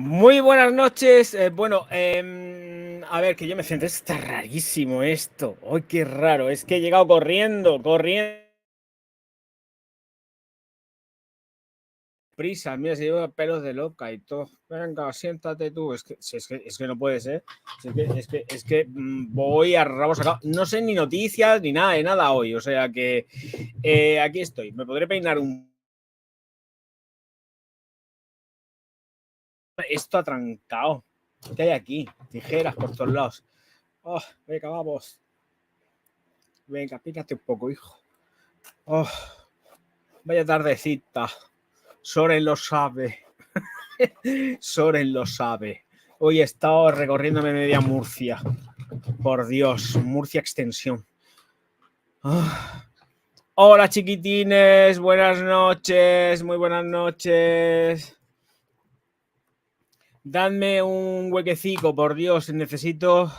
Muy buenas noches. A ver, que yo me siento, está rarísimo esto. ¡Ay, qué raro! Es que he llegado corriendo. Prisa, mira, se lleva pelos de loca y todo. Venga, siéntate tú. Es que no puede ser. Voy a rabo sacado. No sé ni noticias ni nada de nada hoy. O sea que aquí estoy. Me podré peinar un. Esto atrancado. ¿Qué hay aquí? Tijeras por todos lados. Oh, venga, vamos. Venga, pícate un poco, hijo. Oh, vaya tardecita. Soren lo sabe. Soren lo sabe. Hoy he estado recorriéndome media Murcia. Por Dios, Murcia extensión. Oh. Hola chiquitines, buenas noches, muy buenas noches. Dadme un huequecico, por Dios, necesito.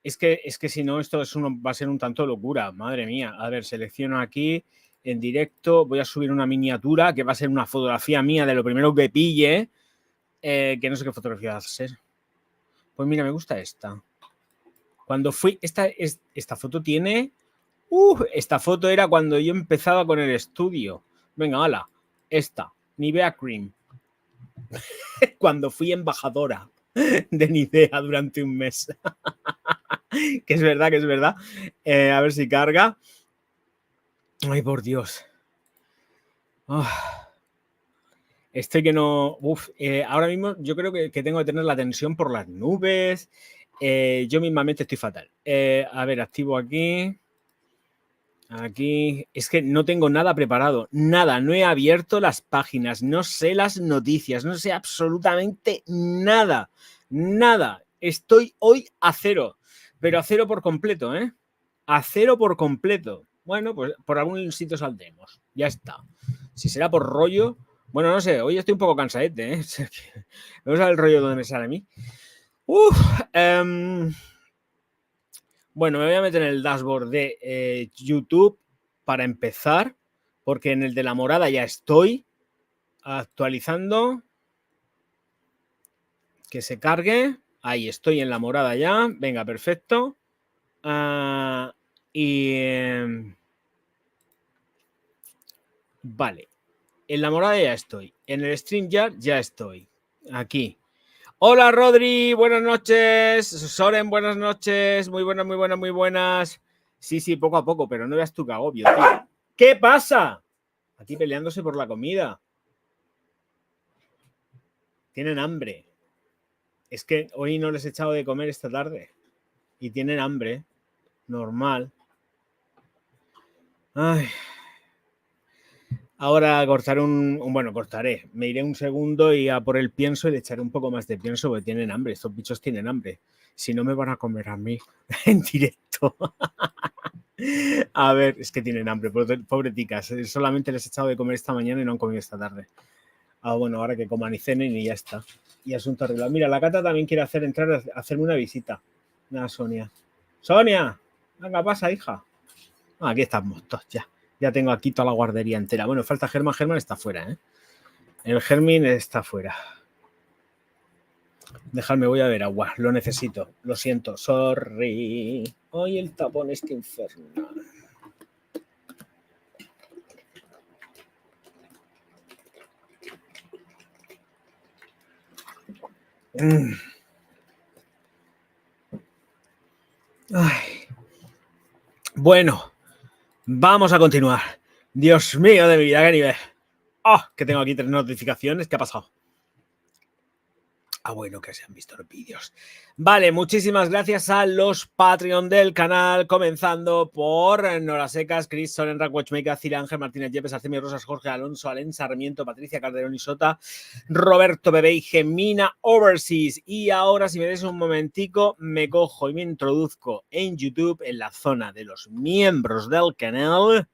Es que si no, esto va a ser un tanto locura, madre mía. A ver, selecciono aquí en directo, voy a subir una miniatura que va a ser una fotografía mía de lo primero que pille, que no sé qué fotografía va a ser. Pues mira, me gusta esta. Cuando fui, esta foto tiene, esta foto era cuando yo empezaba con el estudio. Venga, hala, esta, Nivea Cream. Cuando fui embajadora de Nivea durante un mes. que es verdad. A ver si carga. Ay, por Dios. Oh. Estoy que no. Ahora mismo yo creo que tengo que tener la tensión por las nubes. Yo mismamente estoy fatal. A ver, activo aquí. Aquí. Es que no tengo nada preparado. Nada. No he abierto las páginas. No sé las noticias. No sé absolutamente nada. Nada. Estoy hoy a cero. Pero a cero por completo, ¿eh? A cero por completo. Bueno, pues por algún sitio saldremos. Ya está. Si será por rollo. Bueno, no sé. Hoy estoy un poco cansadete, ¿eh? Vamos a ver el rollo donde me sale a mí. Bueno, me voy a meter en el dashboard de YouTube para empezar, porque en el de la morada ya estoy actualizando. Que se cargue. Ahí estoy en la morada ya. Venga, perfecto. Vale. En la morada ya estoy. En el StreamYard ya estoy. Aquí. Hola, Rodri. Buenas noches. Soren, buenas noches. Muy buenas. Sí, poco a poco, pero no veas tú que agobio, tío. ¿Qué pasa? Aquí peleándose por la comida. Tienen hambre. Es que hoy no les he echado de comer esta tarde. Y tienen hambre. Normal. Ay. Ahora cortaré cortaré. Me iré un segundo y a por el pienso y le echaré un poco más de pienso porque tienen hambre. Estos bichos tienen hambre. Si no, me van a comer a mí en directo. A ver, es que tienen hambre, pobre ticas. Solamente les he echado de comer esta mañana y no han comido esta tarde. Bueno, ahora que coman y cenen y ya está. Y asunto arreglado. Mira, la Cata también quiere entrar a hacerme una visita. Nada, Sonia. ¡Sonia! Venga, pasa, hija. Aquí estamos todos ya. Ya tengo aquí toda la guardería entera. Bueno, falta Germán. Germán está fuera, ¿eh? El Germín está fuera. Dejadme, voy a ver agua. Lo necesito. Lo siento. Sorry. Hoy el tapón es que infernal. Ay. Bueno, vamos a continuar. Dios mío de mi vida, qué nivel. Que tengo aquí 3 notificaciones. ¿Qué ha pasado? Bueno, que se han visto los vídeos. Vale, muchísimas gracias a los Patreon del canal, comenzando por Nora Secas, Chris, Soren, Rack, Watchmaker, Cira, Ángel, Martínez, Yepes, Artemio Rosas, Jorge Alonso, Alén, Sarmiento, Patricia, Calderón y Sota, Roberto Bebé y Gemina Overseas. Y ahora, si me des un momentico, me cojo y me introduzco en YouTube, en la zona de los miembros del canal.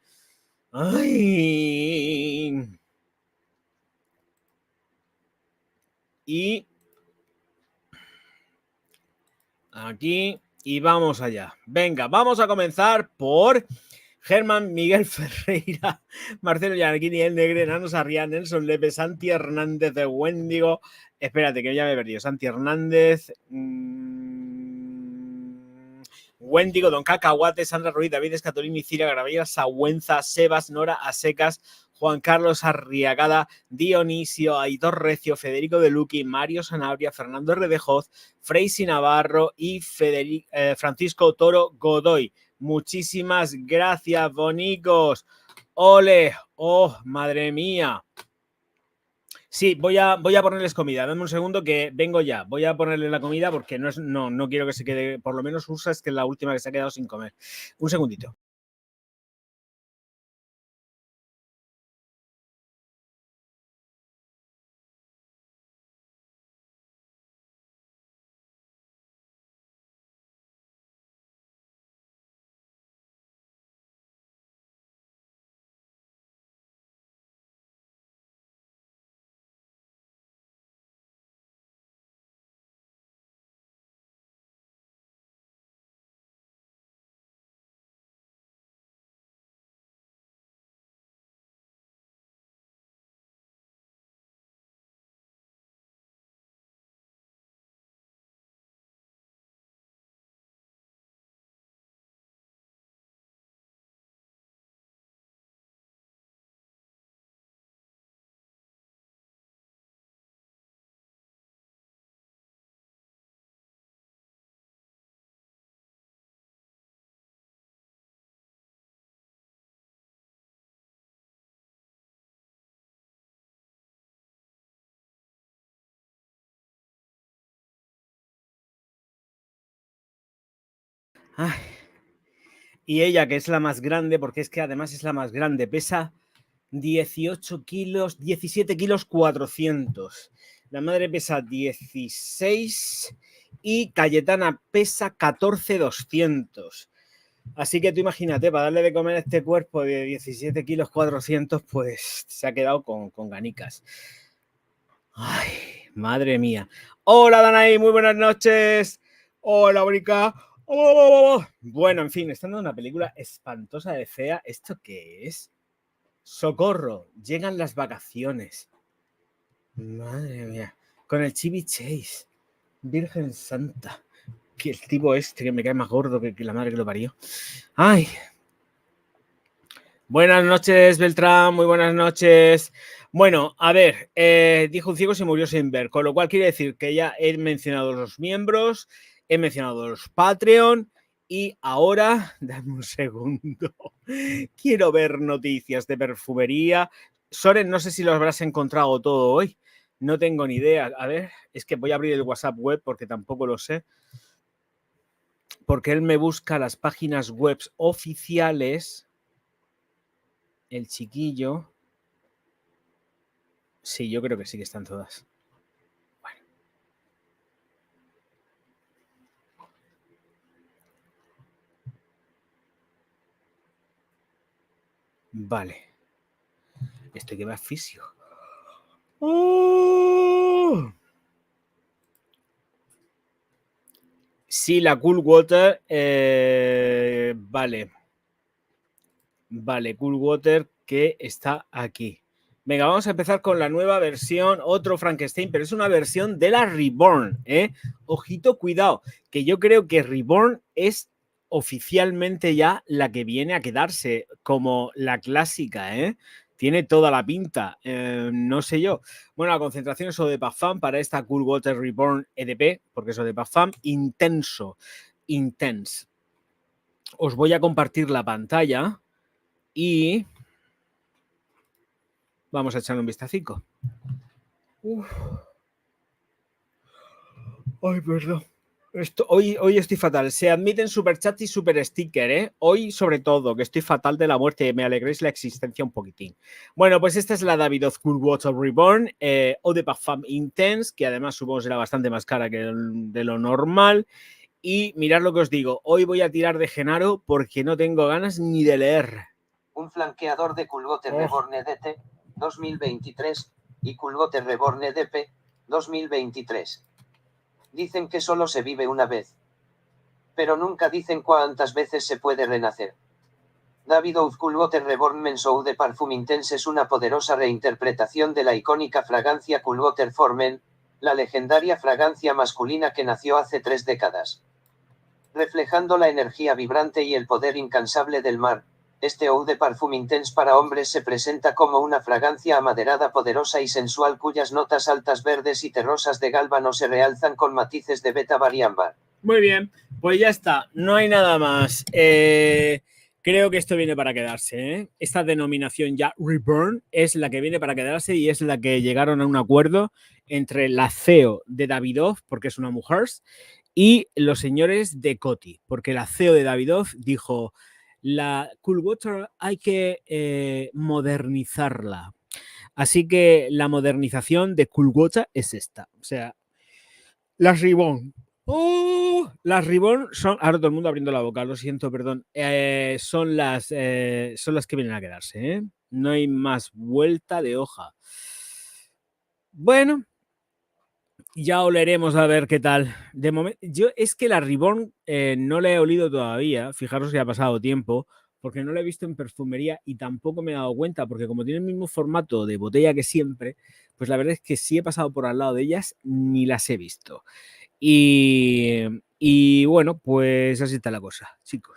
¡Ay! Y aquí y vamos allá. Venga, vamos a comenzar por Germán, Miguel Ferreira, Marcelo Giannichini, El Negre, Nano Sarriá, Nelson Lepe, Santi Hernández de Wendigo. Espérate, que ya me he perdido. Santi Hernández, Wendigo, Don Cacahuate, Sandra Ruiz, David Escatolini, Cira Gravilla, Sagüenza, Sebas, Nora Asecas, Juan Carlos Arriagada, Dionisio, Aitor Recio, Federico De Luqui, Mario Sanabria, Fernando Redejoz, Freisi Navarro y Francisco Toro Godoy. Muchísimas gracias, bonicos. ¡Ole! ¡Oh, madre mía! Sí, voy a ponerles comida. Dame un segundo que vengo ya. Voy a ponerle la comida porque no quiero que se quede, por lo menos Usas, que es la última que se ha quedado sin comer. Un segundito. Ay. Y ella, que es la más grande, porque es que además es la más grande, pesa 18 kilos, 17 kilos 400. La madre pesa 16 y Cayetana pesa 14 200. Así que tú imagínate, para darle de comer a este cuerpo de 17 kilos 400, pues se ha quedado con ganicas. Ay, madre mía. Hola, Danaí, muy buenas noches. Hola, Brica. Oh. Bueno, en fin, estando en una película espantosa de fea, ¿esto qué es? Socorro, llegan las vacaciones. Madre mía. Con el Chevy Chase. Virgen Santa. Que el tipo este que me cae más gordo que la madre que lo parió. Ay. Buenas noches, Beltrán. Muy buenas noches. Bueno, a ver, dijo un ciego se murió sin ver, con lo cual quiere decir que ya he mencionado los miembros, he mencionado los Patreon y ahora, dame un segundo, quiero ver noticias de perfumería. Soren, no sé si lo habrás encontrado todo hoy, no tengo ni idea. A ver, es que voy a abrir el WhatsApp web porque tampoco lo sé, porque él me busca las páginas web oficiales, el chiquillo. Sí, yo creo que sí que están todas. Bueno. Vale. Esto que va fisio. ¡Oh! Sí, la Cool Water. Vale. Vale, Cool Water que está aquí. Venga, vamos a empezar con la nueva versión, otro Frankenstein, pero es una versión de la Reborn, ¿eh? Ojito, cuidado, que yo creo que Reborn es oficialmente ya la que viene a quedarse como la clásica, ¿eh? Tiene toda la pinta, no sé yo. Bueno, la concentración es Odepafam para esta Cool Water Reborn EDP, porque es Odepafam intenso, intense. Os voy a compartir la pantalla y vamos a echarle un vistacico. Ay, perdón. Hoy estoy fatal. Se admiten superchats y super sticker, ¿eh? Hoy, sobre todo, que estoy fatal de la muerte. Me alegréis la existencia un poquitín. Bueno, pues esta es la Davidoff Cool Water Reborn, Eau de Parfum Intense, que además supongo será bastante más cara que de lo normal. Y mirad lo que os digo. Hoy voy a tirar de Genaro porque no tengo ganas ni de leer. Un flanqueador de Cool Water Reborn EDT 2023 y Cool Water Reborn EDP 2023. Dicen que solo se vive una vez. Pero nunca dicen cuántas veces se puede renacer. David of Cool Water Reborn Men's Eau de Parfum Intense es una poderosa reinterpretación de la icónica fragancia Cool Water for Men, la legendaria fragancia masculina que nació hace 3 décadas. Reflejando la energía vibrante y el poder incansable del mar, este Eau de Parfum Intense para hombres se presenta como una fragancia amaderada poderosa y sensual cuyas notas altas verdes y terrosas de gálbano se realzan con matices de beta variámbar. Muy bien, pues ya está, no hay nada más. Creo que esto viene para quedarse, ¿eh? Esta denominación ya Reborn es la que viene para quedarse y es la que llegaron a un acuerdo entre la CEO de Davidoff, porque es una mujer, y los señores de Coty, porque la CEO de Davidoff dijo, la Cool Water hay que modernizarla. Así que la modernización de Cool Water es esta, o sea, las Reborn. Las Reborn son, ahora todo el mundo abriendo la boca, lo siento, perdón, son las que vienen a quedarse, ¿eh? No hay más vuelta de hoja. Bueno, ya oleremos a ver qué tal. De momento, yo es que la Reborn no la he olido todavía, fijaros que ha pasado tiempo, porque no la he visto en perfumería y tampoco me he dado cuenta, porque como tiene el mismo formato de botella que siempre, pues la verdad es que sí he pasado por al lado de ellas, ni las he visto. Y bueno, pues así está la cosa, chicos.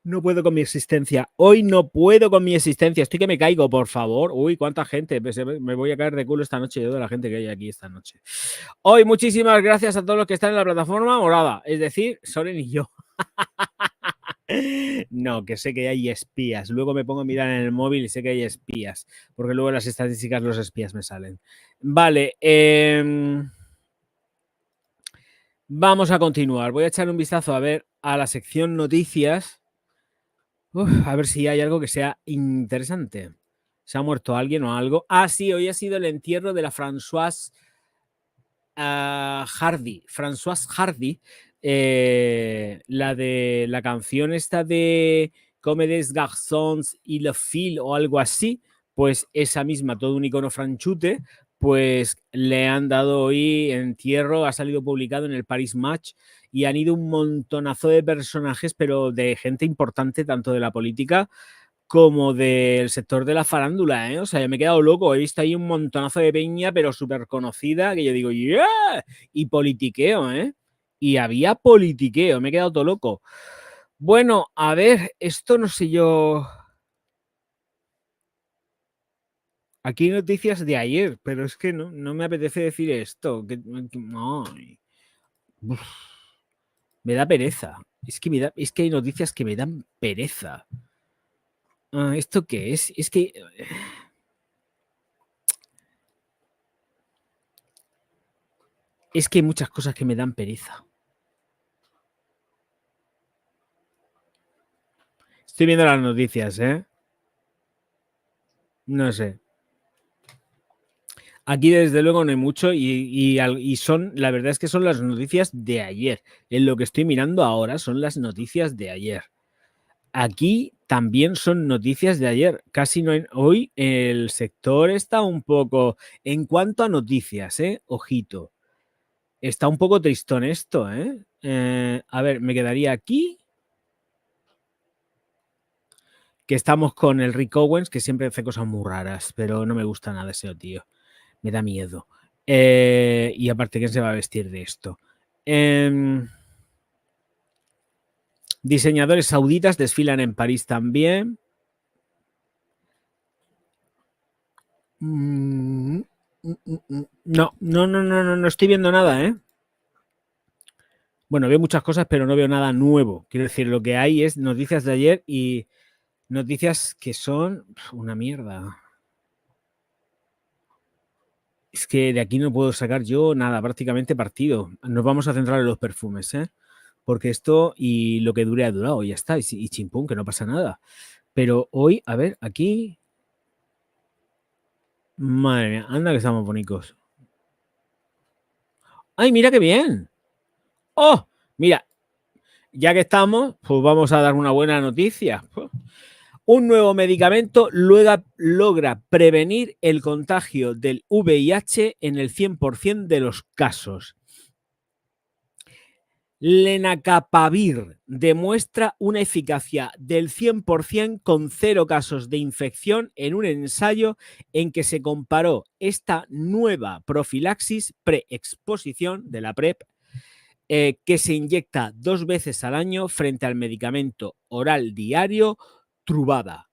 No puedo con mi existencia. Hoy no puedo con mi existencia. Estoy que me caigo, por favor. Uy, cuánta gente. Me voy a caer de culo esta noche yo de la gente que hay aquí esta noche. Hoy muchísimas gracias a todos los que están en la plataforma morada. Es decir, Soren y yo. No, que sé que hay espías. Luego me pongo a mirar en el móvil y sé que hay espías. Porque luego en las estadísticas los espías me salen. Vale. Vamos a continuar. Voy a echar un vistazo a ver a la sección noticias. A ver si hay algo que sea interesante. ¿Se ha muerto alguien o algo? Ah, sí, hoy ha sido el entierro de la Françoise Hardy. Françoise Hardy, la de la canción esta de Comme des garçons y le fil o algo así, pues esa misma, todo un icono franchute, pues le han dado hoy entierro, ha salido publicado en el Paris Match y han ido un montonazo de personajes, pero de gente importante, tanto de la política como del sector de la farándula, ¿eh? O sea, yo me he quedado loco, he visto ahí un montonazo de peña, pero súper conocida, que yo digo, ¡yeah! Y politiqueo, ¿eh? Y había politiqueo, me he quedado todo loco. Bueno, a ver, esto no sé yo... Aquí hay noticias de ayer, pero es que no me apetece decir esto. No. Me da pereza. Es que hay noticias que me dan pereza. ¿Esto qué es? Es que... Es que hay muchas cosas que me dan pereza. Estoy viendo las noticias, ¿eh? No sé. Aquí desde luego no hay mucho y son, la verdad es que son las noticias de ayer. En lo que estoy mirando ahora son las noticias de ayer. Aquí también son noticias de ayer. Casi no hay, hoy el sector está un poco, en cuanto a noticias, ojito, está un poco tristón esto, a ver, me quedaría aquí. Que estamos con el Rick Owens, que siempre hace cosas muy raras, pero no me gusta nada ese tío. Me da miedo. Y aparte, ¿quién se va a vestir de esto? Diseñadores sauditas desfilan en París también. No estoy viendo nada, ¿eh? Bueno, veo muchas cosas, pero no veo nada nuevo. Quiero decir, lo que hay es noticias de ayer y noticias que son una mierda. Es que de aquí no puedo sacar yo nada, prácticamente partido. Nos vamos a centrar en los perfumes, ¿eh? Porque esto y lo que dure ha durado, ya está. Y chimpún, que no pasa nada. Pero hoy, a ver, aquí... Madre mía, anda que estamos bonitos. ¡Ay, mira qué bien! ¡Oh! Mira, ya que estamos, pues vamos a dar una buena noticia. Un nuevo medicamento logra prevenir el contagio del VIH en el 100% de los casos. Lenacapavir demuestra una eficacia del 100% con 0 casos de infección en un ensayo en que se comparó esta nueva profilaxis preexposición de la PrEP que se inyecta 2 veces al año frente al medicamento oral diario Truvada.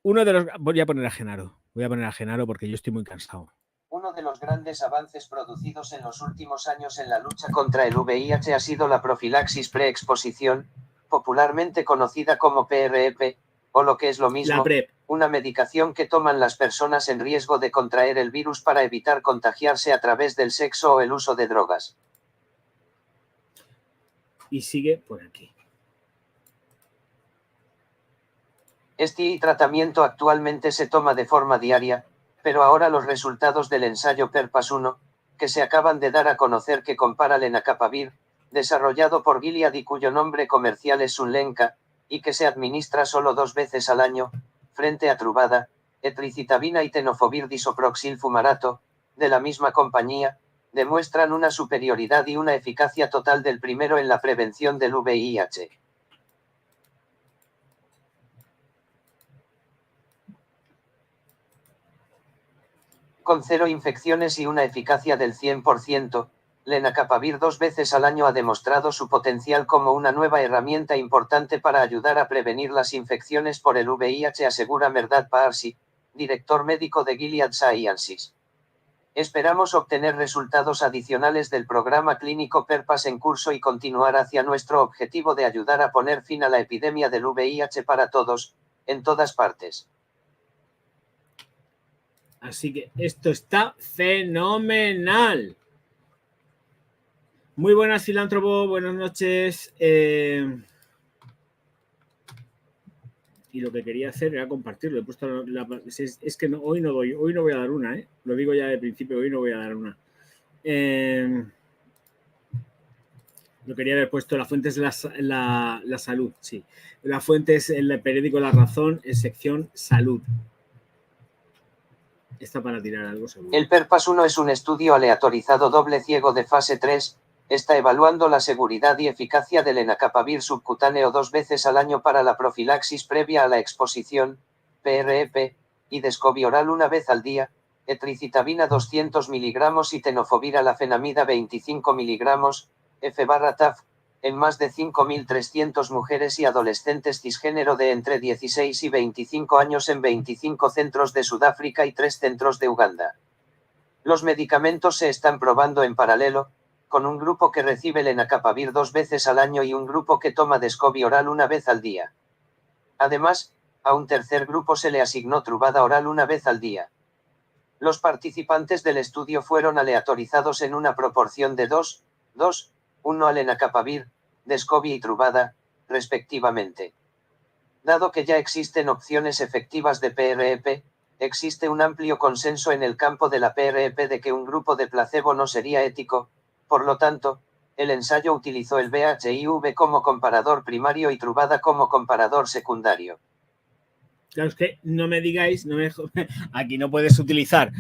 Uno de los... Voy a poner a Genaro porque yo estoy muy cansado. Uno de los grandes avances producidos en los últimos años en la lucha contra el VIH ha sido la profilaxis preexposición, popularmente conocida como PrEP, o lo que es lo mismo, una medicación que toman las personas en riesgo de contraer el virus para evitar contagiarse a través del sexo o el uso de drogas. Y sigue por aquí. Este tratamiento actualmente se toma de forma diaria, pero ahora los resultados del ensayo PERPAS-1, que se acaban de dar a conocer que compara lenacapavir, desarrollado por Gilead y cuyo nombre comercial es Sunlenca, y que se administra solo 2 veces al año, frente a Truvada, etricitabina y tenofovir disoproxil fumarato, de la misma compañía, demuestran una superioridad y una eficacia total del primero en la prevención del VIH. Con 0 infecciones y una eficacia del 100%, lenacapavir 2 veces al año ha demostrado su potencial como una nueva herramienta importante para ayudar a prevenir las infecciones por el VIH, asegura Mehrdad Parsi, director médico de Gilead Sciences. Esperamos obtener resultados adicionales del programa clínico PERPAS en curso y continuar hacia nuestro objetivo de ayudar a poner fin a la epidemia del VIH para todos, en todas partes. Así que esto está fenomenal. Muy buenas, filántropo, buenas noches. Y lo que quería hacer era compartirlo. He puesto es que no, hoy no voy a dar una, ¿eh? Lo digo ya de principio, hoy no voy a dar una. Lo quería haber puesto, la fuente es la salud, sí. La fuente es el periódico La Razón, en sección salud. Está para tirar algo seguro. El PERPAS-1 es un estudio aleatorizado doble ciego de fase 3, está evaluando la seguridad y eficacia del lenacapavir subcutáneo 2 veces al año para la profilaxis previa a la exposición, PrEP, y Descovy oral 1 vez al día, etricitabina 200 mg y tenofovir alafenamida 25 mg, F/TAF, en más de 5.300 mujeres y adolescentes cisgénero de entre 16 y 25 años en 25 centros de Sudáfrica y 3 centros de Uganda. Los medicamentos se están probando en paralelo, con un grupo que recibe lenacapavir 2 veces al año y un grupo que toma Descovy oral 1 vez al día. Además, a un tercer grupo se le asignó Truvada oral 1 vez al día. Los participantes del estudio fueron aleatorizados en una proporción de 2:1 a lenacapavir, Descovy y Truvada, respectivamente. Dado que ya existen opciones efectivas de PrEP, existe un amplio consenso en el campo de la PrEP de que un grupo de placebo no sería ético, por lo tanto, el ensayo utilizó el VHIV como comparador primario y Truvada como comparador secundario. Claro, es que no me digáis, aquí no puedes utilizar...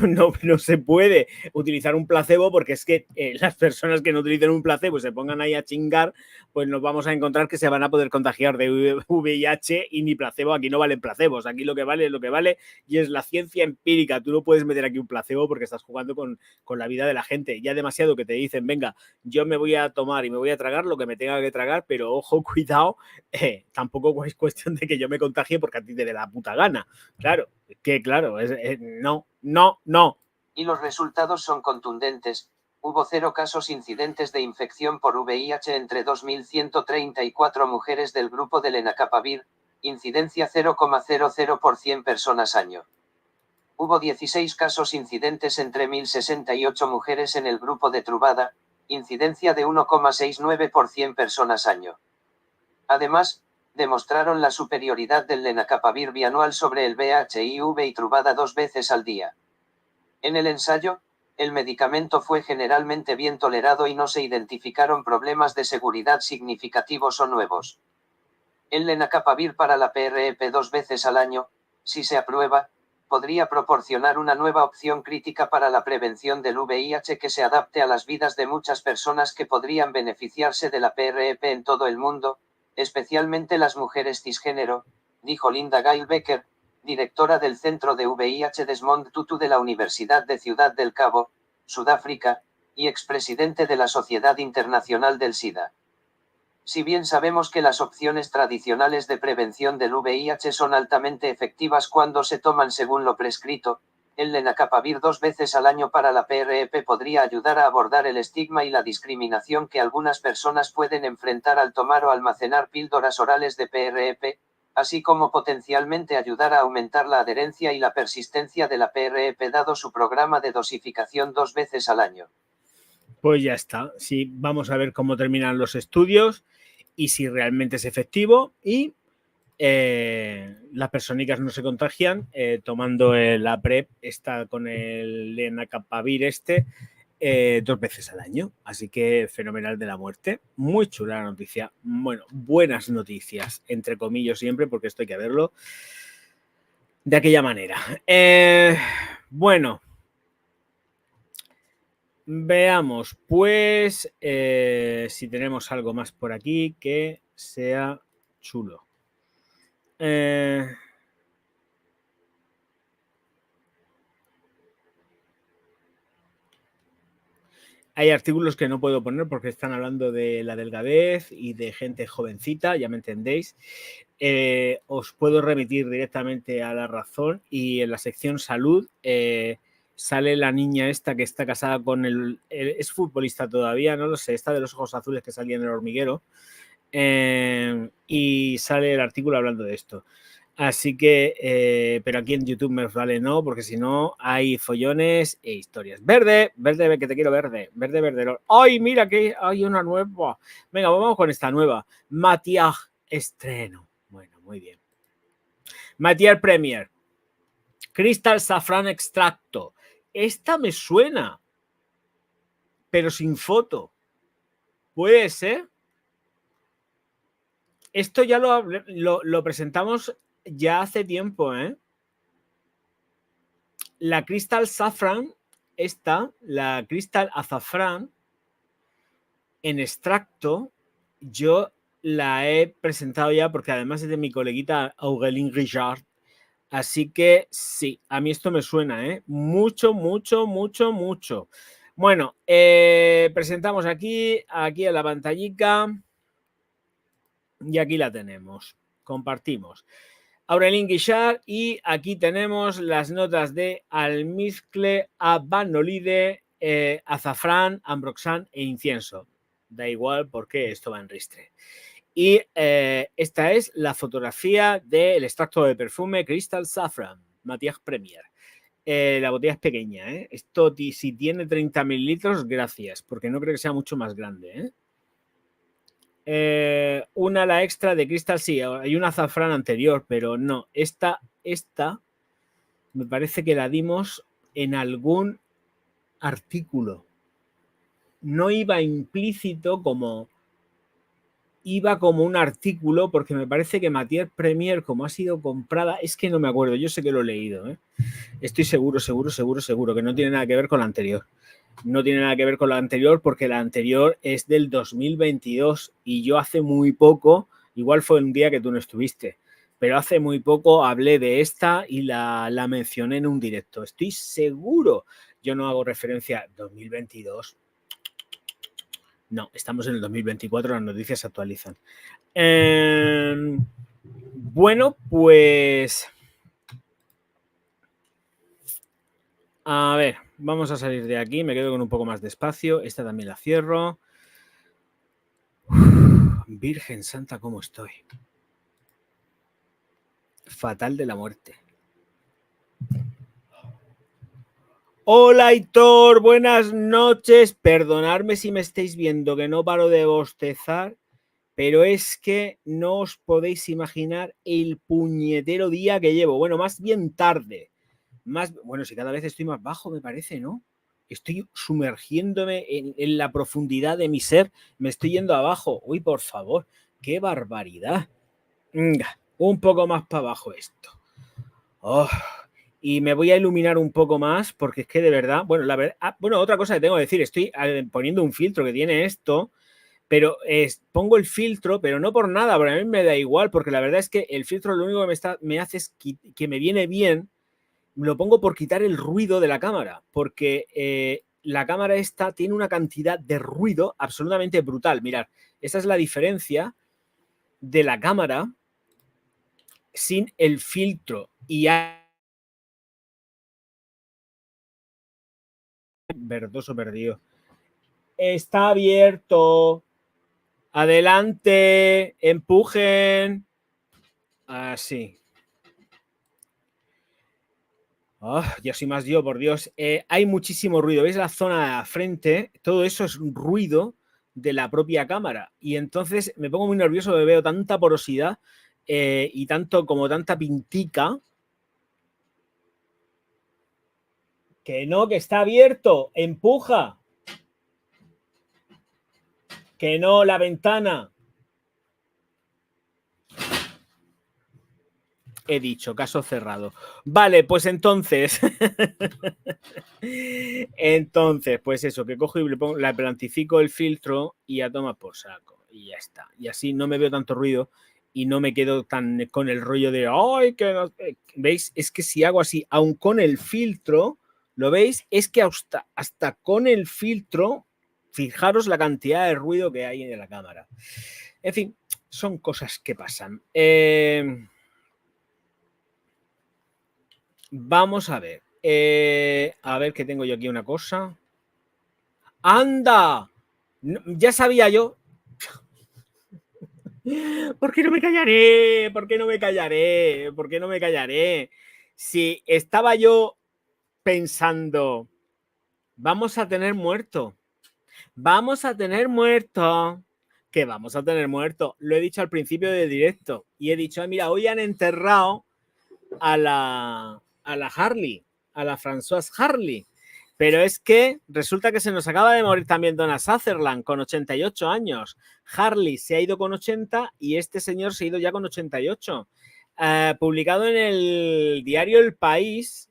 No se puede utilizar un placebo porque es que las personas que no utilicen un placebo se pongan ahí a chingar, pues nos vamos a encontrar que se van a poder contagiar de VIH y ni placebo, aquí no valen placebos, aquí lo que vale es lo que vale y es la ciencia empírica. Tú no puedes meter aquí un placebo porque estás jugando con la vida de la gente. Ya demasiado que te dicen, venga, yo me voy a tomar y me voy a tragar lo que me tenga que tragar, pero ojo, cuidado, tampoco es cuestión de que yo me contagie porque a ti te dé la puta gana. Claro, que claro, no. Y los resultados son contundentes. Hubo 0 casos incidentes de infección por VIH entre 2.134 mujeres del grupo de lenacapavir, incidencia 0,00 por 100 personas año. Hubo 16 casos incidentes entre 1.068 mujeres en el grupo de Truvada, incidencia de 1,69 por 100 personas año. Además, demostraron la superioridad del lenacapavir bianual sobre el VHIV y Truvada 2 veces al día. En el ensayo, el medicamento fue generalmente bien tolerado y no se identificaron problemas de seguridad significativos o nuevos. El lenacapavir para la PrEP 2 veces al año, si se aprueba, podría proporcionar una nueva opción crítica para la prevención del VIH que se adapte a las vidas de muchas personas que podrían beneficiarse de la PrEP en todo el mundo, especialmente las mujeres cisgénero, dijo Linda Gail Becker, directora del Centro de VIH Desmond Tutu de la Universidad de Ciudad del Cabo, Sudáfrica, y expresidente de la Sociedad Internacional del SIDA. Si bien sabemos que las opciones tradicionales de prevención del VIH son altamente efectivas cuando se toman según lo prescrito, el lenacapavir 2 veces al año para la PrEP podría ayudar a abordar el estigma y la discriminación que algunas personas pueden enfrentar al tomar o almacenar píldoras orales de PrEP, así como potencialmente ayudar a aumentar la adherencia y la persistencia de la PrEP dado su programa de dosificación 2 veces al año. Pues ya está. Sí, vamos a ver cómo terminan los estudios y si realmente es efectivo y las personicas no se contagian tomando la PrEP esta con el lenacapavir 2 veces al año. Así que fenomenal de la muerte. Muy chula la noticia. Bueno, buenas noticias, entre comillas siempre, porque esto hay que verlo de aquella manera. Bueno. Veamos, pues, si tenemos algo más por aquí que sea chulo. Hay artículos que no puedo poner porque están hablando de la delgadez y de gente jovencita, ya me entendéis. Os puedo remitir directamente a La Razón y en la sección salud sale la niña esta que está casada con es futbolista todavía, no lo sé, esta de los ojos azules que salía en El Hormiguero, y sale el artículo hablando de esto. Así que, pero aquí en YouTube me vale no, porque si no hay follones e historias. Verde, verde, que te quiero verde, verde, verde. ¡Ay, mira que hay una nueva! Venga, vamos con esta nueva. Matière estreno. Bueno, muy bien. Matière Premier. Crystal Saffron Extracto. Esta me suena, pero sin foto. ¿Puede ser? Esto ya lo presentamos ya hace tiempo, ¿eh? La Crystal Saffron, la Crystal Azafrán, en extracto, yo la he presentado ya porque además es de mi coleguita Aurélien Richard. Así que sí, a mí esto me suena, ¿eh? Mucho, mucho, mucho, mucho. Bueno, presentamos aquí en la pantallica y aquí la tenemos. Compartimos. Aurélien Guichard y aquí tenemos las notas de almizcle, abanolide, azafrán, ambroxan e incienso. Da igual porque esto va en ristre. Y esta es la fotografía del extracto de perfume Crystal Saffron, Matière Premier. La botella es pequeña, ¿eh? Esto si tiene 30 mililitros, gracias, porque no creo que sea mucho más grande, ¿eh? Una la extra de Crystal, sí, hay una azafrán anterior, pero no, esta me parece que la dimos en algún artículo. No iba implícito como iba como un artículo, porque me parece que Matière Premier, como ha sido comprada, es que no me acuerdo, yo sé que lo he leído, ¿eh? Estoy seguro que no tiene nada que ver con la anterior. No tiene nada que ver con la anterior porque la anterior es del 2022 y yo hace muy poco, igual fue un día que tú no estuviste, pero hace muy poco hablé de esta y la mencioné en un directo. Estoy seguro, yo no hago referencia a 2022. No, estamos en el 2024, las noticias se actualizan. Bueno, pues a ver, vamos a salir de aquí. Me quedo con un poco más de espacio. Esta también la cierro. Virgen Santa, ¿cómo estoy? Fatal de la muerte. Hola, Aitor, buenas noches. Perdonadme si me estáis viendo que no paro de bostezar, pero es que no os podéis imaginar el puñetero día que llevo. Bueno, más bien tarde. Bueno, si cada vez estoy más bajo, me parece, ¿no? Estoy sumergiéndome en la profundidad de mi ser. Me estoy yendo abajo. Uy, por favor, qué barbaridad. Venga, un poco más para abajo esto. Oh, y me voy a iluminar un poco más porque es que de verdad, bueno, la verdad, bueno, otra cosa que tengo que decir, estoy poniendo un filtro que tiene esto, pero pongo el filtro, pero no por nada, porque a mí me da igual, porque la verdad es que el filtro lo único que me hace es que me viene bien, lo pongo por quitar el ruido de la cámara, porque la cámara esta tiene una cantidad de ruido absolutamente brutal. Mirad, esa es la diferencia de la cámara sin el filtro y verdoso perdido. Está abierto. Adelante. Empujen. Así. Oh, yo soy más yo, por Dios. Hay muchísimo ruido. ¿Veis la zona de la frente? Todo eso es ruido de la propia cámara. Y entonces me pongo muy nervioso porque veo tanta porosidad y tanta pintica. Que no, que está abierto. Empuja. Que no, la ventana. He dicho, caso cerrado. Vale, pues entonces. Entonces, pues eso, que cojo y le plantifico el filtro y a tomar por saco. Y ya está. Y así no me veo tanto ruido y no me quedo tan con el rollo de ¡ay! Que no... ¿Veis? Es que si hago así, aun con el filtro, ¿lo veis? Es que hasta con el filtro, fijaros la cantidad de ruido que hay en la cámara. En fin, son cosas que pasan. Vamos a ver. A ver que tengo yo aquí una cosa. ¡Anda! No, ya sabía yo. ¿Por qué no me callaré? ¿Por qué no me callaré? ¿Por qué no me callaré? Si estaba yo pensando, vamos a tener muerto. Vamos a tener muerto. ¿Qué vamos a tener muerto? Lo he dicho al principio del directo. Y he dicho, mira, hoy han enterrado a la Harley, a la Françoise Harley. Pero es que resulta que se nos acaba de morir también Donna Sutherland con 88 años. Harley se ha ido con 80 y este señor se ha ido ya con 88. Publicado en el diario El País,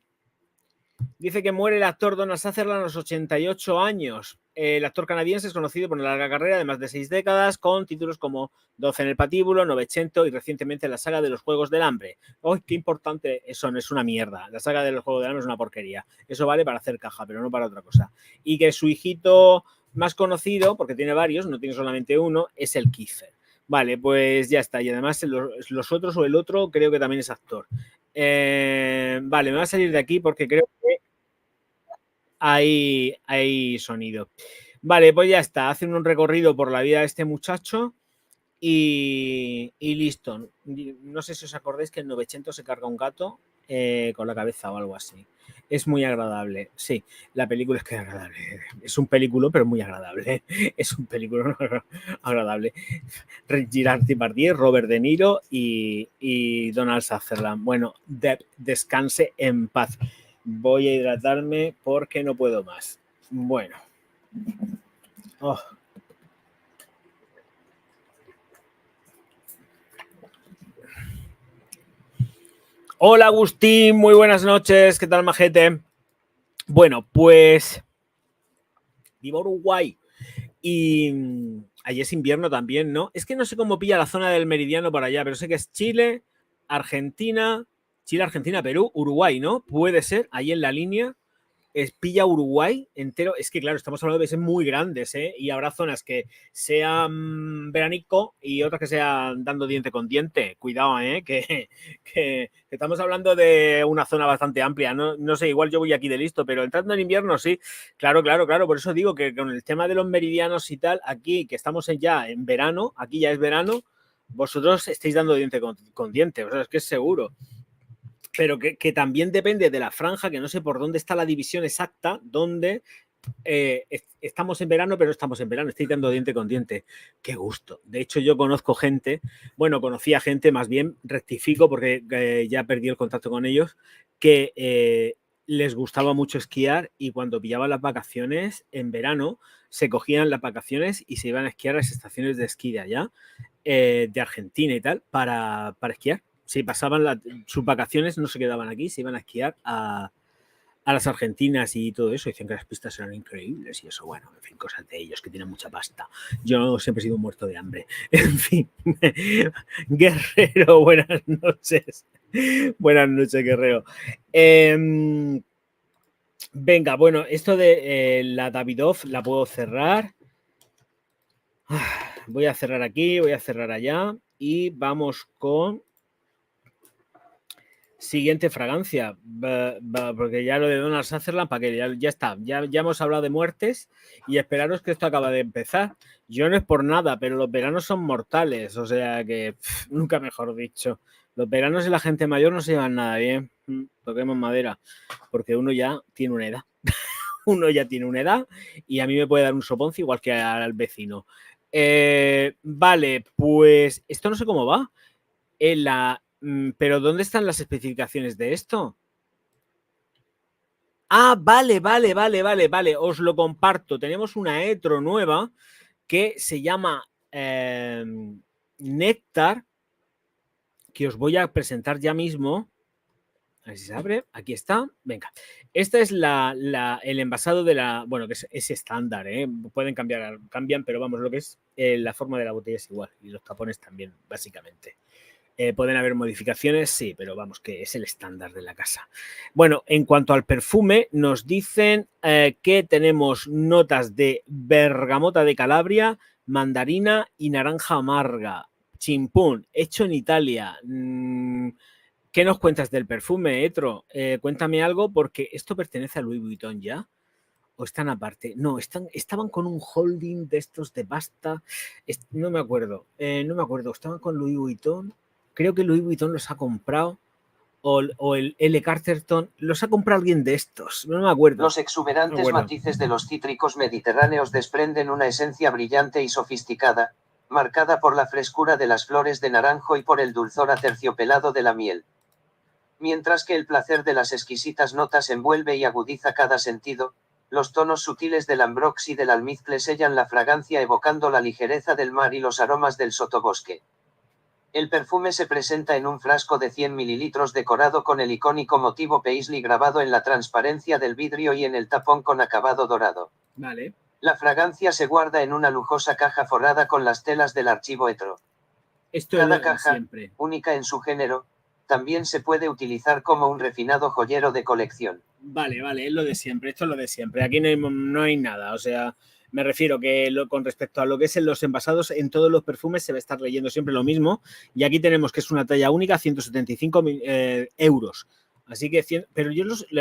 dice que muere el actor Donna Sutherland a los 88 años. El actor canadiense es conocido por una larga carrera de más de 6 décadas, con títulos como 12 en el patíbulo, Novecento y recientemente la saga de los Juegos del Hambre. ¡Oh, qué importante! Eso no es una mierda. La saga de los Juegos del Hambre es una porquería. Eso vale para hacer caja, pero no para otra cosa. Y que su hijito más conocido, porque tiene varios, no tiene solamente uno, es el Kiefer. Vale, pues ya está. Y además los otros o el otro creo que también es actor. Vale, me voy a salir de aquí porque creo que hay sonido. Vale, pues ya está. Hacen un recorrido por la vida de este muchacho y listo. No sé si os acordáis que en 900 se carga un gato con la cabeza o algo así. Es muy agradable. Sí, la película es que es agradable. Es un película, pero muy agradable. Es un película agradable. Gerard Depardieu, Robert De Niro y Donald Sutherland. Bueno, descanse en paz. Voy a hidratarme porque no puedo más. Bueno. Oh. Hola Agustín, muy buenas noches. ¿Qué tal, majete? Bueno, pues vivo Uruguay y allí es invierno también, ¿no? Es que no sé cómo pilla la zona del meridiano para allá, pero sé que es Chile, Argentina, Perú, Uruguay, ¿no? Puede ser, ahí en la línea. Pilla Uruguay entero. Es que, claro, estamos hablando de países muy grandes, ¿eh? Y habrá zonas que sean veranico y otras que sean dando diente con diente. Cuidado, ¿eh? Que estamos hablando de una zona bastante amplia. No sé, igual yo voy aquí de listo, pero entrando en invierno, sí. Claro. Por eso digo que con el tema de los meridianos y tal, aquí que estamos ya en verano, aquí ya es verano, vosotros estáis dando diente con diente. O sea, es que es seguro. Pero que también depende de la franja, que no sé por dónde está la división exacta, donde estamos en verano, pero estamos en verano, estoy dando diente con diente. Qué gusto. De hecho, yo conozco gente, conocía gente, más bien rectifico porque ya perdí el contacto con ellos, que les gustaba mucho esquiar y cuando pillaban las vacaciones en verano, se cogían las vacaciones y se iban a esquiar a las estaciones de esquí de allá, de Argentina y tal, para esquiar. Sí, pasaban sus vacaciones, no se quedaban aquí, se iban a esquiar a las Argentinas y todo eso. Dicen que las pistas eran increíbles y eso, bueno, en fin, cosas de ellos, que tienen mucha pasta. Yo siempre he sido muerto de hambre. En fin, Guerrero, buenas noches. Buenas noches, Guerrero. Venga, bueno, esto de la Davidoff la puedo cerrar. Voy a cerrar aquí, voy a cerrar allá y vamos con siguiente fragancia, porque ya lo de Donald Sutherland, para que ya está, ya hemos hablado de muertes y esperaros que esto acaba de empezar. Yo no es por nada, pero los veranos son mortales, o sea que nunca mejor dicho. Los veranos y la gente mayor no se llevan nada bien. Toquemos madera, porque uno ya tiene una edad. Uno ya tiene una edad y a mí me puede dar un soponcio igual que al vecino. Vale, pues esto no sé cómo va. Pero ¿dónde están las especificaciones de esto? Ah, vale. Os lo comparto. Tenemos una Etro nueva que se llama Néctar, que os voy a presentar ya mismo. A ver si se abre. Aquí está. Venga. Esta es el envasado de la... Bueno, que es estándar, ¿eh? Pueden cambian, pero vamos, lo que es la forma de la botella es igual. Y los tapones también, básicamente. Pueden haber modificaciones, sí, pero vamos, que es el estándar de la casa. Bueno, en cuanto al perfume, nos dicen que tenemos notas de bergamota de Calabria, mandarina y naranja amarga. Chimpún, hecho en Italia. ¿Qué nos cuentas del perfume, Etro? Cuéntame algo, porque esto pertenece a Louis Vuitton ya. ¿O están aparte? No, estaban con un holding de estos de pasta. No me acuerdo. Estaban con Louis Vuitton. Creo que Louis Vuitton los ha comprado. O el L. Carterton. Los ha comprado alguien de estos. No me acuerdo. Los exuberantes matices de los cítricos mediterráneos desprenden una esencia brillante y sofisticada, marcada por la frescura de las flores de naranjo y por el dulzor aterciopelado de la miel. Mientras que el placer de las exquisitas notas envuelve y agudiza cada sentido, los tonos sutiles del ambrox y del almizcle sellan la fragancia evocando la ligereza del mar y los aromas del sotobosque. El perfume se presenta en un frasco de 100 mililitros decorado con el icónico motivo paisley grabado en la transparencia del vidrio y en el tapón con acabado dorado. Vale. La fragancia se guarda en una lujosa caja forrada con las telas del archivo Etro. Cada caja, siempre. única en su género, también se puede utilizar como un refinado joyero de colección. Vale, es lo de siempre, esto es lo de siempre. Aquí no hay nada, o sea, me refiero que con respecto a lo que es en los envasados, en todos los perfumes se va a estar leyendo siempre lo mismo. Y aquí tenemos que es una talla única, 175 euros. Así que, pero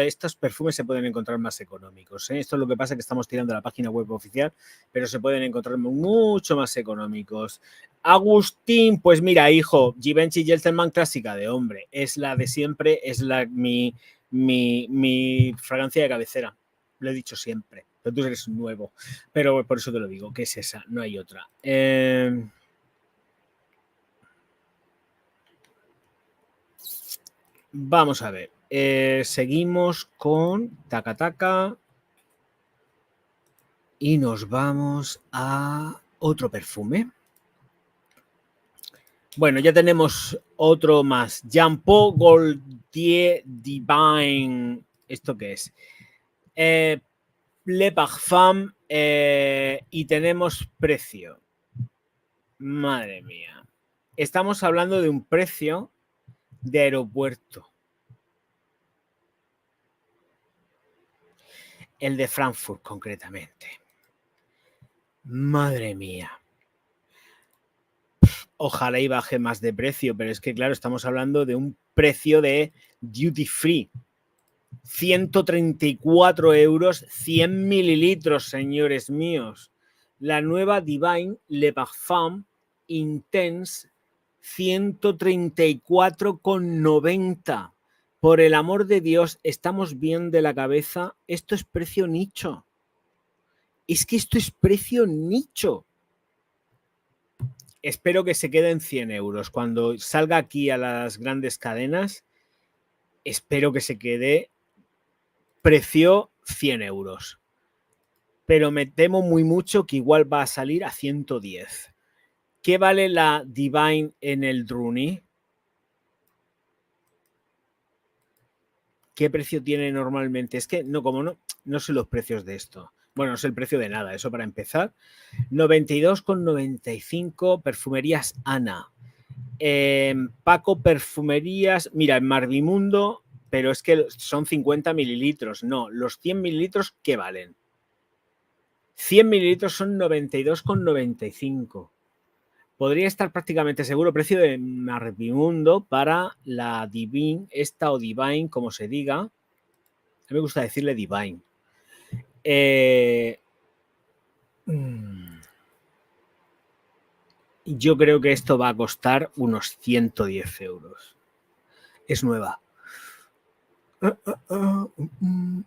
estos perfumes se pueden encontrar más económicos, ¿eh? Esto es lo que pasa, que estamos tirando la página web oficial, pero se pueden encontrar mucho más económicos. Agustín, pues mira, hijo, Givenchy Gentleman clásica de hombre, es la de siempre, es mi fragancia de cabecera. Lo he dicho siempre, pero tú eres nuevo, pero por eso te lo digo, que es esa, no hay otra. Vamos a ver. Seguimos con Taca y nos vamos a otro perfume. Bueno, ya tenemos otro más. Jean Paul Gaultier Divine. ¿Esto qué es? Le Parfum y tenemos precio. Madre mía. Estamos hablando de un precio de aeropuerto. El de Frankfurt, concretamente. Madre mía. Ojalá y baje más de precio, pero es que, claro, estamos hablando de un precio de duty free. 134 euros, 100 mililitros, señores míos. La nueva Divine Le Parfum Intense, 134,90. Por el amor de Dios, estamos bien de la cabeza. Esto es precio nicho. Es que esto es precio nicho. Espero que se quede en 100 euros. Cuando salga aquí a las grandes cadenas, espero que se quede precio 100 euros. Pero me temo muy mucho que igual va a salir a 110. ¿Qué vale la Divine en el Druni? ¿Qué precio tiene normalmente? Es que no, como no sé los precios de esto. Bueno, no sé el precio de nada, eso para empezar. 92,95 Perfumerías Ana. Paco Perfumerías, mira, en Marvimundo, pero es que son 50 mililitros. No, los 100 mililitros, ¿qué valen? 100 mililitros son 92,95. Podría estar prácticamente seguro precio de Marvimundo para la Divine, esta o Divine, como se diga. A mí me gusta decirle Divine. Yo creo que esto va a costar unos 110 euros. Es nueva.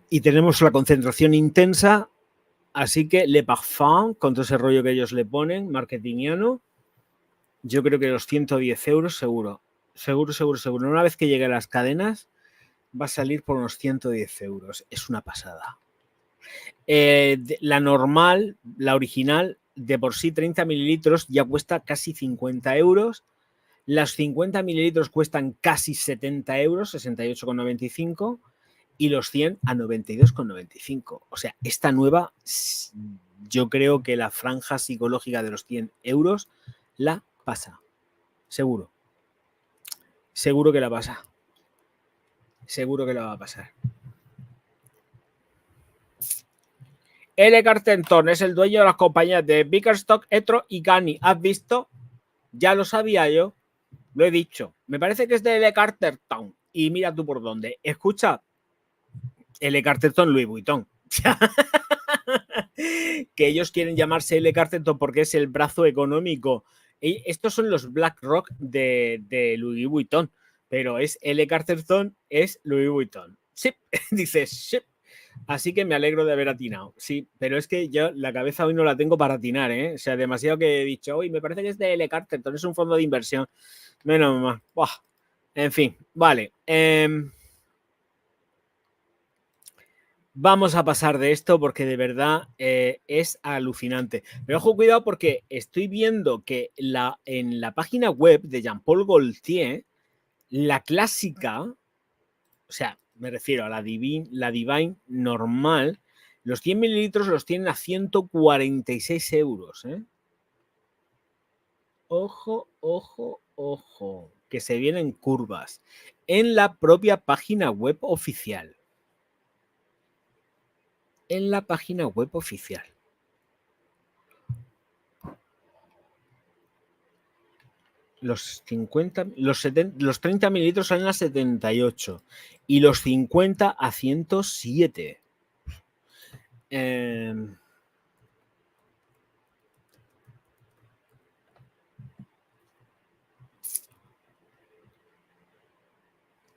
Y tenemos la concentración intensa, así que Le Parfum, con todo ese rollo que ellos le ponen, marketingiano, yo creo que los 110 euros seguro. Seguro. Una vez que llegue a las cadenas, va a salir por unos 110 euros. Es una pasada. La normal, la original, de por sí 30 mililitros ya cuesta casi 50 euros. Las 50 mililitros cuestan casi 70 euros, 68,95, y los 100 a 92,95. O sea, esta nueva, yo creo que la franja psicológica de los 100 euros la pasa. Seguro. Seguro que la pasa. Seguro que la va a pasar. L. Cartenton es el dueño de las compañías de Bickerstock, Etro y Gani. ¿Has visto? Ya lo sabía yo. Lo he dicho. Me parece que es de L. Carterton. Y mira tú por dónde. Escucha. L. Carterton, Louis Vuitton. Que ellos quieren llamarse L. Carterton porque es el brazo económico. Y estos son los BlackRock de Louis Vuitton. Pero es L. Carterton, es Louis Vuitton. Sí, dices, sí. Así que me alegro de haber atinado. Sí, pero es que yo la cabeza hoy no la tengo para atinar, ¿eh? O sea, demasiado que he dicho, hoy me parece que es de L. Carterton, es un fondo de inversión. Menos mal. En fin, vale. Vamos a pasar de esto porque de verdad es alucinante. Pero ojo, cuidado porque estoy viendo que en la página web de Jean-Paul Gaultier, la clásica, o sea, me refiero a la Divine normal, los 100 mililitros los tienen a 146 euros. Ojo, que se vienen curvas en la propia página web oficial. En la página web oficial. Los 30 mililitros salen a 78 y los 50 a 107.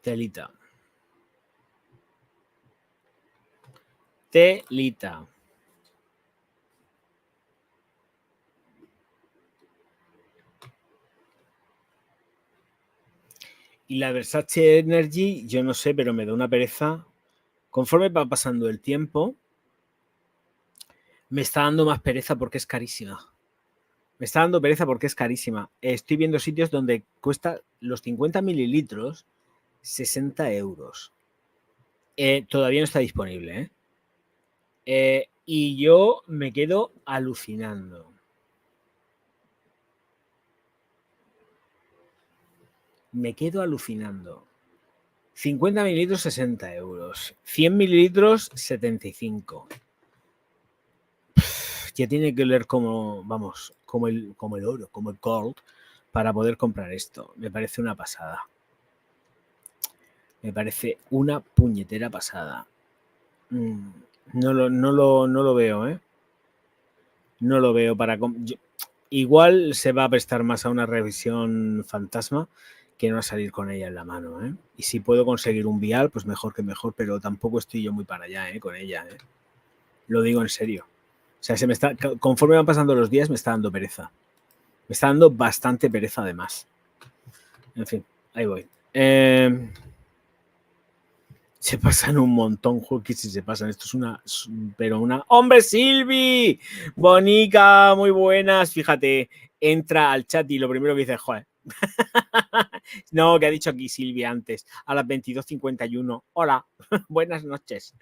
Telita. Y la Versace Energy, yo no sé, pero me da una pereza. Conforme va pasando el tiempo, me está dando más pereza porque es carísima. Estoy viendo sitios donde cuesta los 50 mililitros 60 euros. Todavía no está disponible. Y yo me quedo alucinando. Me quedo alucinando. 50 mililitros, 60 euros. 100 mililitros, 75. Ya tiene que oler como, vamos, como el oro, como el gold, para poder comprar esto. Me parece una pasada. Me parece una puñetera pasada. No lo veo, ¿eh? No lo veo para... Igual se va a prestar más a una revisión fantasma que no a salir con ella en la mano, ¿eh? Y si puedo conseguir un vial, pues mejor que mejor, pero tampoco estoy yo muy para allá, con ella, ¿eh? Lo digo en serio. O sea, conforme van pasando los días me está dando pereza. Me está dando bastante pereza además. En fin, ahí voy. Se pasan un montón, que si se pasan. Esto es una... ¡Hombre, Silvi! Bonica, muy buenas. Fíjate, entra al chat y lo primero que dice, joder, No, que ha dicho aquí Silvia antes, a las 22:51. Hola, buenas noches.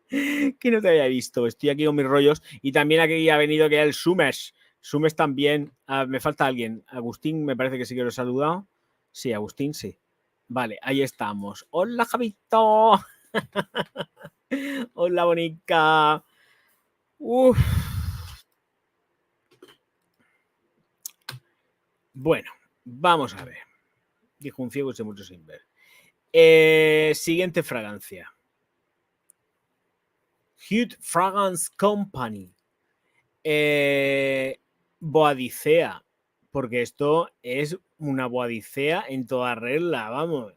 Que no te había visto. Estoy aquí con mis rollos. Y también aquí ha venido que el Sumes. Sumes también. Me falta alguien. Agustín, me parece que sí que lo he saludado. Sí, Agustín, sí. Vale, ahí estamos. Hola, Javito. Hola, bonica. Uf. Bueno, vamos a ver. Dijo un ciego y se mucho sin ver. Siguiente fragancia. Huge Fragrance Company. Boadicea. Porque esto es una boadicea en toda regla, vamos.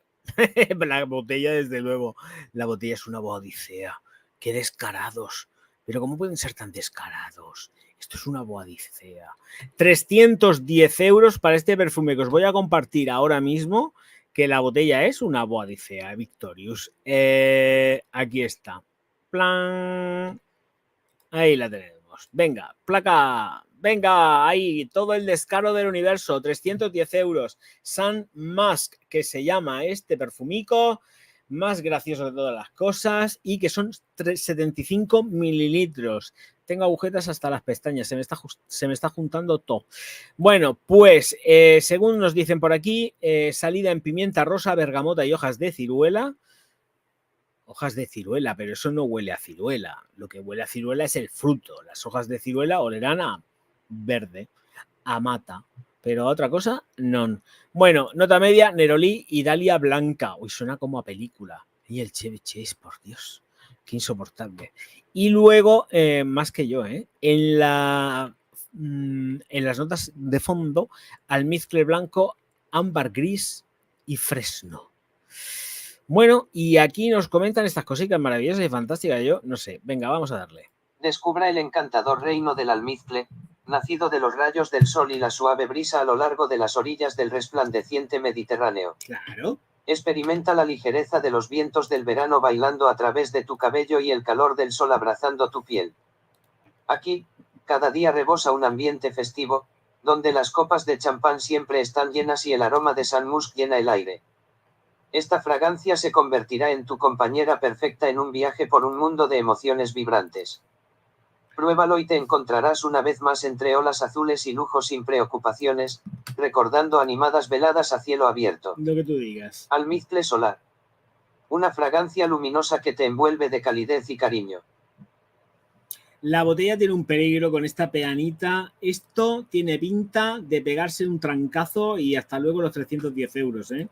La botella, desde luego. La botella es una boadicea. Qué descarados. Pero ¿cómo pueden ser tan descarados? Esto es una boadicea. 310 euros para este perfume que os voy a compartir ahora mismo, que la botella es una boadicea Victorious. Aquí está. Plan. Ahí la tenemos. Venga, placa. Venga, ahí, todo el descaro del universo. 310 euros. Sun Musk, que se llama este perfumico. Más gracioso de todas las cosas. Y que son 75 mililitros. Tengo agujetas hasta las pestañas. Se me está juntando todo. Bueno, pues según nos dicen por aquí, salida en pimienta rosa, bergamota y hojas de ciruela. Hojas de ciruela, pero eso no huele a ciruela. Lo que huele a ciruela es el fruto. Las hojas de ciruela olerán a verde, a mata, pero a otra cosa, no. Bueno, nota media, Nerolí y Dalia Blanca. Uy, suena como a película. Y el Chevy Chase, por Dios, qué insoportable. Y luego, más que yo, en las notas de fondo, almizcle blanco, ámbar gris y fresno. Bueno, y aquí nos comentan estas cositas maravillosas y fantásticas. Yo no sé, venga, vamos a darle. Descubra el encantador reino del almizcle, nacido de los rayos del sol y la suave brisa a lo largo de las orillas del resplandeciente Mediterráneo. Claro. Experimenta la ligereza de los vientos del verano bailando a través de tu cabello y el calor del sol abrazando tu piel. Aquí, cada día rebosa un ambiente festivo, donde las copas de champán siempre están llenas y el aroma de Sun Musk llena el aire. Esta fragancia se convertirá en tu compañera perfecta en un viaje por un mundo de emociones vibrantes. Pruébalo y te encontrarás una vez más entre olas azules y lujo sin preocupaciones, recordando animadas veladas a cielo abierto. Lo que tú digas. Almizcle solar. Una fragancia luminosa que te envuelve de calidez y cariño. La botella tiene un peligro con esta peanita. Esto tiene pinta de pegarse un trancazo y hasta luego los 310 euros, ¿eh?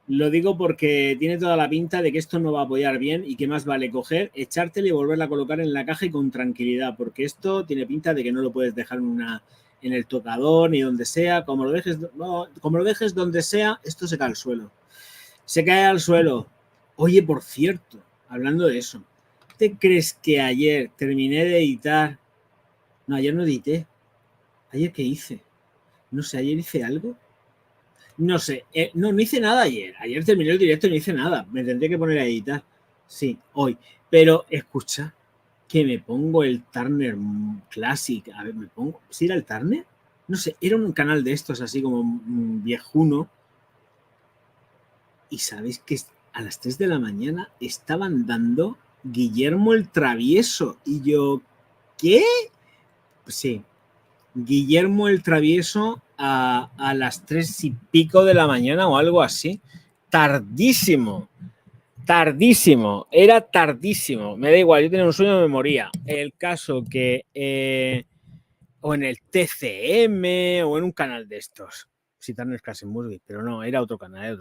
Lo digo porque tiene toda la pinta de que esto no va a apoyar bien y que más vale coger, echártela y volverla a colocar en la caja y con tranquilidad, porque esto tiene pinta de que no lo puedes dejar en el tocador ni donde sea. Como lo dejes donde sea, esto se cae al suelo. Se cae al suelo. Oye, por cierto, hablando de eso, ¿te crees que ayer terminé de editar? No, ayer no edité. ¿Ayer qué hice? No sé, ¿ayer hice algo? No sé, no hice nada ayer. Ayer terminé el directo y no hice nada. Me tendré que poner a editar. Sí, hoy. Pero escucha, que me pongo el Turner Classic. A ver, me pongo. ¿Sí era el Turner? No sé, era un canal de estos así como viejuno. Y sabéis que a las 3 de la mañana estaban dando Guillermo el Travieso. Y yo, ¿qué? Sí, Guillermo el Travieso a las 3 y pico de la mañana o algo así. Tardísimo. Era tardísimo. Me da igual, yo tenía un sueño y me moría. El caso que o en el TCM o en un canal de estos. Si Turner Classic Movie, pero no, era otro canal,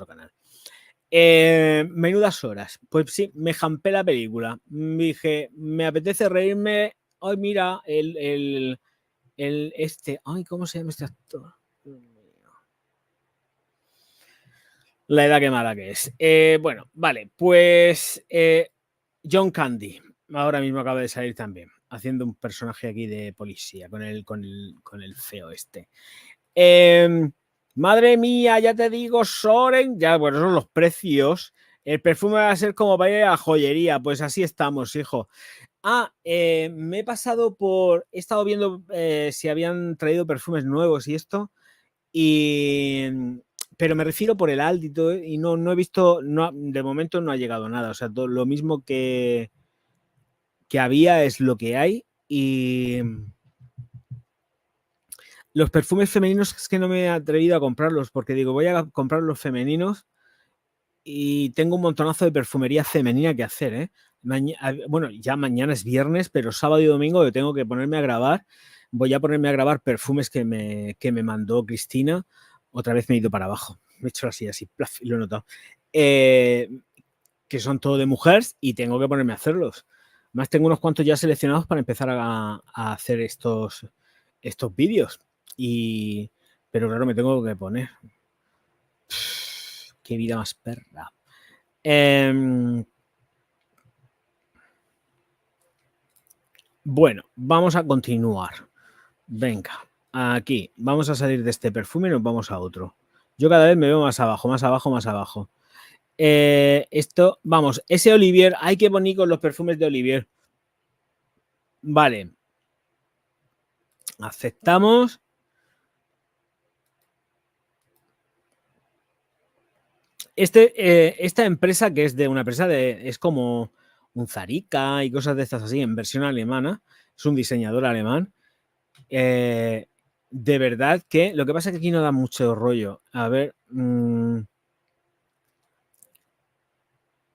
menudas horas. Pues sí, me jampé la película. Dije, me apetece reírme. Ay, mira, ay, ¿cómo se llama este actor? La edad que mala que es. Bueno, vale, pues John Candy, ahora mismo acaba de salir también, haciendo un personaje aquí de policía, con el feo este. Madre mía, ya te digo, Soren, ya, bueno, son los precios. El perfume va a ser como para ir a la joyería. Pues así estamos, hijo. Me he pasado por... He estado viendo si habían traído perfumes nuevos y esto. Pero me refiero por el Aldi y todo, y no he visto... de momento no ha llegado nada. O sea, lo mismo que había es lo que hay. Y... Los perfumes femeninos es que no me he atrevido a comprarlos porque digo, voy a comprar los femeninos y tengo un montonazo de perfumería femenina que hacer, ¿eh? Bueno, ya mañana es viernes, pero sábado y domingo yo tengo que ponerme a grabar. Voy a ponerme a grabar perfumes que me mandó Cristina. Otra vez me he ido para abajo. Me he hecho así, plaf, y lo he notado. Que son todo de mujeres y tengo que ponerme a hacerlos. Más tengo unos cuantos ya seleccionados para empezar a hacer estos vídeos. Pero claro, me tengo que poner. Qué vida más perra. Bueno, vamos a continuar. Venga, aquí. Vamos a salir de este perfume y nos vamos a otro. Yo cada vez me veo más abajo, más abajo, más abajo. Esto, vamos, ese Olivier, hay que poner con los perfumes de Olivier. Vale. Aceptamos. Esta empresa, que es de una empresa es como un Zarica y cosas de estas así, en versión alemana, es un diseñador alemán. De verdad que lo que pasa es que aquí no da mucho rollo. A ver,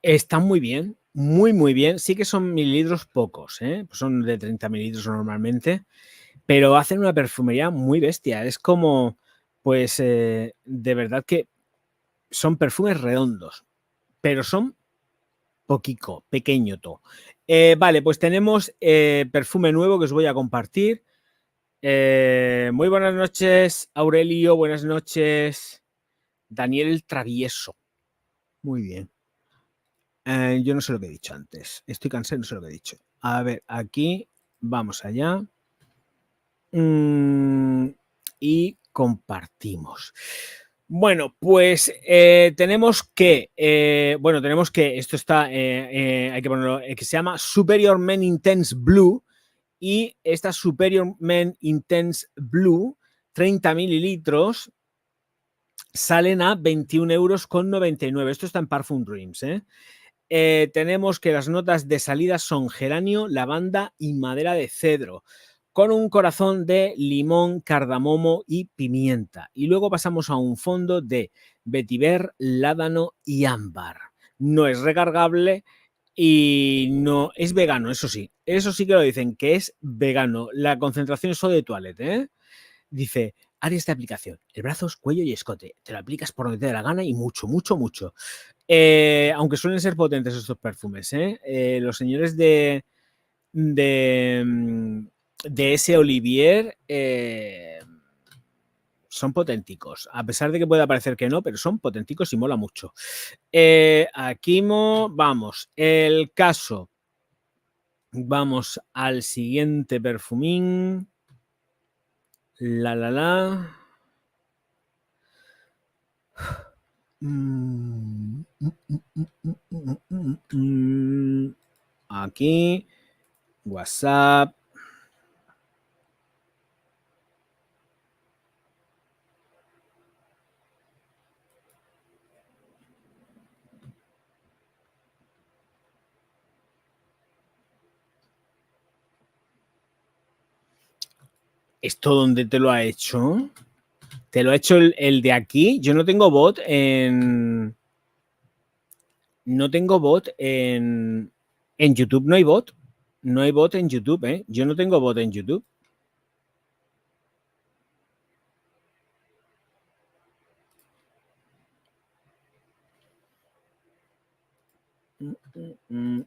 están muy bien, muy bien. Sí que son mililitros pocos, son de 30 mililitros normalmente, pero hacen una perfumería muy bestia. Es como, pues, de verdad que son perfumes redondos, pero son poquito, pequeño todo. Vale, pues tenemos perfume nuevo que os voy a compartir. Muy buenas noches, Aurelio. Buenas noches, Daniel el Travieso. Muy bien. Yo no sé lo que he dicho antes. Estoy cansado, no sé lo que he dicho. A ver, aquí vamos allá. Y compartimos. Bueno, pues tenemos que, esto está, hay que ponerlo, que se llama Superior Men Intense Blue, y esta Superior Men Intense Blue, 30 mililitros, salen a 21,99 €. Esto está en Parfum Dreams, tenemos que las notas de salida son geranio, lavanda y madera de cedro, con un corazón de limón, cardamomo y pimienta. Y luego pasamos a un fondo de vetiver, ládano y ámbar. No es recargable y no es vegano, eso sí que lo dicen, que es vegano. La concentración es solo de toilette, Dice, áreas de aplicación, el brazo, cuello y escote. Te lo aplicas por donde te dé la gana y mucho. Aunque suelen ser potentes estos perfumes, los señores de ese Olivier son poténticos, a pesar de que pueda parecer que no, pero son poténticos y mola mucho. Aquí vamos, el caso. Vamos al siguiente perfumín. Aquí, WhatsApp. ¿Esto dónde te lo ha hecho? ¿Te lo ha hecho el de aquí? Yo no tengo bot en... No tengo bot en YouTube. No hay bot. No hay bot en YouTube, Yo no tengo bot en YouTube.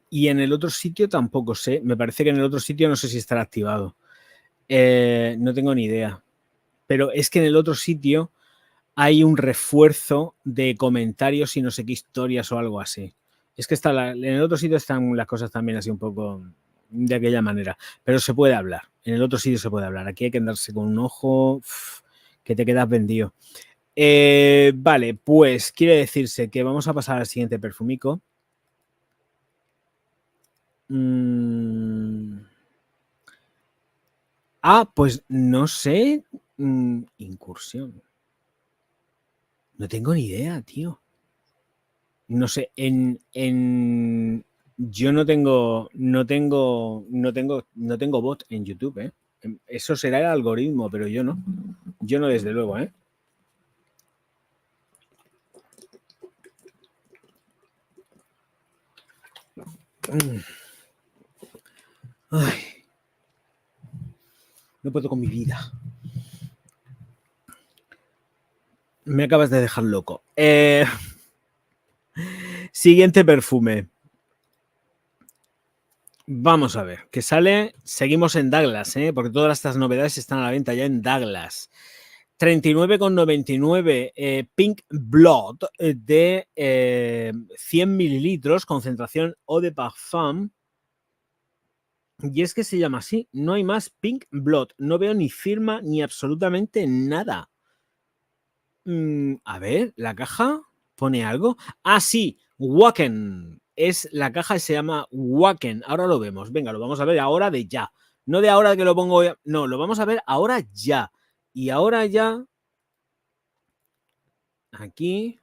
Y en el otro sitio tampoco sé. Me parece que en el otro sitio no sé si estará activado. No tengo ni idea. Pero es que en el otro sitio hay un refuerzo de comentarios y no sé qué historias o algo así. Es que en el otro sitio están las cosas también así un poco de aquella manera. Pero se puede hablar. En el otro sitio se puede hablar. Aquí hay que andarse con un ojo que te quedas vendido. Vale, pues quiere decirse que vamos a pasar al siguiente perfumico. Pues no sé. Incursión. No tengo ni idea, tío. No sé, yo no tengo bot en YouTube, ¿eh? Eso será el algoritmo, pero yo no. Yo no, desde luego, ¿eh? Ay. No puedo con mi vida. Me acabas de dejar loco. Siguiente perfume. Vamos a ver, que sale. Seguimos en Douglas, porque todas estas novedades están a la venta ya en Douglas. 39,99 Pink Blood de 100 mililitros, concentración eau de parfum. Y es que se llama así, no hay más. Pink Blood. No veo ni firma ni absolutamente nada. A ver, la caja pone algo. Sí, Wacken. Es la caja y se llama Wacken. Ahora lo vemos. Venga, lo vamos a ver ahora de ya. No de ahora que lo pongo. No, lo vamos a ver ahora ya. Y ahora ya. Aquí.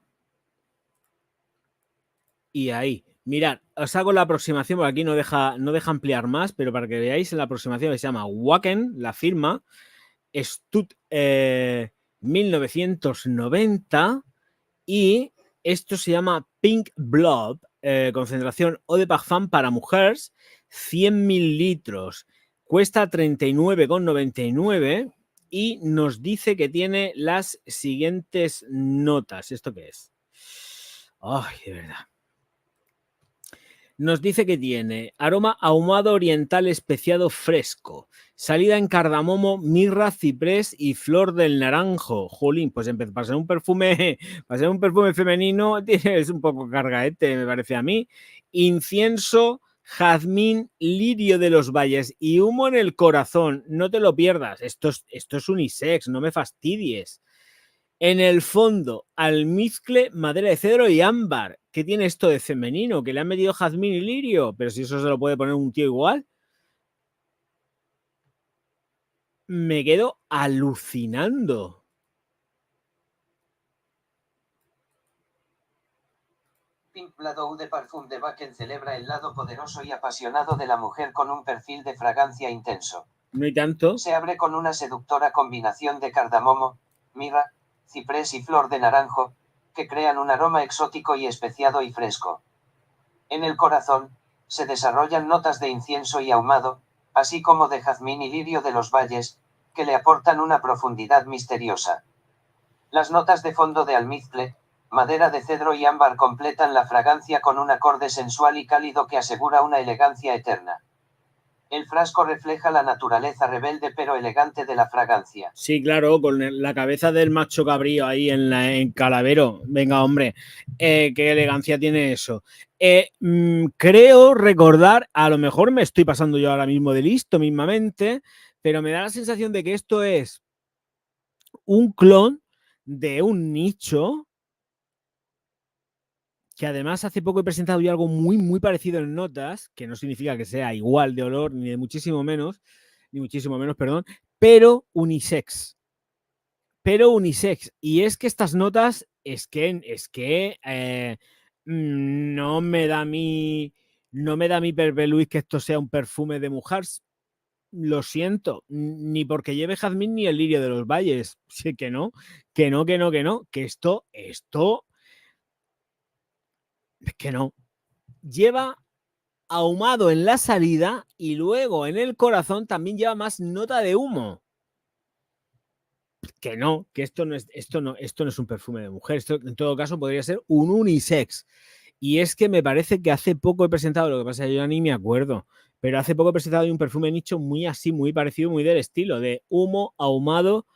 Y ahí. Mirad, os hago la aproximación, porque aquí no deja ampliar más, pero para que veáis en la aproximación que se llama Wacken, la firma. Stud 1990. Y esto se llama Pink Blood, concentración eau de parfum para mujeres, 100 mililitros. Cuesta 39,99 y nos dice que tiene las siguientes notas. ¿Esto qué es? Ay, de verdad. Nos dice que tiene aroma ahumado oriental especiado fresco, salida en cardamomo, mirra, ciprés y flor del naranjo. Jolín, pues para ser un perfume femenino es un poco cargaete, me parece a mí. Incienso, jazmín, lirio de los valles y humo en el corazón. No te lo pierdas. Esto es unisex, no me fastidies. En el fondo, almizcle, madera de cedro y ámbar. ¿Qué tiene esto de femenino? ¿Que le han metido jazmín y lirio? Pero si eso se lo puede poner un tío igual. Me quedo alucinando. Pink Blood Eau de Parfum de Wacken celebra el lado poderoso y apasionado de la mujer con un perfil de fragancia intenso. No hay tanto. Se abre con una seductora combinación de cardamomo, mirra, ciprés y flor de naranjo, que crean un aroma exótico y especiado y fresco. En el corazón, se desarrollan notas de incienso y ahumado, así como de jazmín y lirio de los valles, que le aportan una profundidad misteriosa. Las notas de fondo de almizcle, madera de cedro y ámbar completan la fragancia con un acorde sensual y cálido que asegura una elegancia eterna. El frasco refleja la naturaleza rebelde pero elegante de la fragancia. Sí, claro, con la cabeza del macho cabrío ahí en Calavero. Venga, hombre, qué elegancia tiene eso. Creo recordar, a lo mejor me estoy pasando yo ahora mismo de listo mismamente, pero me da la sensación de que esto es un clon de un nicho que además hace poco he presentado yo algo muy, muy parecido en notas, que no significa que sea igual de olor, ni muchísimo menos, perdón, pero unisex. Y es que estas notas, no me da mi Perpe Luis que esto sea un perfume de mujeres. Lo siento, ni porque lleve jazmín ni el lirio de los valles. Sí, que no, que esto, que no. Lleva ahumado en la salida y luego en el corazón también lleva más nota de humo. Que no, que esto no es un perfume de mujer. Esto en todo caso podría ser un unisex. Y es que me parece que hace poco he presentado, lo que pasa es que yo ni me acuerdo, pero hace poco he presentado un perfume nicho muy así, muy parecido, muy del estilo, de humo ahumado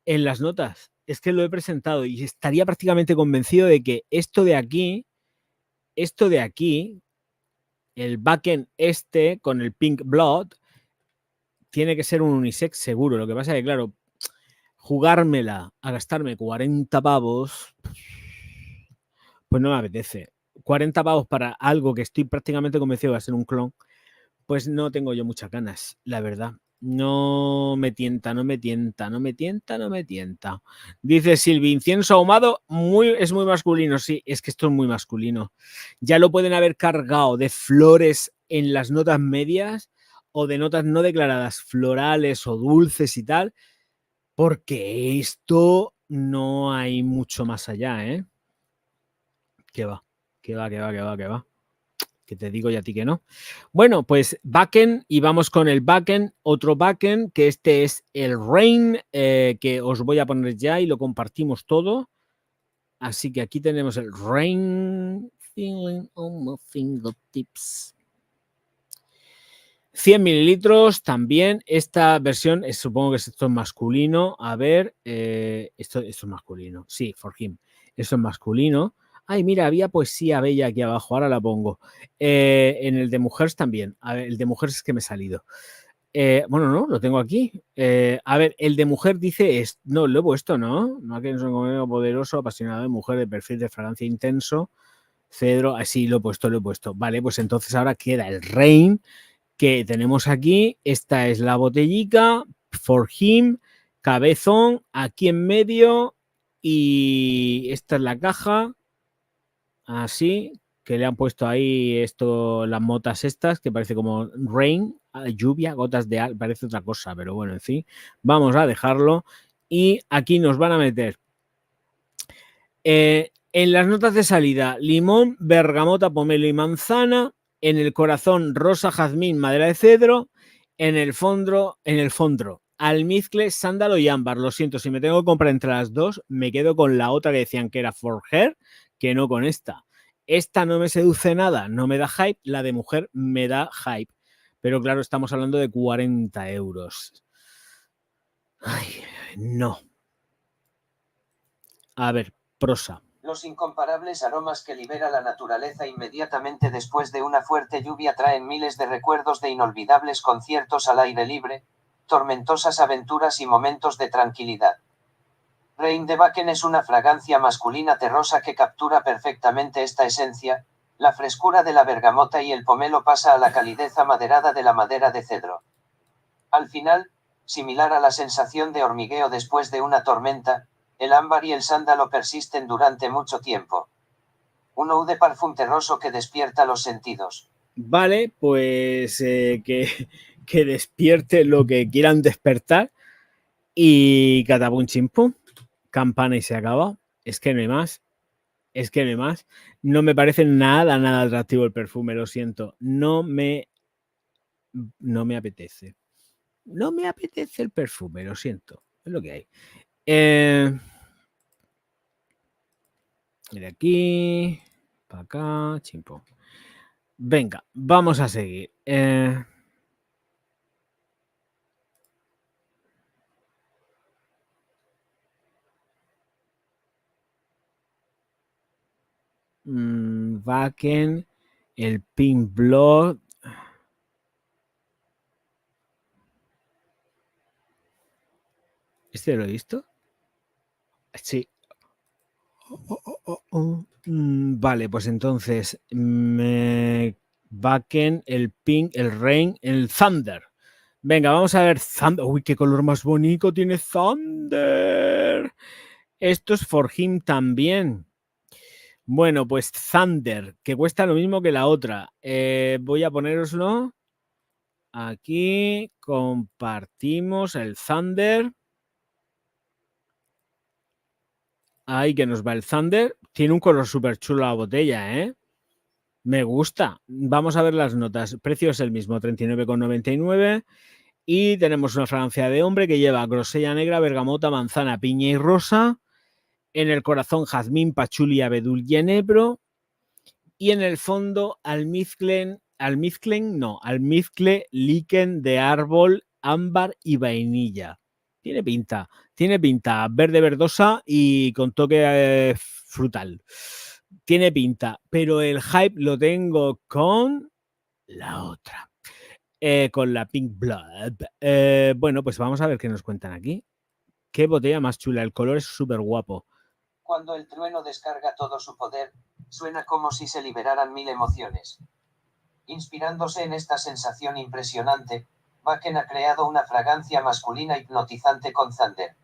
en las notas. Es que lo he presentado y estaría prácticamente convencido de que esto de aquí, el backend con el Pink Blood, tiene que ser un unisex seguro. Lo que pasa es que, claro, jugármela a gastarme 40 pavos, pues no me apetece. 40 pavos para algo que estoy prácticamente convencido de va a ser un clon, pues no tengo yo muchas ganas, la verdad. No me tienta. Dice Silvi, incienso ahumado es muy masculino. Sí, es que esto es muy masculino. Ya lo pueden haber cargado de flores en las notas medias o de notas no declaradas, florales o dulces y tal, porque esto no hay mucho más allá, ¿eh? ¿Qué va? Que te digo y a ti que no. Bueno, pues backend, y vamos con el backend, otro backend, que este es el Rain, que os voy a poner ya y lo compartimos todo. Así que aquí tenemos el Rain, feeling on my fingertips. 100 mililitros también. Esta versión, supongo que esto es masculino. A ver, esto es masculino. Sí, for him. Esto es masculino. Ay, mira, había poesía bella aquí abajo, ahora la pongo. En el de mujeres también. A ver, el de mujeres es que me he salido. Bueno, no, lo tengo aquí. A ver, el de mujer dice, no, lo he puesto, ¿no? No, que es un convenio poderoso, apasionado de mujer, de perfil de fragancia intenso, cedro, así lo he puesto. Vale, pues entonces ahora queda el Rain, que tenemos aquí. Esta es la botellica, for him, cabezón, aquí en medio, y esta es la caja. Así, que le han puesto ahí las motas estas, que parece como rain, lluvia, gotas de agua, parece otra cosa, pero bueno, en fin, vamos a dejarlo. Y aquí nos van a meter en las notas de salida, limón, bergamota, pomelo y manzana. En el corazón, rosa, jazmín, madera de cedro. En el fondo, almizcle, sándalo y ámbar. Lo siento, si me tengo que comprar entre las dos, me quedo con la otra que decían que era for her, que no con esta. Esta no me seduce nada, no me da hype. La de mujer me da hype. Pero claro, estamos hablando de 40 euros. Ay, no. A ver, prosa. Los incomparables aromas que libera la naturaleza inmediatamente después de una fuerte lluvia traen miles de recuerdos de inolvidables conciertos al aire libre, tormentosas aventuras y momentos de tranquilidad. Rain de Bakken es una fragancia masculina terrosa que captura perfectamente esta esencia. La frescura de la bergamota y el pomelo pasa a la calidez amaderada de la madera de cedro. Al final, similar a la sensación de hormigueo después de una tormenta, el ámbar y el sándalo persisten durante mucho tiempo. Un eau de parfum terroso que despierta los sentidos. Vale, pues que despierte lo que quieran despertar. Y catapum chimpum, campana y se acaba. Es que no hay más. No me parece nada atractivo el perfume, lo siento. No me apetece. No me apetece el perfume, lo siento. Es lo que hay. De aquí, para acá, chimpum. Venga, vamos a seguir. Bakken, el Pink Blood. ¿Este lo he visto? Sí. Vale, pues entonces Bakken, el Pink, el Rain, el Thunder. Venga, vamos a ver Thunder. Uy, qué color más bonito tiene Thunder. Esto es for him también. Bueno, pues Thunder, que cuesta lo mismo que la otra. Voy a poneroslo. Aquí compartimos el Thunder. Ahí que nos va el Thunder. Tiene un color súper chulo la botella, ¿eh? Me gusta. Vamos a ver las notas. Precio es el mismo, 39,99. Y tenemos una fragancia de hombre que lleva grosella negra, bergamota, manzana, piña y rosa. En el corazón, jazmín, pachuli, abedul y enebro. Y en el fondo, almizcle, líquen de árbol, ámbar y vainilla. Tiene pinta verde verdosa y con toque frutal. Tiene pinta, pero el hype lo tengo con la otra, con la Pink Blood. Bueno, pues vamos a ver qué nos cuentan aquí. Qué botella más chula. El color es súper guapo. Cuando el trueno descarga todo su poder, suena como si se liberaran 1000 emociones. Inspirándose en esta sensación impresionante, Bakken ha creado una fragancia masculina hipnotizante con Thunder.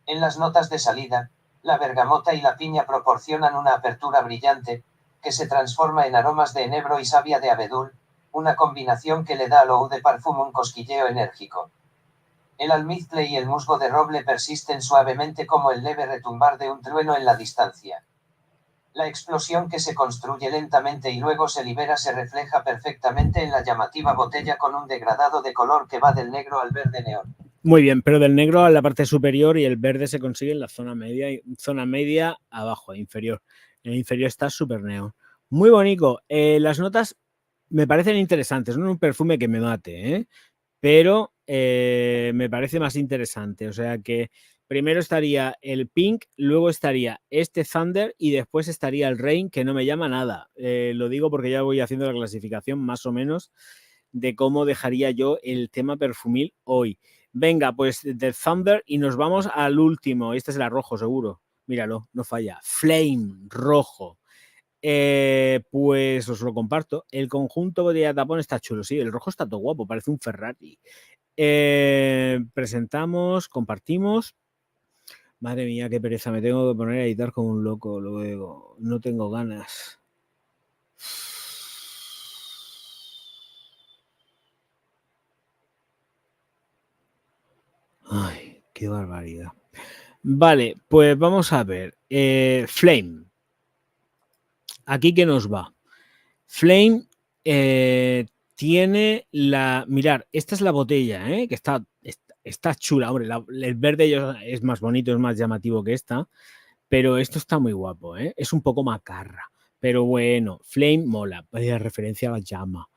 En las notas de salida, la bergamota y la piña proporcionan una apertura brillante, que se transforma en aromas de enebro y savia de abedul, una combinación que le da al Eau de Parfum un cosquilleo enérgico. El almizcle y el musgo de roble persisten suavemente como el leve retumbar de un trueno en la distancia. La explosión que se construye lentamente y luego se libera se refleja perfectamente en la llamativa botella con un degradado de color que va del negro al verde neón. Muy bien, pero del negro a la parte superior y el verde se consigue en la zona media abajo, inferior. En el inferior está súper neón. Muy bonito. Las notas me parecen interesantes. No es un perfume que me mate, ¿eh? Pero me parece más interesante. O sea que primero estaría el Pink, luego estaría este Thunder y después estaría el Rain, que no me llama nada. Lo digo porque ya voy haciendo la clasificación más o menos de cómo dejaría yo el tema perfumil hoy. Venga, pues de Thunder y nos vamos al último. Este será rojo seguro. Míralo, no falla. Flame, rojo. Pues os lo comparto. El conjunto botella de tapón está chulo, sí, el rojo está todo guapo, parece un Ferrari. Presentamos, compartimos. Madre mía, qué pereza, me tengo que poner a editar como un loco luego. No tengo ganas. Ay, qué barbaridad. Vale, pues vamos a ver. Flame. ¿Aquí qué nos va? Flame tiene la... Mirar, esta es la botella, que está chula. Hombre, el verde es más bonito, es más llamativo que esta, pero esto está muy guapo, es un poco macarra. Pero bueno, Flame mola, vaya referencia a la llama.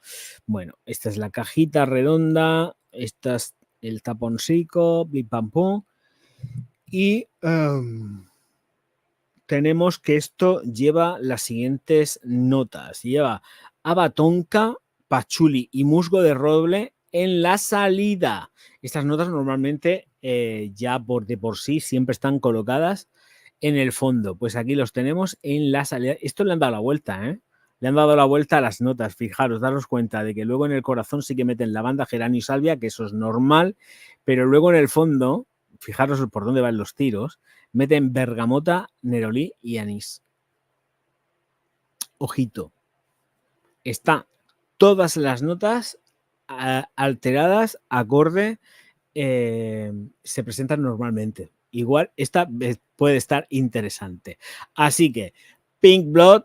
Bueno, esta es la cajita redonda, esta es el taponcico, blip pam pum, y tenemos que esto lleva las siguientes notas. Lleva haba tonka, pachuli y musgo de roble en la salida. Estas notas normalmente ya de por sí siempre están colocadas en el fondo. Pues aquí los tenemos en la salida. Esto le han dado la vuelta, Le han dado la vuelta a las notas. Fijaros, daros cuenta de que luego en el corazón sí que meten lavanda, geranio y salvia, que eso es normal, pero luego en el fondo, fijaros por dónde van los tiros, meten bergamota, nerolí y anís. Ojito. Está todas las notas alteradas, acorde, se presentan normalmente. Igual esta puede estar interesante. Así que Pink Blood.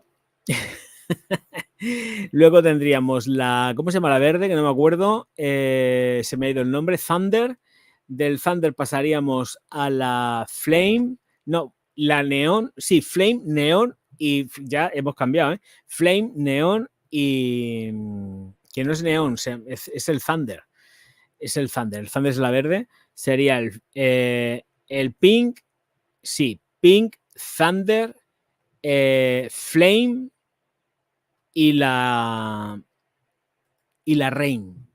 Luego tendríamos ¿cómo se llama la verde? Que no me acuerdo. Se me ha ido el nombre. Thunder. Del Thunder pasaríamos a la Flame. No, la Neón. Sí, Flame, Neón y ya hemos cambiado, Flame, Neón y... que no es Neón, es el Thunder. Es el Thunder. El Thunder es la verde. Sería el Pink. Sí, Pink, Thunder, Flame y la Rain.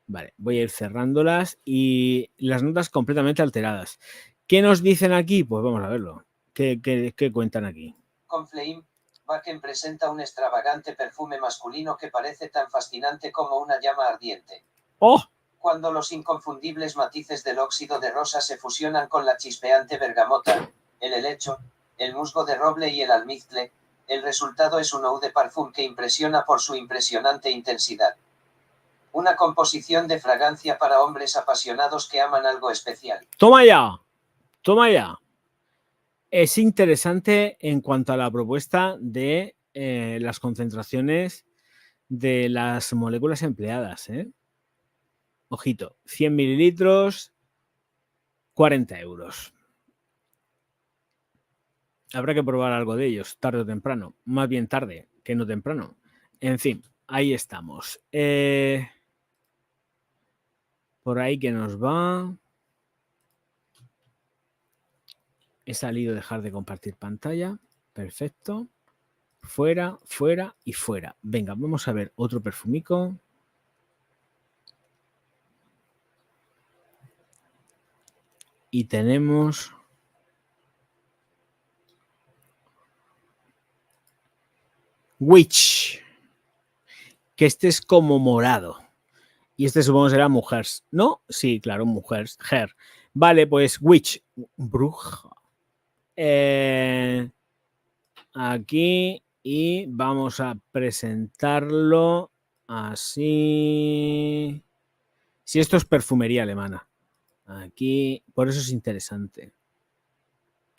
Vale, voy a ir cerrándolas y las notas completamente alteradas. ¿Qué nos dicen aquí? Pues vamos a verlo. ¿Qué cuentan aquí? Con Flame, Bakken presenta un extravagante perfume masculino que parece tan fascinante como una llama ardiente. ¡Oh! Cuando los inconfundibles matices del óxido de rosa se fusionan con la chispeante bergamota, el helecho, el musgo de roble y el almizcle, el resultado es un eau de parfum que impresiona por su impresionante intensidad. Una composición de fragancia para hombres apasionados que aman algo especial. ¡Toma ya! ¡Toma ya! Es interesante en cuanto a la propuesta de las concentraciones de las moléculas empleadas, Ojito, 100 mililitros, 40 euros. Habrá que probar algo de ellos, tarde o temprano. Más bien tarde que no temprano. En fin, ahí estamos. Por ahí que nos va. He salido a dejar de compartir pantalla. Perfecto. Fuera, fuera y fuera. Venga, vamos a ver otro perfumico. y tenemos Witch, que este es como morado. Y este supongo será Mujeres, ¿no? Sí, claro, Mujeres. Her. Vale, pues Witch, bruja. Aquí y vamos a presentarlo así. Si esto es perfumería alemana. Aquí, por eso es interesante.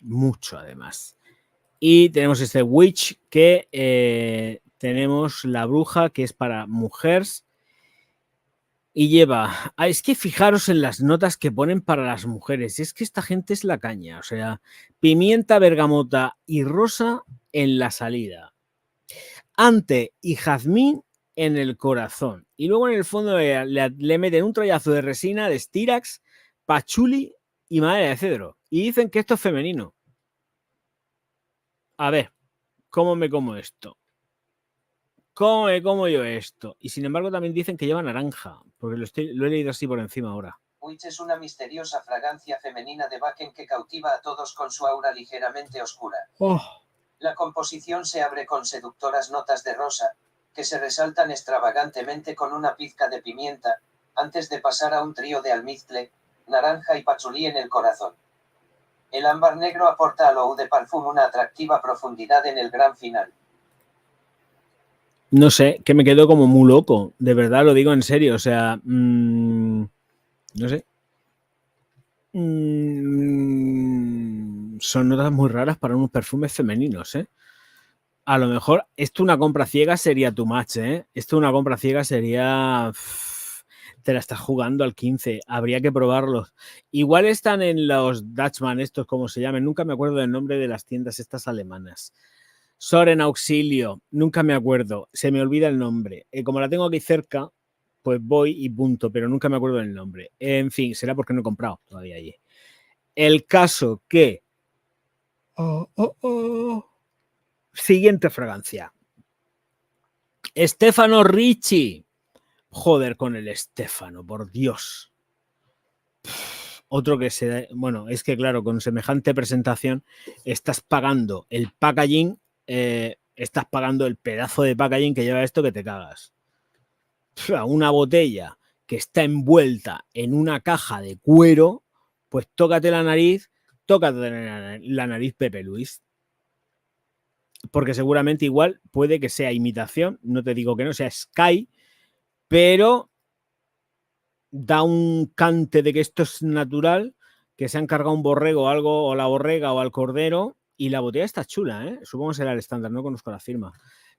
Mucho, además. Y tenemos este Witch que tenemos la bruja que es para mujeres. Y lleva, es que fijaros en las notas que ponen para las mujeres, es que esta gente es la caña, o sea, pimienta, bergamota y rosa en la salida, ante y jazmín en el corazón, y luego en el fondo le meten un trollazo de resina de Styrax, pachuli y madera de cedro, y dicen que esto es femenino. A ver, ¿cómo me como esto? ¿Cómo me como yo esto? Y sin embargo también dicen que lleva naranja, porque lo he leído así por encima ahora. Witch es una misteriosa fragancia femenina de Bakken que cautiva a todos con su aura ligeramente oscura. Oh. La composición se abre con seductoras notas de rosa, que se resaltan extravagantemente con una pizca de pimienta, antes de pasar a un trío de almizcle, naranja y pachulí en el corazón. El ámbar negro aporta al Eau de Parfum una atractiva profundidad en el gran final. No sé, que me quedo como muy loco, de verdad lo digo en serio, o sea, no sé. Son notas muy raras para unos perfumes femeninos, ¿eh? A lo mejor esto una compra ciega sería too much, ¿eh? Esto una compra ciega sería... te la estás jugando al 15, habría que probarlos. Igual están en los Dutchman, estos como se llamen, nunca me acuerdo del nombre de las tiendas estas alemanas. Soren Auxilio, nunca me acuerdo, se me olvida el nombre. Como la tengo aquí cerca, pues voy y punto, pero nunca me acuerdo del nombre. En fin, será porque no he comprado todavía allí. El caso que... Siguiente fragancia. Stefano Ricci. Joder con el Stefano, por Dios. Otro que se da... Bueno, es que claro, con semejante presentación estás pagando el packaging, estás pagando el pedazo de packaging que lleva esto que te cagas. Una botella que está envuelta en una caja de cuero, pues tócate la nariz Pepe Luis. Porque seguramente igual puede que sea imitación, no te digo que no sea Sky, pero da un cante de que esto es natural, que se han cargado un borrego o algo, o la borrega o al cordero, y la botella está chula, ¿eh? Supongo que será el estándar, no conozco la firma.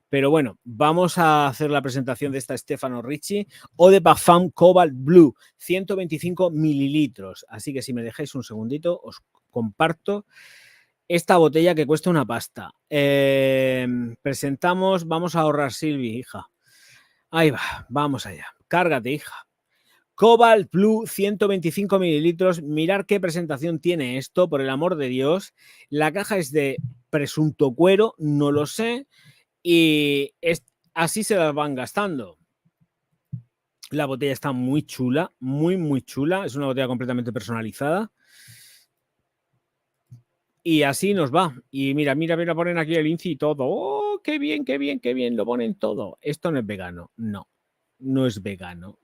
Pero bueno, vamos a hacer la presentación de esta Stefano Ricci Eau de Parfum Cobalt Blue, 125 mililitros. Así que si me dejáis un segundito, os comparto esta botella que cuesta una pasta. Presentamos, vamos a ahorrar, Silvi, hija. Ahí va, vamos allá. Cárgate, hija. Cobalt Blue, 125 mililitros. Mirar qué presentación tiene esto, por el amor de Dios. La caja es de presunto cuero, no lo sé. Y así se las van gastando. La botella está muy chula, muy chula. Es una botella completamente personalizada. Y así nos va. Y mira, ponen aquí el INCI y todo. ¡Oh, qué bien! Lo ponen todo. Esto no es vegano. No es vegano.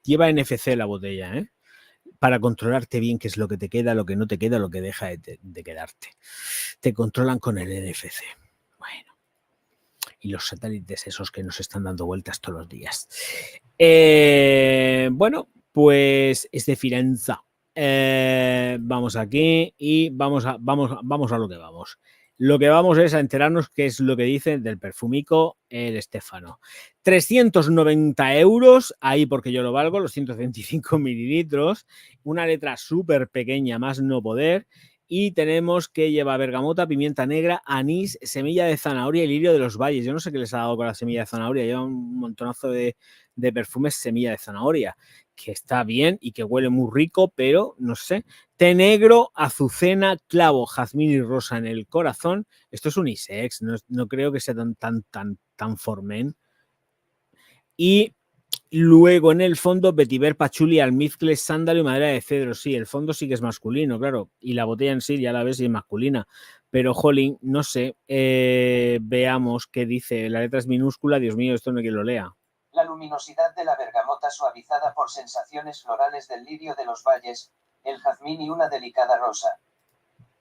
Lleva NFC la botella, ¿eh? Para controlarte bien qué es lo que te queda, lo que no te queda, lo que deja de quedarte. Te controlan con el NFC. Bueno. Y los satélites esos que nos están dando vueltas todos los días. Bueno, pues es de Firenze. Vamos aquí y vamos a lo que vamos. Lo que vamos es a enterarnos qué es lo que dice del perfumico el Stefano. 390 euros, ahí porque yo lo valgo, los 125 mililitros, una letra súper pequeña, más no poder, y tenemos que lleva bergamota, pimienta negra, anís, semilla de zanahoria y lirio de los valles. Yo no sé qué les ha dado con la semilla de zanahoria, lleva un montonazo de perfumes semilla de zanahoria, que está bien y que huele muy rico, pero no sé. Té negro, azucena, clavo, jazmín y rosa en el corazón. Esto es unisex, no creo que sea tan formen. Y Luego en el fondo vetiver, patchouli, almizcle, sándalo y madera de cedro. Sí, el fondo sí que es masculino, claro. Y la botella en sí ya la ves y es masculina. Pero, jolín, no sé. Veamos qué dice. La letra es minúscula. Dios mío, esto no hay que lo lea. La luminosidad de la bergamota suavizada por sensaciones florales del lirio de los valles, el jazmín y una delicada rosa.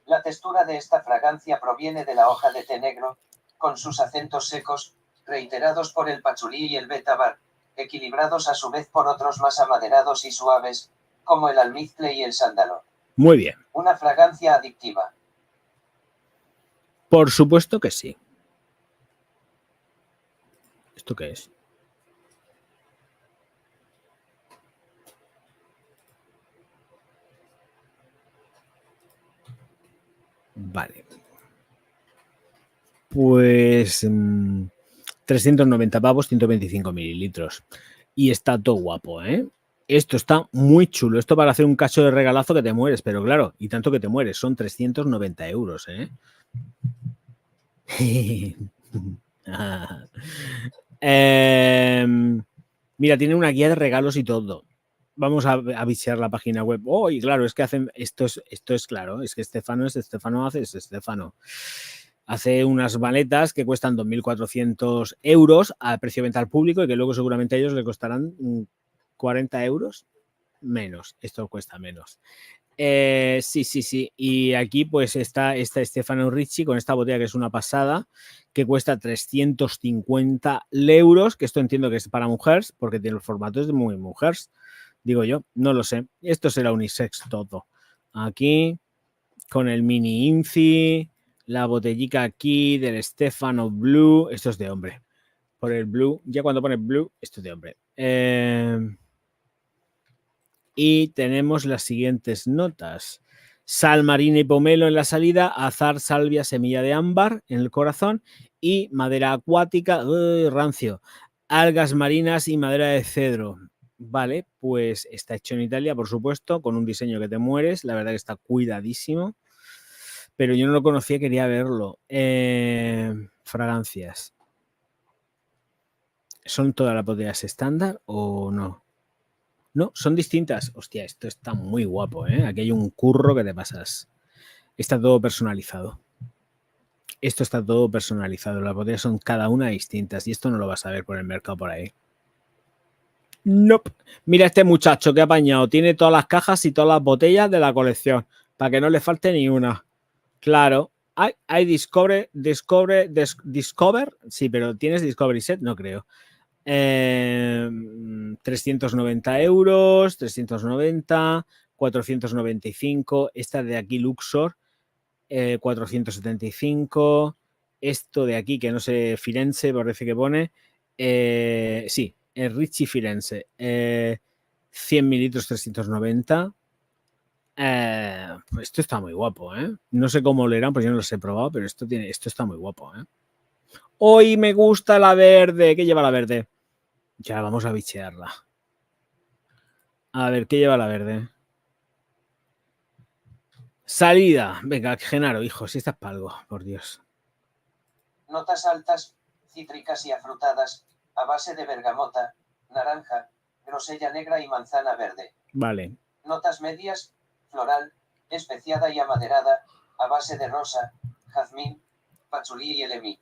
La textura de esta fragancia proviene de la hoja de té negro, con sus acentos secos, reiterados por el pachulí y el betabar, equilibrados a su vez por otros más amaderados y suaves, como el almizcle y el sándalo. Muy bien. Una fragancia adictiva. Por supuesto que sí. ¿Esto qué es? Vale. Pues 390 pavos, 125 mililitros. Y está todo guapo, ¿eh? Esto está muy chulo. Esto para hacer un cacho de regalazo que te mueres, pero claro, y tanto que te mueres. Son 390 euros, ¿eh? Mira, tiene una guía de regalos y todo. Vamos a bichear la página web. Oh, y claro, es que hacen. Esto es claro. Es que Estefano hace Estefano. Hace unas maletas que cuestan 2.400 euros a precio de venta al público y que luego seguramente a ellos le costarán 40 euros menos. Esto cuesta menos. Sí. Y aquí pues está Stefano Ricci con esta botella que es una pasada, que cuesta 350 euros, que esto entiendo que es para mujeres, porque tiene los formatos de muy mujeres, digo yo, no lo sé. Esto será unisex todo. Aquí, con el mini Inci, la botellica aquí del Stefano Blue, esto es de hombre. Por el Blue, ya cuando pone Blue, esto es de hombre. Y tenemos las siguientes notas. Sal marina y pomelo en la salida, azar, salvia, semilla de ámbar en el corazón y madera acuática, rancio, algas marinas y madera de cedro. Vale, pues está hecho en Italia, por supuesto, con un diseño que te mueres. La verdad que está cuidadísimo. Pero yo no lo conocía, quería verlo. Fragancias. ¿Son todas las botellas estándar o no? No, son distintas. Hostia, esto está muy guapo, ¿eh? Aquí hay un curro que te pasas. Está todo personalizado. Esto está todo personalizado. Las botellas son cada una distintas y esto no lo vas a ver por el mercado por ahí. Nope. Mira este muchacho que ha apañado. Tiene todas las cajas y todas las botellas de la colección para que no le falte ni una. Claro. Hay Discover. Sí, pero ¿tienes Discovery Set? No creo. 390 euros, 390, 495. Esta de aquí, Luxor, 475. Esto de aquí, que no sé, Firenze, parece que pone. Sí, Ricci Firenze. 100 mililitros, 390. Pues esto está muy guapo, ¿eh? No sé cómo leerán, pues yo no los he probado, pero esto está muy guapo, ¿eh? Hoy me gusta la verde. ¿Qué lleva la verde? Ya vamos a bichearla. A ver, ¿qué lleva la verde? Salida. Venga, Genaro, hijo, si estás para algo, por Dios. Notas altas, cítricas y afrutadas, a base de bergamota, naranja, grosella negra y manzana verde. Vale. Notas medias, floral, especiada y amaderada, a base de rosa, jazmín, pachulí y elemí.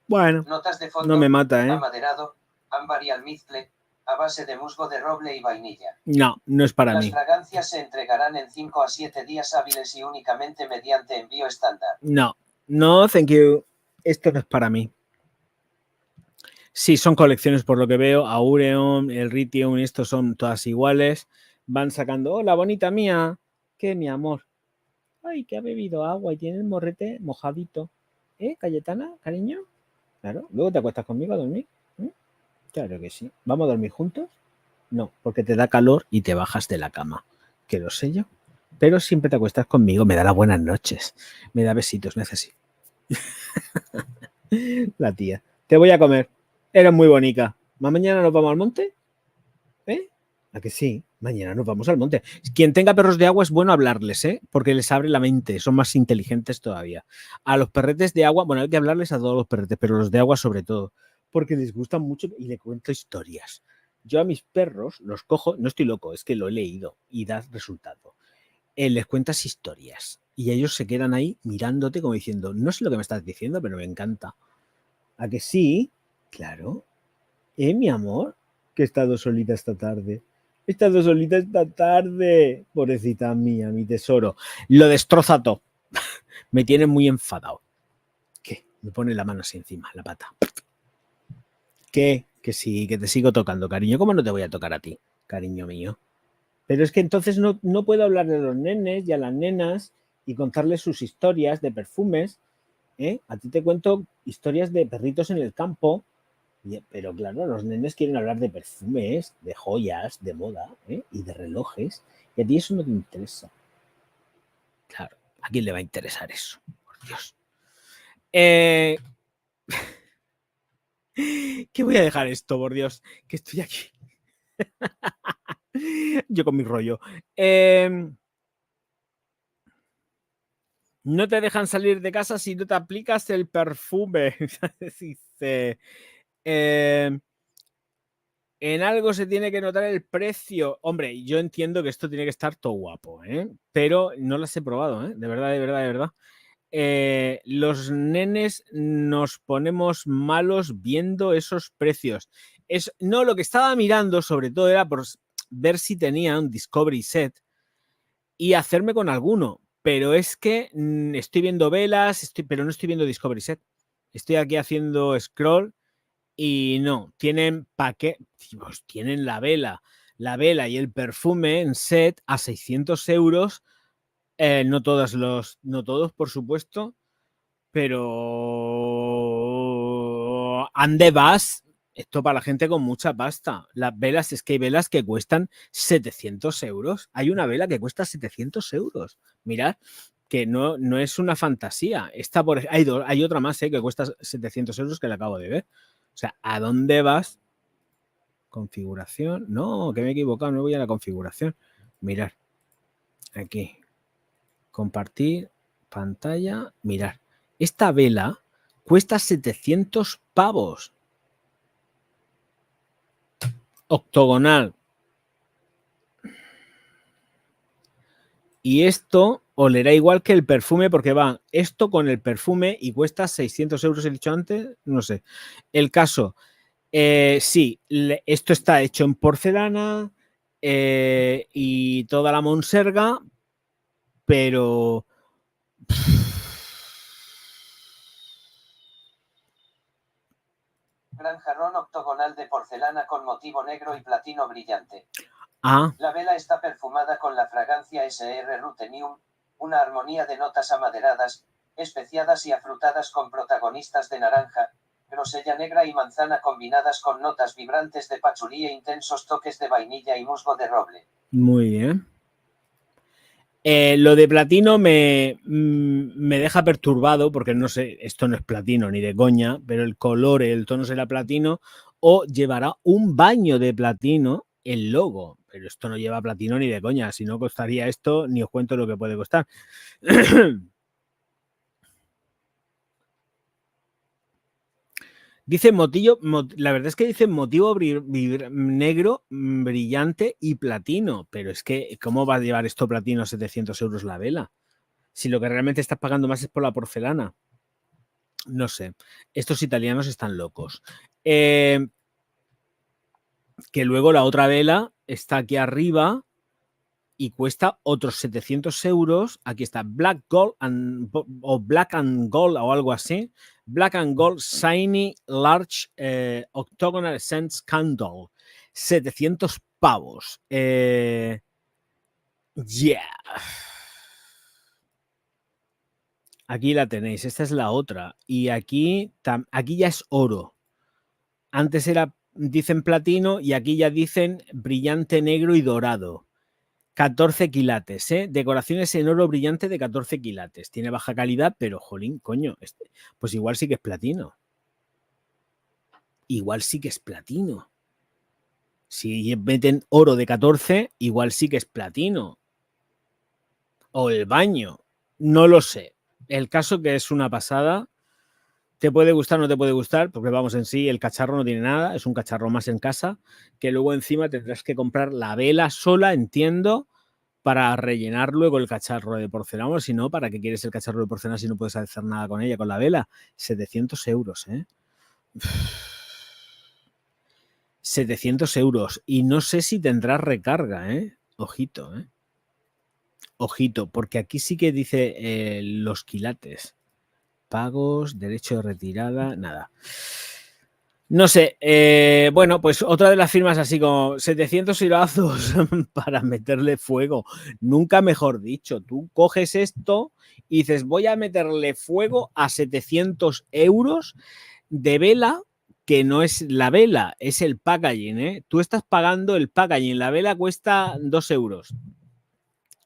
Bueno, notas de fondo, no me mata, ¿eh? Amaderado, ámbar y almizcle, a base de musgo de roble y vainilla. No, no es para mí. Las fragancias se entregarán en 5 a 7 días hábiles y únicamente mediante envío estándar. No, thank you. Esto no es para mí. Sí, son colecciones por lo que veo. Aureon, el Ritium, estos son todas iguales. Van sacando, hola, bonita mía. ¿Qué, mi amor? Ay, que ha bebido agua y tiene el morrete mojadito. Cayetana, cariño? Claro. ¿Luego te acuestas conmigo a dormir? Claro que sí. ¿Vamos a dormir juntos? No, porque te da calor y te bajas de la cama. Que lo sé yo. Pero siempre te acuestas conmigo. Me da las buenas noches. Me da besitos, necesito. La tía. Te voy a comer. Eres muy bonita. ¿Mañana nos vamos al monte? ¿A que sí? Mañana nos vamos al monte. Quien tenga perros de agua es bueno hablarles, porque les abre la mente, son más inteligentes todavía. A los perretes de agua, bueno, hay que hablarles a todos los perretes, pero los de agua sobre todo, porque les gustan mucho y le cuento historias. Yo a mis perros los cojo, no estoy loco, es que lo he leído y da resultado. Les cuentas historias y ellos se quedan ahí mirándote como diciendo, no sé lo que me estás diciendo, pero me encanta. ¿A que sí? Claro. Mi amor, que he estado solita esta tarde. He estado solita esta tarde. Pobrecita mía, mi tesoro. Lo destroza todo. Me tiene muy enfadado. ¿Qué? Me pone la mano así encima, la pata. ¿Qué? Que sí, que te sigo tocando, cariño. ¿Cómo no te voy a tocar a ti, cariño mío? Pero es que entonces no puedo hablar de los nenes y a las nenas y contarles sus historias de perfumes. A ti te cuento historias de perritos en el campo, pero claro, los nenes quieren hablar de perfumes, de joyas, de moda y de relojes. Y a ti eso no te interesa. Claro, ¿a quién le va a interesar eso? Por Dios. ¿Qué voy a dejar esto, por Dios? Que estoy aquí. Yo con mi rollo. No te dejan salir de casa si no te aplicas el perfume. Dice, en algo se tiene que notar el precio. Hombre, yo entiendo que esto tiene que estar todo guapo, pero no las he probado, de verdad, de verdad, de verdad. Los nenes nos ponemos malos viendo esos precios. No, lo que estaba mirando sobre todo era por ver si tenía un Discovery Set y hacerme con alguno, pero es que estoy viendo velas, pero no estoy viendo Discovery Set. Estoy aquí haciendo scroll y no, tienen tienen la vela y el perfume en set a 600 euros. No todos, por supuesto, pero ande vas, esto para la gente con mucha pasta. Las velas, es que hay velas que cuestan 700 euros. Hay una vela que cuesta 700 euros. Mirad, que no es una fantasía. Esta hay otra más que cuesta 700 euros que la acabo de ver. O sea, ¿a dónde vas? Configuración. No, que me he equivocado, no voy a la configuración. Mirad, aquí. Compartir pantalla. Mirad. Esta vela cuesta 700 pavos. Octogonal. Y esto olerá igual que el perfume porque va esto con el perfume y cuesta 600 euros, he dicho antes, no sé. El caso, sí, esto está hecho en porcelana y toda la monserga, pero... Gran jarrón octogonal de porcelana con motivo negro y platino brillante. Ah. La vela está perfumada con la fragancia SR Ruthenium, una armonía de notas amaderadas, especiadas y afrutadas con protagonistas de naranja, grosella negra y manzana combinadas con notas vibrantes de pachulí e intensos toques de vainilla y musgo de roble. Muy bien. Lo de platino me deja perturbado porque no sé, esto no es platino ni de coña, pero el color, el tono será platino o llevará un baño de platino el logo, pero esto no lleva platino ni de coña, si no costaría esto, ni os cuento lo que puede costar. Dice motillo, la verdad es que dice motivo negro, brillante y platino, pero es que ¿cómo va a llevar esto platino a 700 euros la vela? Si lo que realmente estás pagando más es por la porcelana. No sé, estos italianos están locos. Que luego la otra vela está aquí arriba y cuesta otros 700 euros. Aquí está Black Gold o Black and Gold o algo así. Black and Gold Shiny Large Octagonal Essence Candle. 700 pavos. Yeah. Aquí la tenéis, esta es la otra. Y aquí ya es oro. Antes dicen platino y aquí ya dicen brillante negro y dorado. 14 quilates, decoraciones en oro brillante de 14 quilates. Tiene baja calidad, pero jolín, coño, pues igual sí que es platino. Igual sí que es platino. Si meten oro de 14, igual sí que es platino. O el baño, no lo sé. El caso que es una pasada. Te puede gustar o no te puede gustar, porque vamos, en sí el cacharro no tiene nada, es un cacharro más en casa, que luego encima tendrás que comprar la vela sola, entiendo, para rellenar luego el cacharro de porcelana. Si no, ¿para qué quieres el cacharro de porcelana si no puedes hacer nada con ella, con la vela? 700 euros, ¿eh? 700 euros. Y no sé si tendrás recarga, ¿eh? Ojito, ¿eh? Ojito, porque aquí sí que dice los quilates. Pagos, derecho de retirada, nada. No sé, bueno, pues otra de las firmas así como 700 hilazos para meterle fuego. Nunca mejor dicho, tú coges esto y dices, voy a meterle fuego a 700 euros de vela, que no es la vela, es el packaging, ¿eh? Tú estás pagando el packaging, la vela cuesta 2 euros.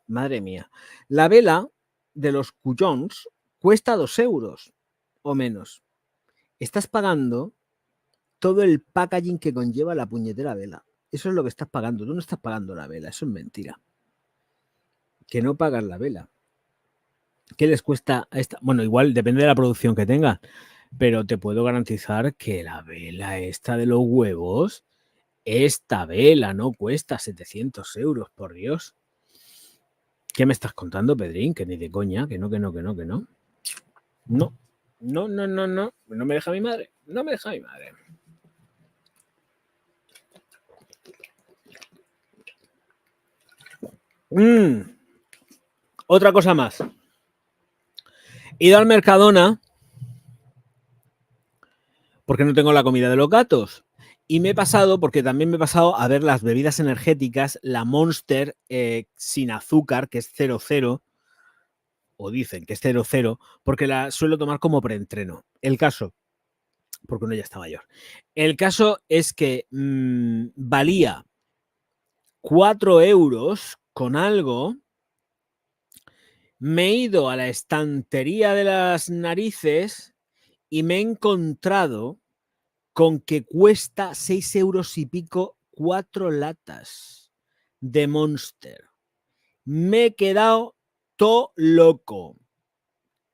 Madre mía. La vela de los cuyons cuesta 2 euros o menos. Estás pagando todo el packaging que conlleva la puñetera vela. Eso es lo que estás pagando. Tú no estás pagando la vela, eso es mentira. Que no pagas la vela. ¿Qué les cuesta a esta? Bueno, igual depende de la producción que tenga, pero te puedo garantizar que la vela esta de los huevos, esta vela no cuesta 700 euros, por Dios. ¿Qué me estás contando, Pedrín? Que ni de coña, que no, que no, que no, que no. No, no, no, no, no. No me deja mi madre. No me deja mi madre. Otra cosa más. He ido al Mercadona porque no tengo la comida de los gatos. Y me he pasado, porque también me he pasado a ver las bebidas energéticas, la Monster sin azúcar, que es 0,0, o dicen que es 0,0, porque la suelo tomar como preentreno. El caso, porque uno ya está mayor. El caso es que valía 4 euros con algo. Me he ido a la estantería de las narices y me he encontrado con que cuesta 6 euros y pico 4 latas de Monster. Me he quedado todo loco.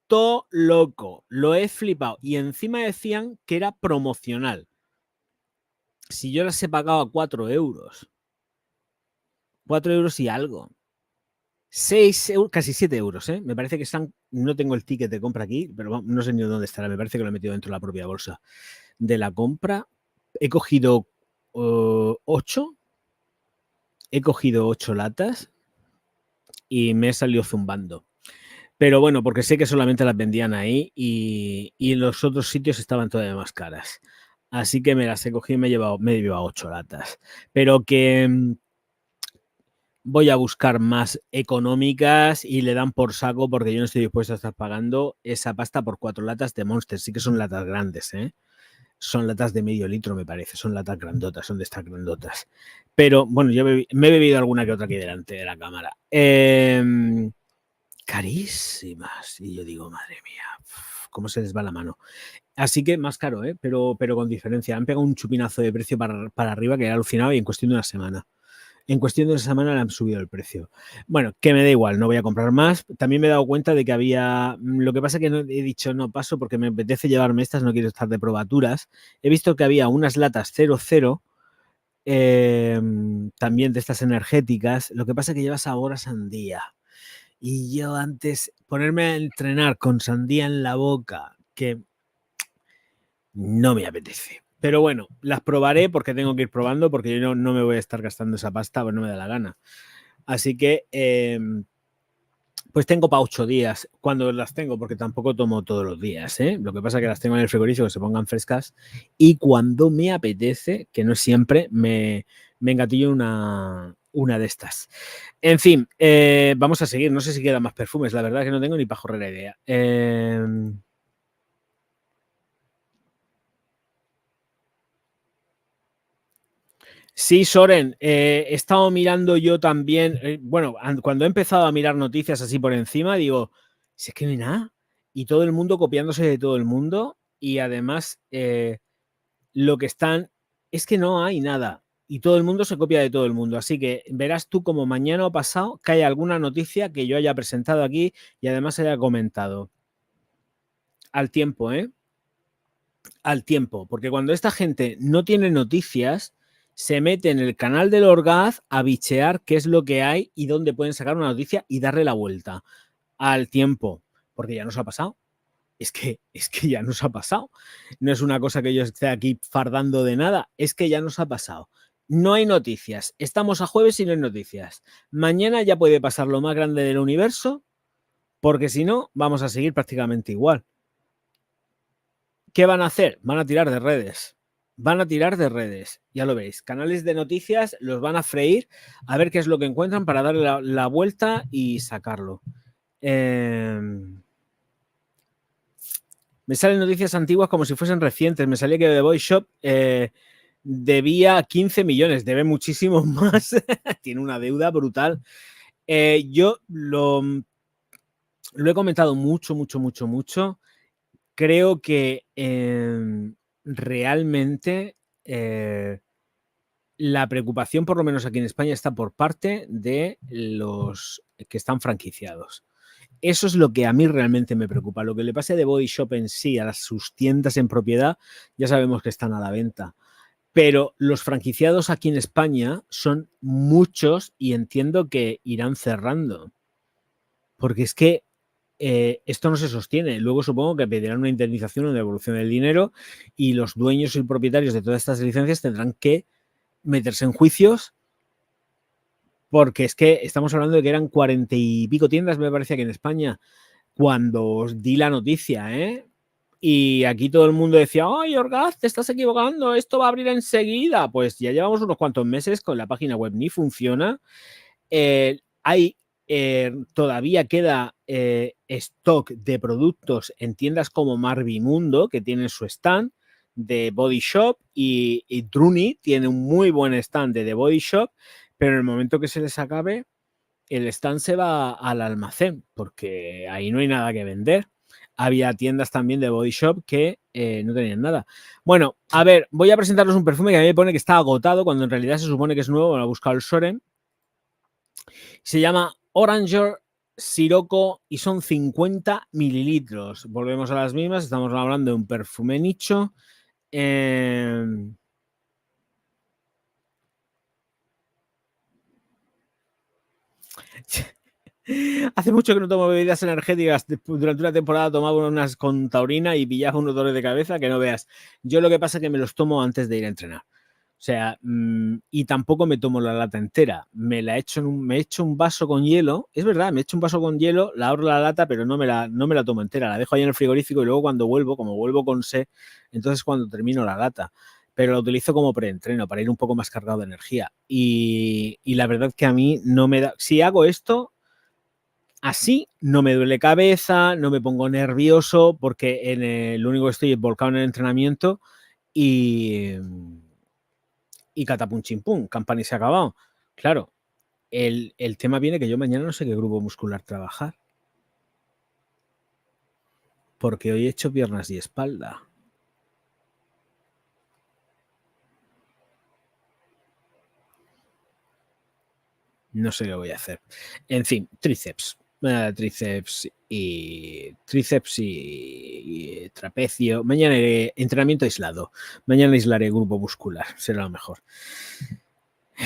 Todo loco. Lo he flipado. Y encima decían que era promocional. Si yo las he pagado a 4 euros. 4 euros y algo. 6 euros, casi 7 euros, ¿eh? Me parece que están. No tengo el ticket de compra aquí, pero no sé ni dónde estará. Me parece que lo he metido dentro de la propia bolsa de la compra. He cogido 8. He cogido 8 latas y me he salido zumbando. Pero bueno, porque sé que solamente las vendían ahí y en los otros sitios estaban todavía más caras. Así que me las he cogido y me he llevado 8 latas. Pero que voy a buscar más económicas y le dan por saco porque yo no estoy dispuesto a estar pagando esa pasta por 4 latas de Monster. Sí que son latas grandes, ¿eh? Son latas de medio litro, me parece. Son latas grandotas, son de estas grandotas. Pero bueno, yo me he bebido alguna que otra aquí delante de la cámara. Carísimas. Y yo digo, madre mía, cómo se les va la mano. Así que más caro, ¿eh? Pero con diferencia. Han pegado un chupinazo de precio para arriba que he alucinado y en cuestión de una semana. En cuestión de una semana le han subido el precio. Bueno, que me da igual, no voy a comprar más. También me he dado cuenta de que había... Lo que pasa es que no, he dicho no paso porque me apetece llevarme estas, no quiero estar de probaturas. He visto que había unas latas 0,0 también de estas energéticas. Lo que pasa es que lleva sabor a sandía. Y yo antes ponerme a entrenar con sandía en la boca, que no me apetece. Pero bueno, las probaré porque tengo que ir probando, porque yo no me voy a estar gastando esa pasta, pues no me da la gana. Así que, pues tengo para 8 días, cuando las tengo, porque tampoco tomo todos los días, ¿eh? Lo que pasa es que las tengo en el frigorífico, que se pongan frescas, y cuando me apetece, que no siempre, me engatillo una de estas. En fin, vamos a seguir. No sé si quedan más perfumes, la verdad es que no tengo ni pajorrera idea. Sí, Soren, he estado mirando yo también, bueno, cuando he empezado a mirar noticias así por encima, digo, si es que no hay nada, y todo el mundo copiándose de todo el mundo, y además lo que están es que no hay nada, y todo el mundo se copia de todo el mundo, así que verás tú como mañana o pasado que hay alguna noticia que yo haya presentado aquí y además haya comentado. Al tiempo, ¿eh? al tiempo, porque cuando esta gente no tiene noticias, se mete en el canal del Orgaz a bichear qué es lo que hay y dónde pueden sacar una noticia y darle la vuelta al tiempo, porque ya nos ha pasado. Es que ya nos ha pasado. No es una cosa que yo esté aquí fardando de nada, es que ya nos ha pasado. No hay noticias. Estamos a jueves y no hay noticias. Mañana ya puede pasar lo más grande del universo, porque si no, vamos a seguir prácticamente igual. ¿Qué van a hacer? Van a tirar de redes. Van a tirar de redes. Ya lo veis. Canales de noticias los van a freír a ver qué es lo que encuentran para darle la vuelta y sacarlo. Me salen noticias antiguas como si fuesen recientes. Me salía que The Boy Shop debía 15 millones. Debe muchísimo más. Tiene una deuda brutal. Yo lo he comentado mucho. Creo que realmente la preocupación, por lo menos aquí en España, está por parte de los que están franquiciados. Eso es lo que a mí realmente me preocupa. Lo que le pase a The Body Shop en sí, a sus tiendas en propiedad, ya sabemos que están a la venta. Pero los franquiciados aquí en España son muchos y entiendo que irán cerrando. Porque es que esto no se sostiene. Luego supongo que pedirán una indemnización o una devolución del dinero y los dueños y propietarios de todas estas licencias tendrán que meterse en juicios, porque es que estamos hablando de que eran 40 y pico tiendas, me parece, que en España, cuando os di la noticia, ¿eh? Y aquí todo el mundo decía, ¡ay, Orgaz, te estás equivocando! Esto va a abrir enseguida. Pues ya llevamos unos cuantos meses con la página web, ni funciona. Todavía queda stock de productos en tiendas como Marvimundo, que tienen su stand de Body Shop, y Druni tiene un muy buen stand de The Body Shop, pero en el momento que se les acabe, el stand se va al almacén, porque ahí no hay nada que vender. Había tiendas también de Body Shop que no tenían nada. Bueno, a ver, voy a presentaros un perfume que a mí me pone que está agotado, cuando en realidad se supone que es nuevo. Lo ha buscado el Soren. Se llama Oranger Sirocco y son 50 mililitros. Volvemos a las mismas. Estamos hablando de un perfume nicho. Hace mucho que no tomo bebidas energéticas. Durante una temporada tomaba unas con taurina y pillaba unos dolores de cabeza que no veas. Yo lo que pasa es que me los tomo antes de ir a entrenar. O sea, y tampoco me tomo la lata entera. Me echo un vaso con hielo. Es verdad, me echo un vaso con hielo, la abro la lata, pero no me la tomo entera. La dejo ahí en el frigorífico y luego cuando vuelvo, como vuelvo con sed, entonces cuando termino la lata. Pero la utilizo como preentreno para ir un poco más cargado de energía. Y la verdad que a mí no me da... Si hago esto, así no me duele cabeza, no me pongo nervioso, porque lo único que estoy es volcado en el entrenamiento y catapum chimpum, campana y se ha acabado. Claro, el tema viene que yo mañana no sé qué grupo muscular trabajar. Porque hoy he hecho piernas y espalda. No sé qué voy a hacer. En fin, tríceps y trapecio. Mañana haré entrenamiento aislado. Mañana aislaré grupo muscular. Será lo mejor.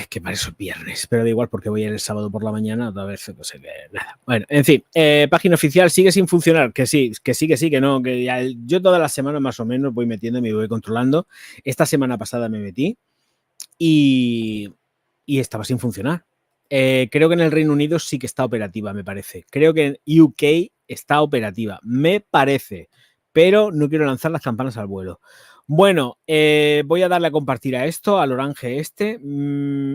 Que para eso es viernes, pero da igual porque voy a ir el sábado por la mañana, otra vez, no sé qué, nada. Bueno, en fin, página oficial sigue sin funcionar, que sí, que no, que ya yo todas las semanas más o menos voy metiendo y me voy controlando. Esta semana pasada me metí y estaba sin funcionar. Creo que en el Reino Unido sí que está operativa, me parece. Creo que en UK está operativa, me parece, pero no quiero lanzar las campanas al vuelo. Bueno, voy a darle a compartir a esto, al orange este.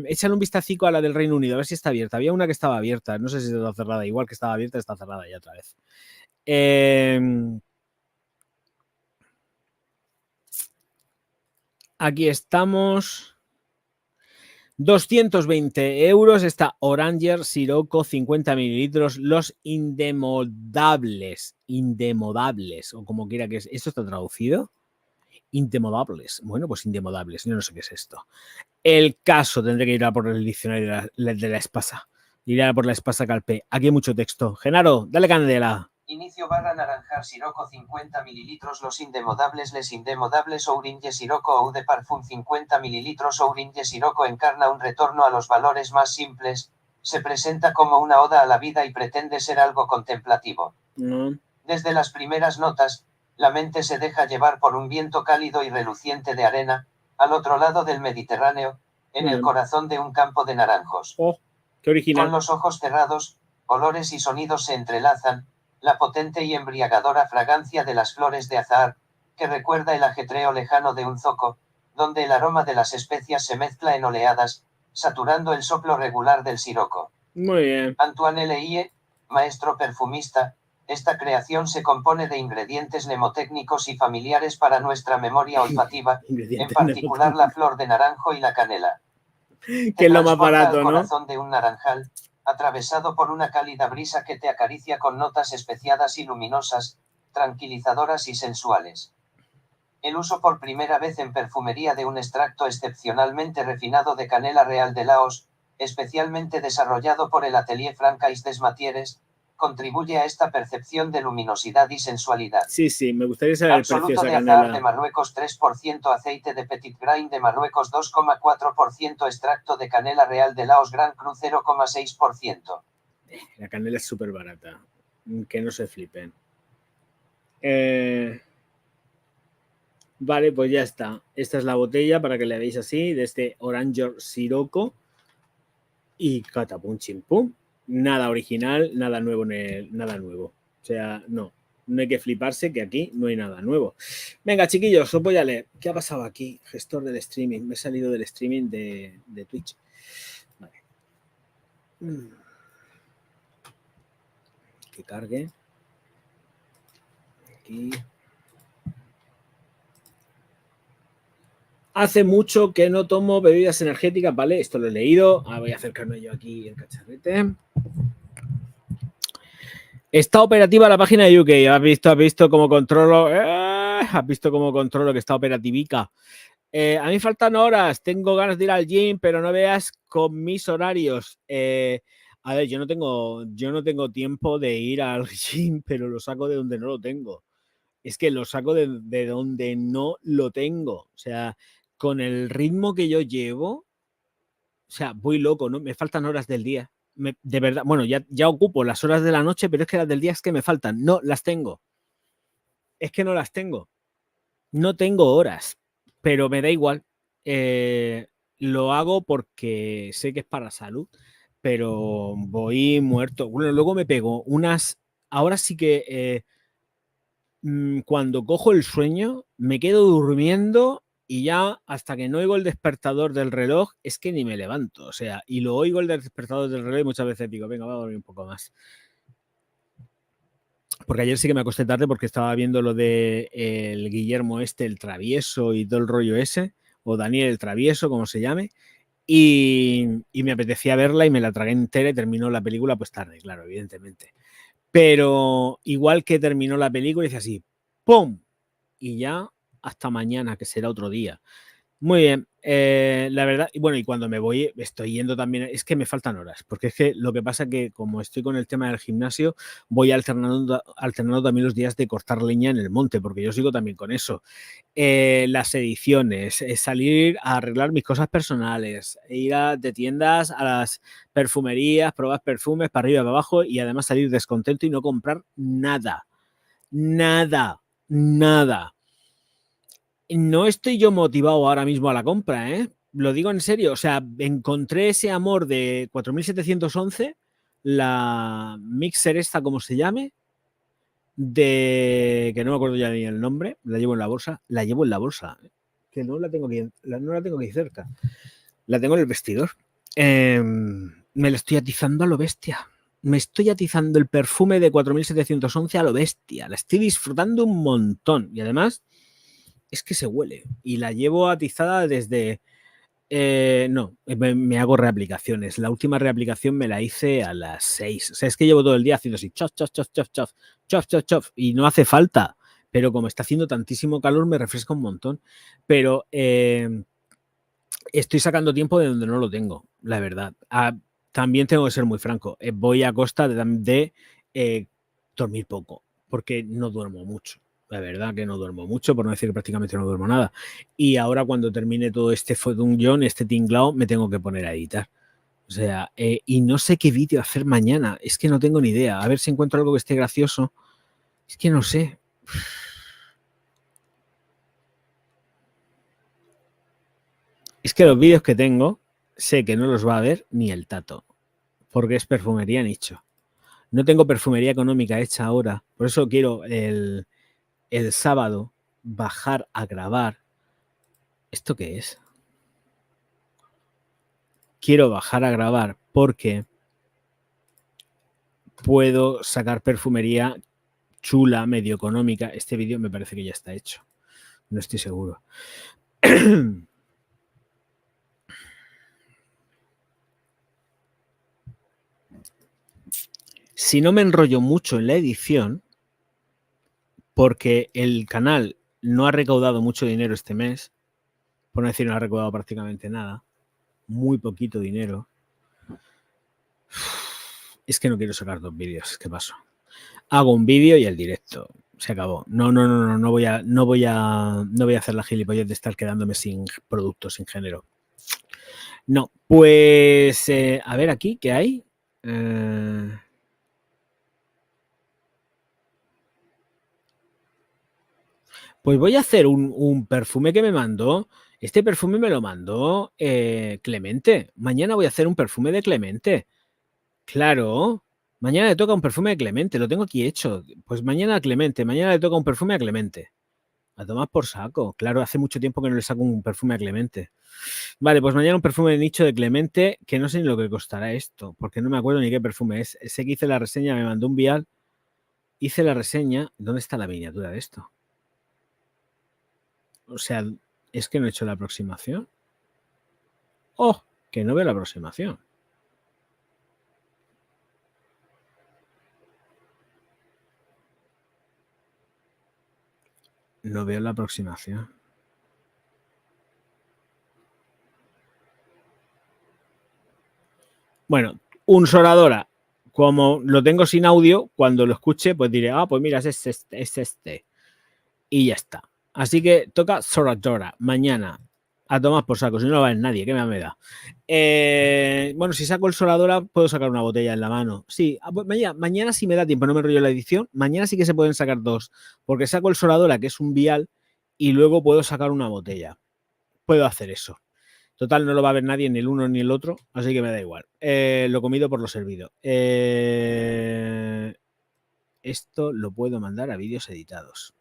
Échale un vistacico a la del Reino Unido, a ver si está abierta. Había una que estaba abierta, no sé si está cerrada. Igual que estaba abierta, está cerrada ya otra vez. Aquí estamos. 220 euros esta Oranger Sirocco 50 mililitros, los indemodables, o como quiera que es. ¿Esto está traducido? Indemodables. Bueno, pues indemodables. Yo no sé qué es esto. El caso, tendré que ir a por el diccionario de la espasa. Iré a por la espasa calpe. Aquí hay mucho texto. Genaro, dale candela. Inicio barra naranjar siroco 50 ml los indemodables les indemodables Orange siroco eau de parfum 50 ml Orange siroco encarna un retorno a los valores más simples, se presenta como una oda a la vida y pretende ser algo contemplativo. Desde las primeras notas, la mente se deja llevar por un viento cálido y reluciente de arena, al otro lado del Mediterráneo, en el corazón de un campo de naranjos. Oh, qué original. Con los ojos cerrados, olores y sonidos se entrelazan, la potente y embriagadora fragancia de las flores de azahar, que recuerda el ajetreo lejano de un zoco, donde el aroma de las especias se mezcla en oleadas, saturando el soplo regular del siroco. Muy bien. Antoine Leie, maestro perfumista, esta creación se compone de ingredientes mnemotécnicos y familiares para nuestra memoria olfativa, en particular la flor de naranjo y la canela. Que es lo más barato, al ¿no? corazón de un naranjal, atravesado por una cálida brisa que te acaricia con notas especiadas y luminosas, tranquilizadoras y sensuales. El uso por primera vez en perfumería de un extracto excepcionalmente refinado de canela real de Laos, especialmente desarrollado por el Atelier Francais des Matieres, contribuye a esta percepción de luminosidad y sensualidad. Sí, me gustaría saber el precio de esa Absoluto de canela. azahar de Marruecos 3%, aceite de Petit Grain de Marruecos 2,4%, extracto de canela real de Laos Gran Cru 0,6%. La canela es súper barata, que no se flipen. Vale, pues ya está. Esta es la botella para que la veáis así, de este Orange Siroco. Y catapum chimpum. Nada original, nada nuevo, nada nuevo. O sea, no hay que fliparse que aquí no hay nada nuevo. Venga, chiquillos, os voy a leer. ¿Qué ha pasado aquí? Gestor del streaming. Me he salido del streaming de Twitch. Vale. Que cargue. Aquí. Hace mucho que no tomo bebidas energéticas, ¿vale? Esto lo he leído. Ahora voy a acercarme yo aquí el cacharrete. Está operativa la página de UK. ¿Has visto cómo controlo? ¿Has visto cómo controlo que está operativica? A mí faltan horas. Tengo ganas de ir al gym, pero no veas con mis horarios. A ver, yo no tengo tiempo de ir al gym, pero lo saco de donde no lo tengo. Es que lo saco de donde no lo tengo. O sea, con el ritmo que yo llevo, o sea, voy loco, ¿no? Me faltan horas del día. De verdad, bueno, ya ocupo las horas de la noche, pero es que las del día es que me faltan. No las tengo. Es que no las tengo. No tengo horas, pero me da igual. Lo hago porque sé que es para salud, pero voy muerto. Bueno, luego me pego unas... Ahora sí que cuando cojo el sueño, me quedo durmiendo y ya hasta que no oigo el despertador del reloj, es que ni me levanto. O sea, y lo oigo el despertador del reloj y muchas veces digo, venga, voy a dormir un poco más. Porque ayer sí que me acosté tarde porque estaba viendo lo de el Guillermo el travieso y todo el rollo ese, o Daniel el travieso, como se llame, y me apetecía verla y me la tragué entera y terminó la película pues tarde, claro, evidentemente. Pero igual que terminó la película, dice así, ¡pum! Y ya hasta mañana, que será otro día. Muy bien, la verdad, y bueno, y cuando me voy, estoy yendo también, es que me faltan horas, porque es que lo que pasa es que como estoy con el tema del gimnasio, voy alternando también los días de cortar leña en el monte, porque yo sigo también con eso. Las ediciones, salir a arreglar mis cosas personales, ir de tiendas a las perfumerías, probar perfumes para arriba y para abajo y además salir descontento y no comprar nada. No estoy yo motivado ahora mismo a la compra, ¿eh? Lo digo en serio. O sea, encontré ese amor de 4711, la mixer esta, como se llame, de que no me acuerdo ya ni el nombre, la llevo en la bolsa. La llevo en la bolsa, ¿eh? Que no la tengo aquí cerca. La tengo en el vestidor. Me la estoy atizando a lo bestia. Me estoy atizando el perfume de 4711 a lo bestia. La estoy disfrutando un montón. Y además es que se huele y la llevo atizada desde... no, me hago reaplicaciones. La última reaplicación me la hice a las 6. O sea, es que llevo todo el día haciendo así, chof, chof, chof, chof, chof, chof, chof, chof, y no hace falta. Pero como está haciendo tantísimo calor, me refresca un montón. Pero estoy sacando tiempo de donde no lo tengo, la verdad. También tengo que ser muy franco. Voy a costa de dormir poco, porque no duermo mucho. La verdad que no duermo mucho, por no decir que prácticamente no duermo nada. Y ahora cuando termine todo este follón, este tinglao, me tengo que poner a editar. O sea, y no sé qué vídeo hacer mañana. Es que no tengo ni idea. A ver si encuentro algo que esté gracioso. Es que no sé. Es que los vídeos que tengo, sé que no los va a ver ni el tato. Porque es perfumería nicho. No tengo perfumería económica hecha ahora. Por eso quiero el sábado bajar a grabar. ¿Esto qué es? Quiero bajar a grabar porque puedo sacar perfumería chula, medio económica. Este vídeo me parece que ya está hecho. No estoy seguro. Si no me enrollo mucho en la edición, porque el canal no ha recaudado mucho dinero este mes, por no decir no ha recaudado prácticamente nada, muy poquito dinero. Es que no quiero sacar 2 vídeos. ¿Qué pasó? Hago un vídeo y el directo. Se acabó. No voy a hacer la gilipollez de estar quedándome sin producto, sin género. No, pues a ver aquí, ¿qué hay? Pues voy a hacer un perfume que me mandó. Este perfume me lo mandó Clemente. Mañana voy a hacer un perfume de Clemente. Claro. Mañana le toca un perfume de Clemente. Lo tengo aquí hecho. Pues mañana a Clemente. Mañana le toca un perfume a Clemente. A tomar por saco. Claro, hace mucho tiempo que no le saco un perfume a Clemente. Vale, pues mañana un perfume de nicho de Clemente, que no sé ni lo que costará esto, porque no me acuerdo ni qué perfume es. Sé que hice la reseña, me mandó un vial. Hice la reseña. ¿Dónde está la miniatura de esto? O sea, es que no he hecho la aproximación. ¡Oh! Que no veo la aproximación. No veo la aproximación. Bueno, un Soradora. Como lo tengo sin audio, cuando lo escuche, pues diré, pues mira, es este. Y ya está. Así que toca Soradora. Mañana. A tomar por saco. Si no lo va a ver nadie, ¿qué me da? Bueno, si saco el Soradora, puedo sacar una botella en la mano. Sí, pues mañana sí me da tiempo, no me enrollo la edición. Mañana sí que se pueden sacar 2. Porque saco el Soradora, que es un vial, y luego puedo sacar una botella. Puedo hacer eso. Total, no lo va a ver nadie, ni el uno ni el otro, así que me da igual. Lo comido por lo servido. Esto lo puedo mandar a vídeos editados.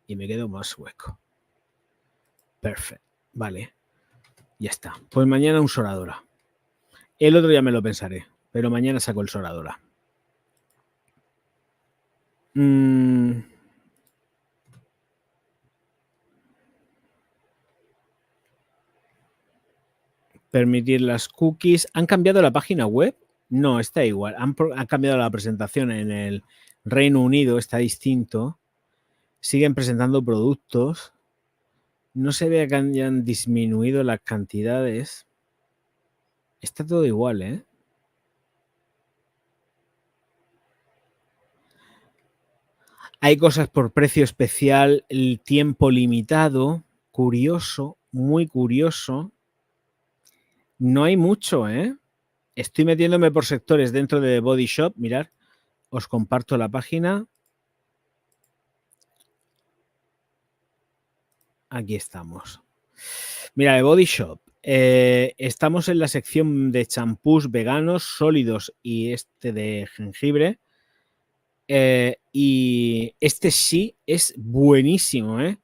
Y me quedo más hueco. Perfecto. Vale. Ya está. Pues mañana un Soradora. El otro ya me lo pensaré, pero mañana saco el Soradora. Permitir las cookies. ¿Han cambiado la página web? No, está igual. Han cambiado la presentación en el Reino Unido, está distinto. Siguen presentando productos. No se ve que hayan disminuido las cantidades. Está todo igual, ¿eh? Hay cosas por precio especial, el tiempo limitado. Curioso, muy curioso. No hay mucho, ¿eh? Estoy metiéndome por sectores dentro de The Body Shop. Mirad, os comparto la página. Aquí estamos. Mira, The Body Shop. Estamos en la sección de champús veganos, sólidos y este de jengibre. Y este sí es buenísimo, ¿eh?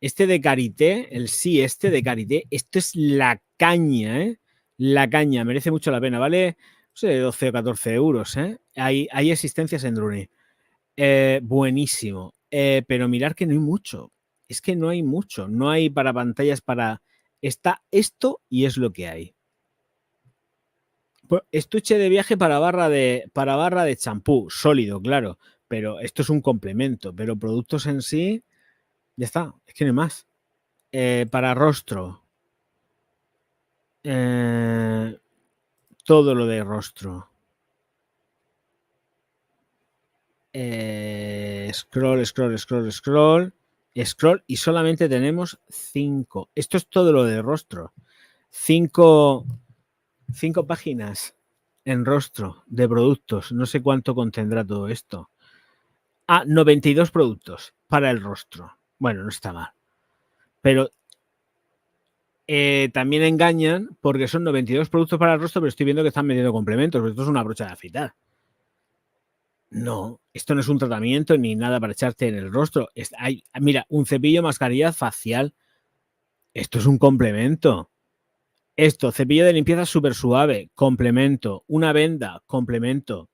Este de Karité, el sí este de Karité, esto es la caña, ¿eh? La caña, merece mucho la pena, ¿vale? No sé, 12 o 14 euros, ¿eh? Hay existencias en Druni. Buenísimo. Pero mirar que no hay mucho. Es que no hay mucho. No hay para pantallas para... Está esto y es lo que hay. Pues estuche de viaje para barra de champú, sólido, claro. Pero esto es un complemento. Pero productos en sí, ya está. Es que no hay más. Para rostro. Todo lo de rostro. Scroll y solamente tenemos 5. Esto es todo lo de rostro. 5 páginas en rostro de productos. No sé cuánto contendrá todo esto. 92 productos para el rostro. Bueno, no está mal. Pero también engañan porque son 92 productos para el rostro, pero estoy viendo que están metiendo complementos. Pero esto es una brocha de afeitar. No, esto no es un tratamiento ni nada para echarte en el rostro. Mira, un cepillo, mascarilla facial. Esto es un complemento. Esto, cepillo de limpieza súper suave, complemento. Una venda, complemento.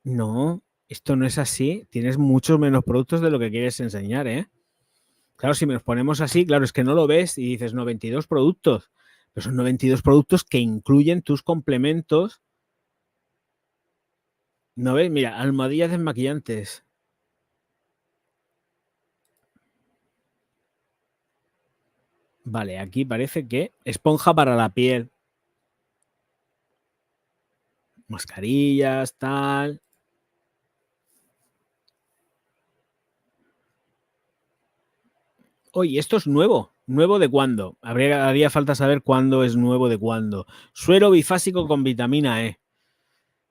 No, esto no es así. Tienes muchos menos productos de lo que quieres enseñar, ¿eh? Claro, si nos ponemos así, claro, es que no lo ves y dices 92 productos. Pero son 92 productos que incluyen tus complementos. ¿No ves? Mira, almohadillas desmaquillantes. Vale, aquí parece que esponja para la piel. Mascarillas, tal. Oye, esto es nuevo. ¿Nuevo de cuándo? Haría falta saber cuándo es nuevo de cuándo. Suero bifásico con vitamina E.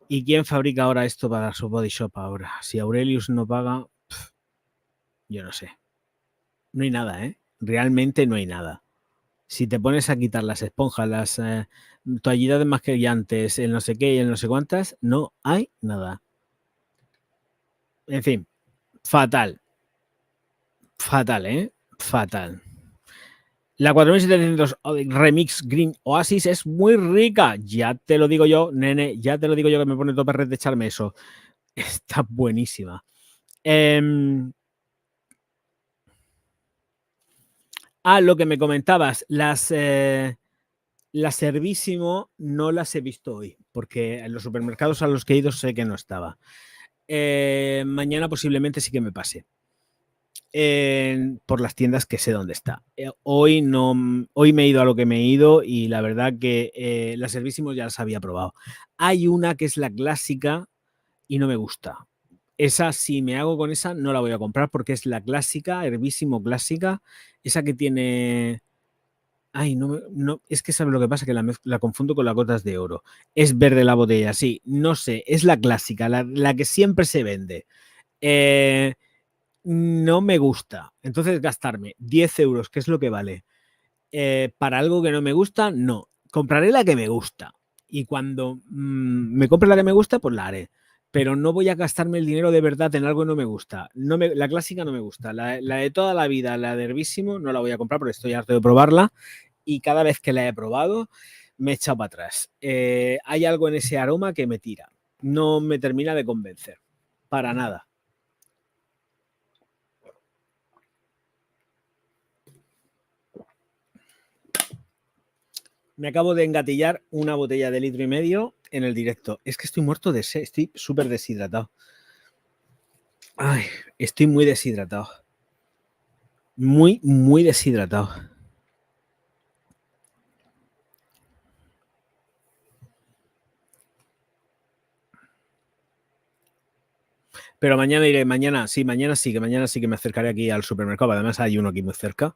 ¿Y quién fabrica ahora esto para su Body Shop ahora? Si Aurelius no paga, yo no sé. No hay nada, ¿eh? Realmente no hay nada. Si te pones a quitar las esponjas, las toallitas desmaquillantes, el no sé qué y el no sé cuántas, no hay nada. En fin, fatal. Fatal, ¿eh? Fatal. La 4700 Remix Green Oasis es muy rica. Ya te lo digo yo, nene. Ya te lo digo yo que me pone todo perret de echarme eso. Está buenísima. Lo que me comentabas. Las Servísimo no las he visto hoy. Porque en los supermercados a los que he ido sé que no estaba. Mañana posiblemente sí que me pase. Por las tiendas que sé dónde está. Hoy me he ido a lo que me he ido y la verdad que las Servísimo ya las había probado. Hay una que es la clásica y no me gusta. Esa, si me hago con esa, no la voy a comprar porque es la clásica, Herbísimo clásica, esa que tiene... Ay, no, es que sabes lo que pasa, que la confundo con las gotas de oro. Es verde la botella, sí, no sé, es la clásica, la que siempre se vende. No me gusta. Entonces, gastarme 10 euros, que es lo que vale, para algo que no me gusta, no. Compraré la que me gusta. Y cuando me compre la que me gusta, pues la haré. Pero no voy a gastarme el dinero de verdad en algo que no me gusta. La clásica no me gusta. La de toda la vida, la de Herbísimo, no la voy a comprar porque estoy harto de probarla. Y cada vez que la he probado, me he echado para atrás. Hay algo en ese aroma que me tira. No me termina de convencer. Para nada. Me acabo de engatillar una botella de 1,5 litros en el directo. Es que estoy muerto de sed, estoy súper deshidratado. Ay, estoy muy deshidratado. Muy, muy deshidratado. Pero mañana iré, mañana sí que me acercaré aquí al supermercado. Además hay uno aquí muy cerca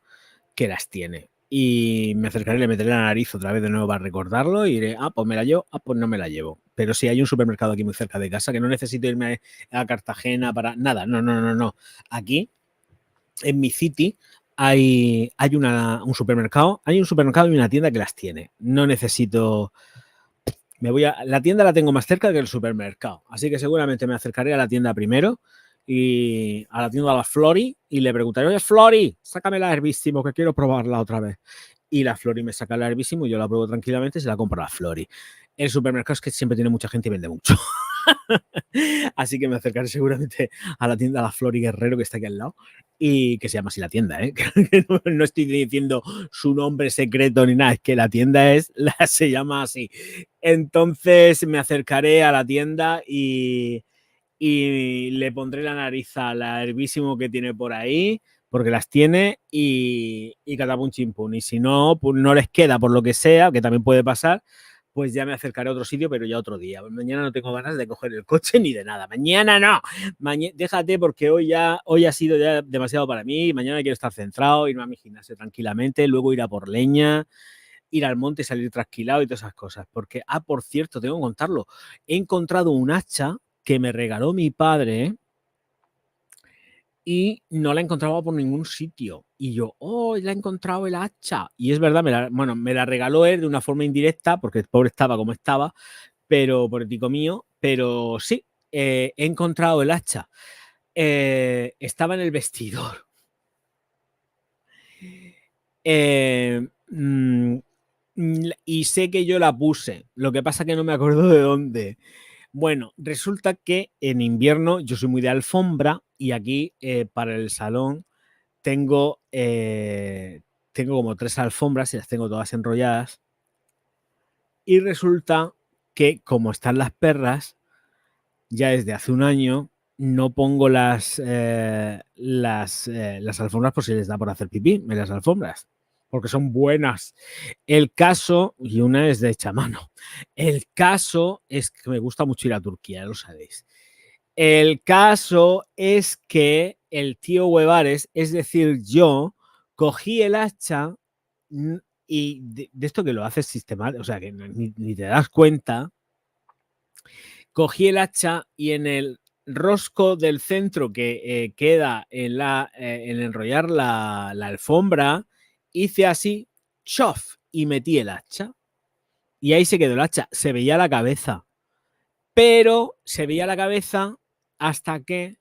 que las tiene. Y me acercaré, le meteré la nariz otra vez de nuevo para recordarlo y diré, pues me la llevo, pues no me la llevo. Pero sí hay un supermercado aquí muy cerca de casa que no necesito irme a Cartagena para nada. No. Aquí, en mi city, hay un supermercado. Hay un supermercado y una tienda que las tiene. No necesito... La tienda la tengo más cerca que el supermercado. Así que seguramente me acercaré a la tienda primero y a la tienda de la Flori y le preguntaré, oye, Flori, sácame la Herbísimo que quiero probarla otra vez. Y la Flori me saca la Herbísimo y yo la pruebo tranquilamente y se la compro a la Flori. El supermercado es que siempre tiene mucha gente y vende mucho. Así que me acercaré seguramente a la tienda La Flori Guerrero que está aquí al lado y que se llama así la tienda, ¿eh? No estoy diciendo su nombre secreto ni nada, es que la tienda se llama así. Entonces me acercaré a la tienda y le pondré la nariz a la Herbísimo que tiene por ahí, porque las tiene, y catapum chimpún. Y si no, pues no les queda por lo que sea, que también puede pasar, pues ya me acercaré a otro sitio, pero ya otro día. Mañana no tengo ganas de coger el coche ni de nada. Mañana no. Déjate, porque hoy ha sido ya demasiado para mí. Mañana quiero estar centrado, irme a mi gimnasio tranquilamente, luego ir a por leña, ir al monte y salir trasquilado y todas esas cosas. Porque, por cierto, tengo que contarlo. He encontrado un hacha que me regaló mi padre y no la encontraba por ningún sitio. Y yo, la he encontrado el hacha. Y es verdad, me la regaló él de una forma indirecta, porque el pobre estaba como estaba, pero por ético mío. Pero sí, he encontrado el hacha. Estaba en el vestidor. Y sé que yo la puse. Lo que pasa que no me acuerdo de dónde. Bueno, resulta que en invierno yo soy muy de alfombra y aquí para el salón tengo como 3 alfombras y las tengo todas enrolladas. Y resulta que como están las perras, ya desde hace un año no pongo las alfombras por si les da por hacer pipí en las alfombras, porque son buenas. El caso, y una es de hecha mano, el caso es que me gusta mucho ir a Turquía, ya lo sabéis. El caso es que el tío Huevares, es decir, yo, cogí el hacha y de esto que lo haces sistemático, o sea, que ni te das cuenta, cogí el hacha y en el rosco del centro que queda en enrollar la alfombra, hice así, chof, y metí el hacha. Y ahí se quedó el hacha. Se veía la cabeza. Pero se veía la cabeza hasta que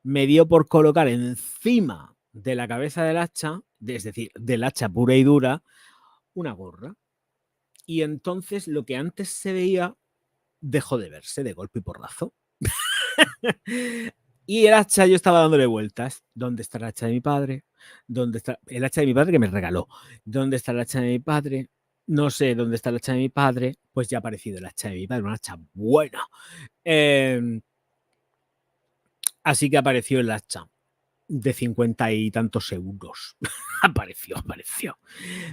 me dio por colocar encima de la cabeza del hacha, es decir, del hacha pura y dura, una gorra. Y entonces lo que antes se veía dejó de verse de golpe y porrazo. Y el hacha, yo estaba dándole vueltas. ¿Dónde está el hacha de mi padre? ¿Dónde está el hacha de mi padre que me regaló? ¿Dónde está el hacha de mi padre? No sé dónde está el hacha de mi padre. Pues ya ha aparecido el hacha de mi padre, una hacha buena. Así que apareció el hacha de 50 y tantos euros. apareció.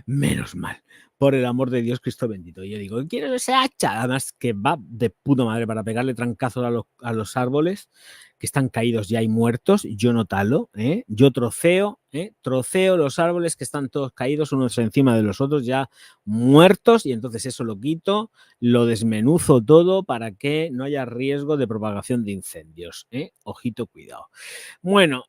Menos mal. Por el amor de Dios, Cristo bendito. Y yo digo, quiero ese hacha. Además que va de puta madre para pegarle trancazos a los árboles que están caídos ya y muertos. Yo no talo, yo troceo los árboles que están todos caídos unos encima de los otros ya muertos, y entonces eso lo quito, lo desmenuzo todo para que no haya riesgo de propagación de incendios. Ojito, cuidado. Bueno,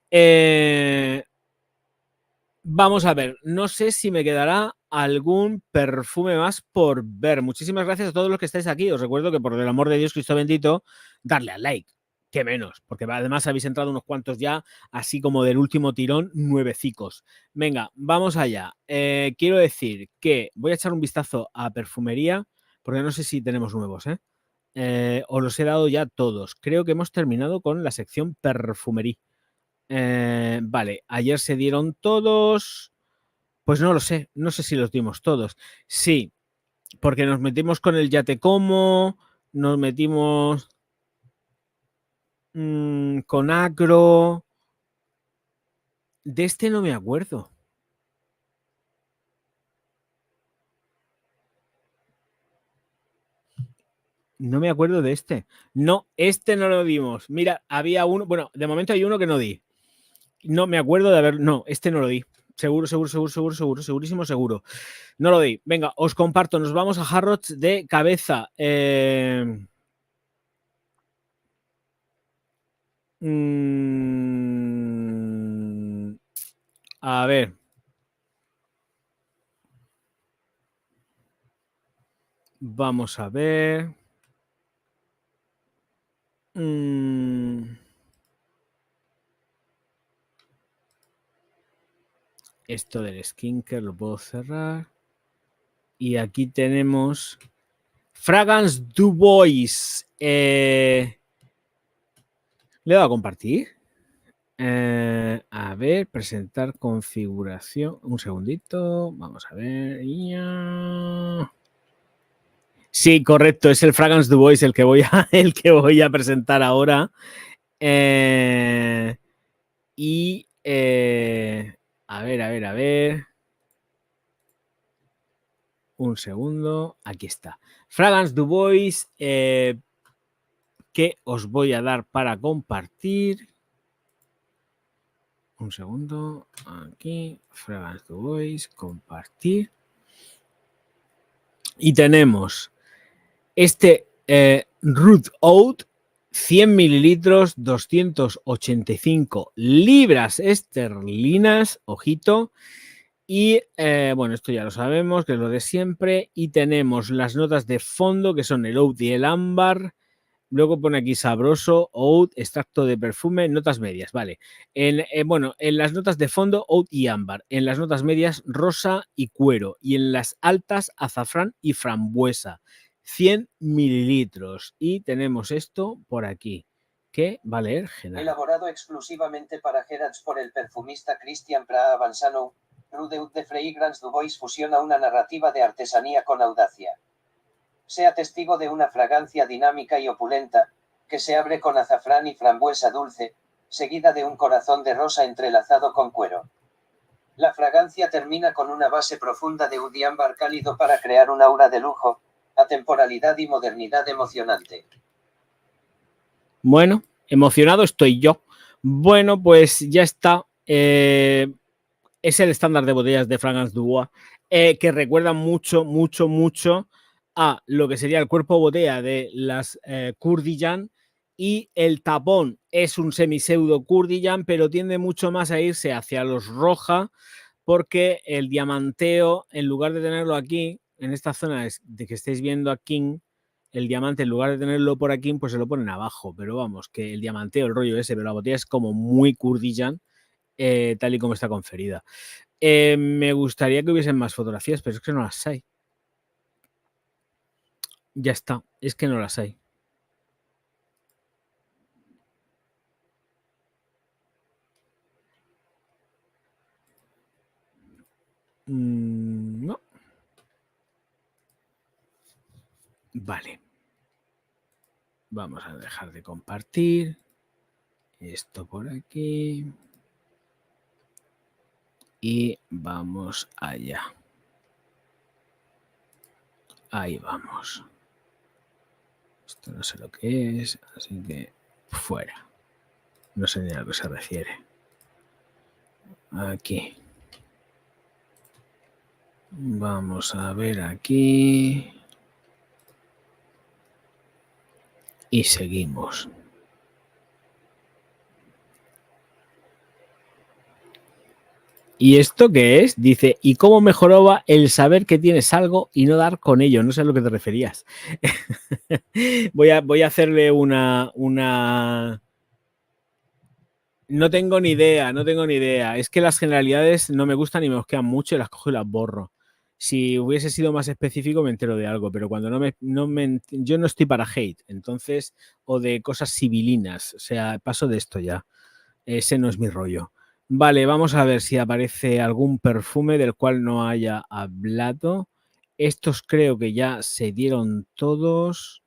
vamos a ver, no sé si me quedará algún perfume más por ver. Muchísimas gracias a todos los que estáis aquí. Os recuerdo que por el amor de Dios, Cristo bendito, darle al like. Qué menos, porque además habéis entrado unos cuantos ya, así como del último tirón, 9cicos. Venga, vamos allá. Quiero decir que voy a echar un vistazo a perfumería, porque no sé si tenemos nuevos, os los he dado ya todos. Creo que hemos terminado con la sección perfumería. Vale, ayer se dieron todos. Pues no lo sé, no sé si los dimos todos. Sí, porque nos metimos con el Ya Te Como, nos metimos con Agro. De este no me acuerdo. No me acuerdo de este. No, este no lo dimos. Mira, había uno. Bueno, de momento hay uno que no di. No me acuerdo de haber. No, este no lo di. Seguro, segurísimo, seguro. No lo di. Venga, os comparto. Nos vamos a Harrods de cabeza. A ver. Vamos a ver. Esto del skincare lo puedo cerrar. Y aquí tenemos Fragrance Du Bois. ¿Le voy a compartir? A ver, presentar configuración. Un segundito. Vamos a ver. Sí, correcto. Es el Fragrance Du Bois el que voy a presentar ahora. Y a ver. Un segundo. Aquí está. Fragrance Du Bois, que os voy a dar para compartir. Un segundo, aquí, Fragrance Du Bois, compartir. Y tenemos este Root Oud, 100 mililitros, 285 libras esterlinas, ojito. Y bueno, esto ya lo sabemos, que es lo de siempre. Y tenemos las notas de fondo, que son el Oud y el ámbar. Luego pone aquí sabroso, oud, extracto de perfume, notas medias, vale. Bueno, en las notas de fondo, oud y ámbar. En las notas medias, rosa y cuero. Y en las altas, azafrán y frambuesa. 100 mililitros. Y tenemos esto por aquí, que va a leer general. Elaborado exclusivamente para Gerards por el perfumista Christian Praha Bansano, Rudeut de Fragrance Du Bois fusiona una narrativa de artesanía con audacia. Sea testigo de una fragancia dinámica y opulenta, que se abre con azafrán y frambuesa dulce, seguida de un corazón de rosa entrelazado con cuero. La fragancia termina con una base profunda de oud y ámbar cálido para crear un aura de lujo, atemporalidad y modernidad emocionante. Bueno, emocionado estoy yo. Bueno, pues ya está. Es el estándar de botellas de Fragrance Du Bois, que recuerdan mucho a lo que sería el cuerpo botella de las Courtisan, y el tapón es un semiseudo Courtisan, pero tiende mucho más a irse hacia los roja, porque el diamanteo, en lugar de tenerlo aquí, en esta zona de que estáis viendo aquí, el diamante, en lugar de tenerlo por aquí, pues se lo ponen abajo. Pero vamos, que el diamanteo, el rollo ese, pero la botella es como muy Courtisan, tal y como está conferida. Me gustaría que hubiesen más fotografías, pero es que no las hay. Ya está, es que no las hay. No. Vale. Vamos a dejar de compartir. Esto por aquí. Y vamos allá. Ahí vamos. Esto no sé lo que es, así que fuera. No sé ni a lo que se refiere. Aquí. Vamos a ver aquí. Y seguimos. ¿Y esto qué es? Dice, ¿y cómo mejoraba el saber que tienes algo y no dar con ello? No sé a lo que te referías. voy a hacerle una... No tengo ni idea. Es que las generalidades no me gustan y me mosquean mucho y las cojo y las borro. Si hubiese sido más específico me entero de algo, pero cuando yo no estoy para hate, entonces, o de cosas civilinas, o sea, paso de esto ya. Ese no es mi rollo. Vale, vamos a ver si aparece algún perfume del cual no haya hablado. Estos creo que ya se dieron todos.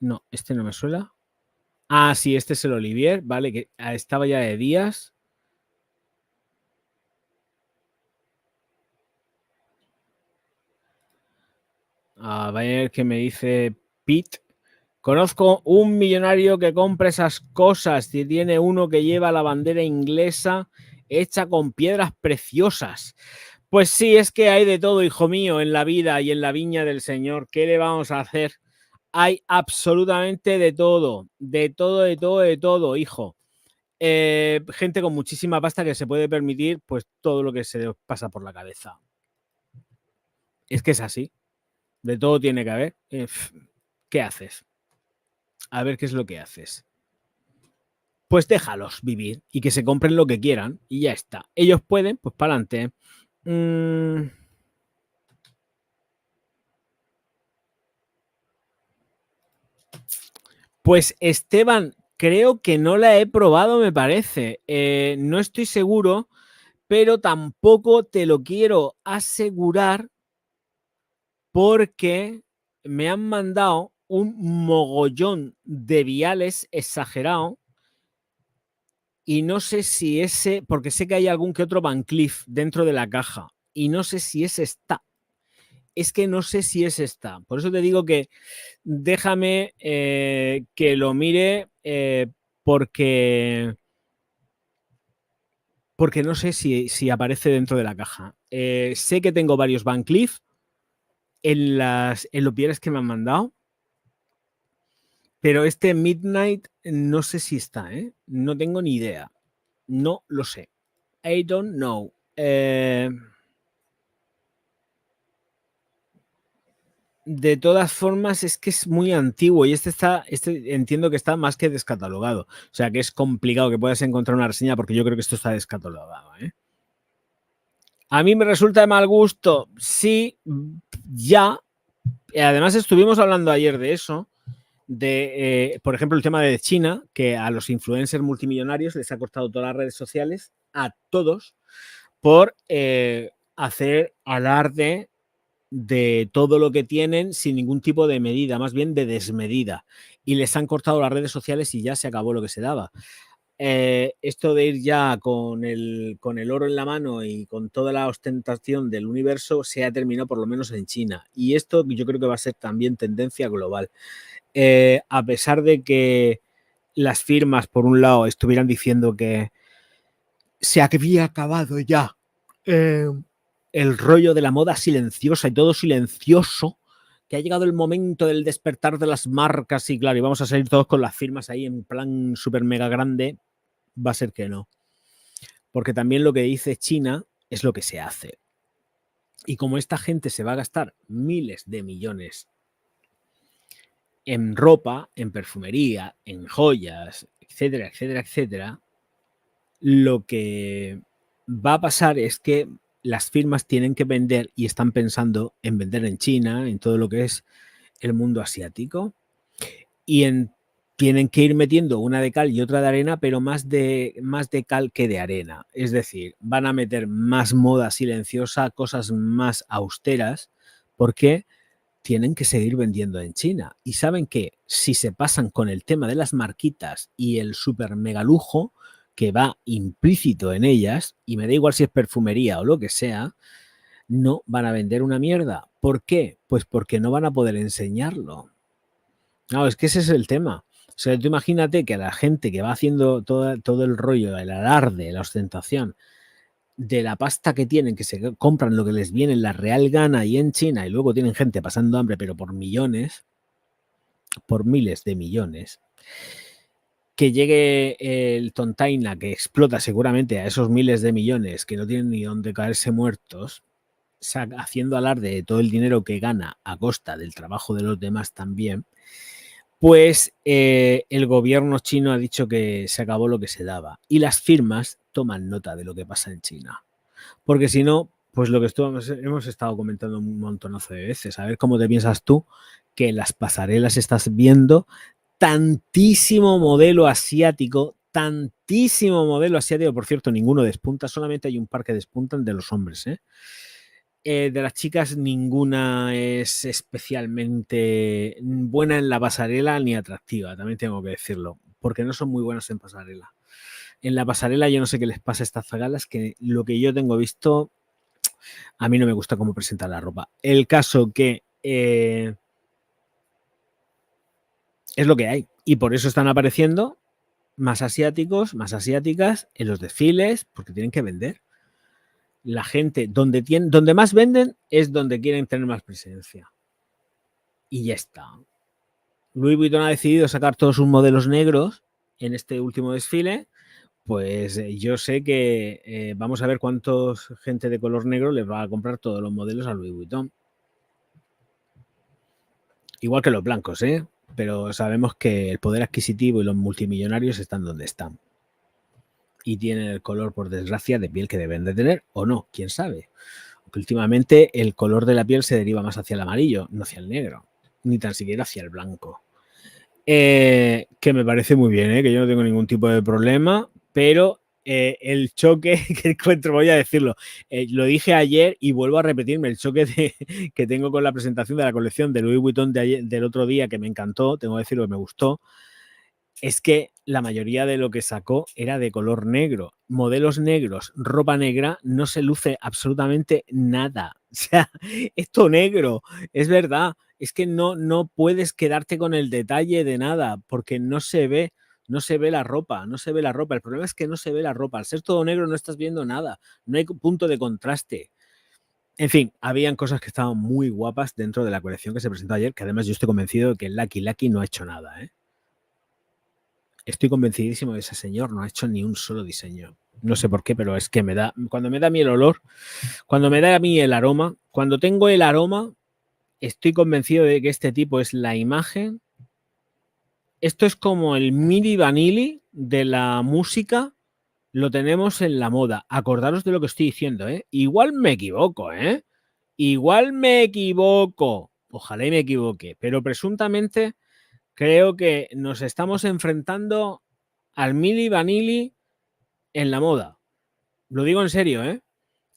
No, este no me suena. Ah, sí, este es el Olivier, vale, que estaba ya de días. A ver qué me dice Pete. Conozco un millonario que compra esas cosas y tiene uno que lleva la bandera inglesa hecha con piedras preciosas. Pues sí, es que hay de todo, hijo mío, en la vida y en la viña del Señor. ¿Qué le vamos a hacer? Hay absolutamente de todo, hijo. Gente con muchísima pasta que se puede permitir pues todo lo que se le pasa por la cabeza. Es que es así. De todo tiene que haber. ¿Qué haces? A ver qué es lo que haces. Pues déjalos vivir y que se compren lo que quieran y ya está. Ellos pueden, pues para adelante. Pues Esteban, creo que no la he probado, me parece. No estoy seguro, pero tampoco te lo quiero asegurar porque me han mandado un mogollón de viales exagerado y no sé si ese, porque sé que hay algún que otro Van Cleef dentro de la caja y no sé si ese está. es que no sé si es esta. Por eso te digo que déjame que lo mire porque no sé si aparece dentro de la caja. Sé que tengo varios Van Cleef en los bienes que me han mandado, pero este Midnight no sé si está, ¿eh? No tengo ni idea. No lo sé. I don't know. De todas formas, es que es muy antiguo y este entiendo que está más que descatalogado. O sea que es complicado que puedas encontrar una reseña porque yo creo que esto está descatalogado, ¿eh? A mí me resulta de mal gusto, sí, ya. Además, estuvimos hablando ayer de eso, por ejemplo, el tema de China, que a los influencers multimillonarios les ha cortado todas las redes sociales, a todos, por hacer alarde de todo lo que tienen sin ningún tipo de medida, más bien de desmedida. Y les han cortado las redes sociales y ya se acabó lo que se daba. Esto de ir ya con el oro en la mano y con toda la ostentación del universo se ha terminado por lo menos en China. Y esto yo creo que va a ser también tendencia global. A pesar de que las firmas, por un lado, estuvieran diciendo que se había acabado ya el rollo de la moda silenciosa y todo silencioso, que ha llegado el momento del despertar de las marcas y claro, y vamos a salir todos con las firmas ahí en plan súper mega grande, va a ser que no. Porque también lo que dice China es lo que se hace. Y como esta gente se va a gastar miles de millones en ropa, en perfumería, en joyas, etcétera, etcétera, etcétera, lo que va a pasar es que las firmas tienen que vender y están pensando en vender en China, en todo lo que es el mundo asiático, y tienen que ir metiendo una de cal y otra de arena, pero más de cal que de arena. Es decir, van a meter más moda silenciosa, cosas más austeras, porque tienen que seguir vendiendo en China. Y saben que si se pasan con el tema de las marquitas y el super mega lujo que va implícito en ellas, y me da igual si es perfumería o lo que sea, no van a vender una mierda. ¿Por qué? Pues porque no van a poder enseñarlo. No, es que ese es el tema. O sea, tú imagínate que a la gente que va haciendo todo el rollo, el alarde, la ostentación, de la pasta que tienen, que se compran lo que les viene en la real gana y en China, y luego tienen gente pasando hambre, pero por millones, por miles de millones, que llegue el tontaina que explota seguramente a esos miles de millones que no tienen ni dónde caerse muertos, haciendo alarde de todo el dinero que gana a costa del trabajo de los demás también, pues el gobierno chino ha dicho que se acabó lo que se daba y las firmas toman nota de lo que pasa en China. Porque si no, pues lo que hemos estado comentando un montonazo de veces, a ver cómo te piensas tú que en las pasarelas estás viendo tantísimo modelo asiático, por cierto, ninguno despunta, solamente hay un par que despuntan de los hombres, ¿eh? De las chicas ninguna es especialmente buena en la pasarela ni atractiva, también tengo que decirlo, porque no son muy buenas en pasarela. En la pasarela yo no sé qué les pasa a estas zagalas, que lo que yo tengo visto, a mí no me gusta cómo presentan la ropa. El caso que es lo que hay, y por eso están apareciendo más asiáticos, más asiáticas en los desfiles, porque tienen que vender. La gente, donde más venden es donde quieren tener más presencia. Y ya está. Louis Vuitton ha decidido sacar todos sus modelos negros en este último desfile. Pues yo sé que vamos a ver cuántos gente de color negro les va a comprar todos los modelos a Louis Vuitton. Igual que los blancos, ¿eh? Pero sabemos que el poder adquisitivo y los multimillonarios están donde están. Y tienen el color, por desgracia, de piel que deben de tener, o no, quién sabe. Porque últimamente el color de la piel se deriva más hacia el amarillo, no hacia el negro, ni tan siquiera hacia el blanco. Que me parece muy bien, que yo no tengo ningún tipo de problema, pero el choque que encuentro, voy a decirlo, lo dije ayer y vuelvo a repetirme, el choque que tengo con la presentación de la colección de Louis Vuitton del otro día, que me encantó, tengo que decirlo que me gustó, es que la mayoría de lo que sacó era de color negro. Modelos negros, ropa negra, no se luce absolutamente nada. O sea, es todo negro, es verdad. Es que no puedes quedarte con el detalle de nada, porque no se ve la ropa, no se ve la ropa. El problema es que no se ve la ropa. Al ser todo negro no estás viendo nada, no hay punto de contraste. En fin, habían cosas que estaban muy guapas dentro de la colección que se presentó ayer, que además yo estoy convencido de que Lucky no ha hecho nada, ¿eh? Estoy convencidísimo de que ese señor no ha hecho ni un solo diseño. No sé por qué, pero es que cuando me da a mí el olor, cuando me da a mí el aroma, cuando tengo el aroma, estoy convencido de que este tipo es la imagen. Esto es como el Milli Vanilli de la música, lo tenemos en la moda. Acordaros de lo que estoy diciendo, ¿eh? Igual me equivoco, ¿eh? Igual me equivoco. Ojalá y me equivoque, pero presuntamente creo que nos estamos enfrentando al Milli Vanilli en la moda. Lo digo en serio, ¿eh?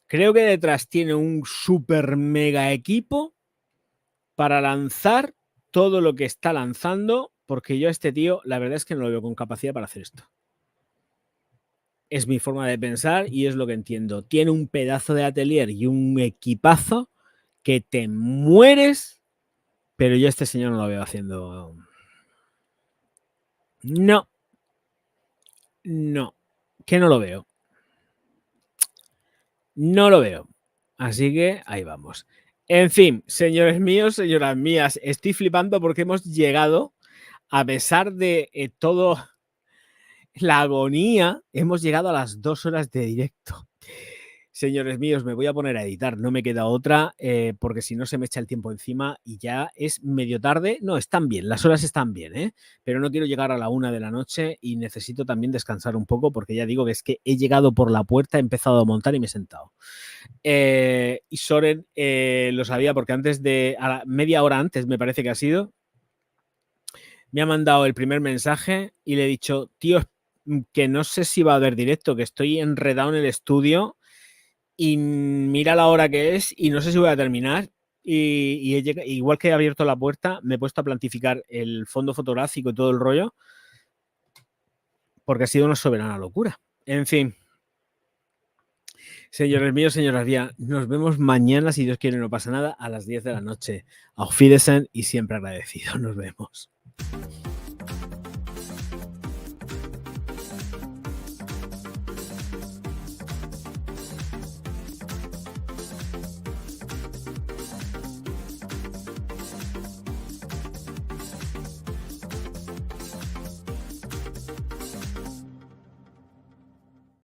Creo que detrás tiene un super mega equipo para lanzar todo lo que está lanzando, porque yo a este tío, la verdad es que no lo veo con capacidad para hacer esto. Es mi forma de pensar y es lo que entiendo. Tiene un pedazo de atelier y un equipazo que te mueres, pero yo a este señor no lo veo haciendo. No, que no lo veo. No lo veo. Así que ahí vamos. En fin, señores míos, señoras mías, estoy flipando porque hemos llegado, a pesar de todo la agonía, hemos llegado a las 2 horas de directo. Señores míos, me voy a poner a editar, no me queda otra, porque si no se me echa el tiempo encima y ya es medio tarde. No, están bien, las horas están bien, ¿eh? Pero no quiero llegar a la 1 de la noche y necesito también descansar un poco, porque ya digo que es que he llegado por la puerta, he empezado a montar y me he sentado. Y Soren lo sabía porque media hora antes, me parece que ha sido, me ha mandado el primer mensaje y le he dicho, tío, que no sé si va a haber directo, que estoy enredado en el estudio y mira la hora que es y no sé si voy a terminar. Y igual que he abierto la puerta, me he puesto a plantificar el fondo fotográfico y todo el rollo, porque ha sido una soberana locura. En fin. Señores míos, señoras mías, nos vemos mañana, si Dios quiere, no pasa nada, a las 10 de la noche. Auf Wiedersehen y siempre agradecido. Nos vemos.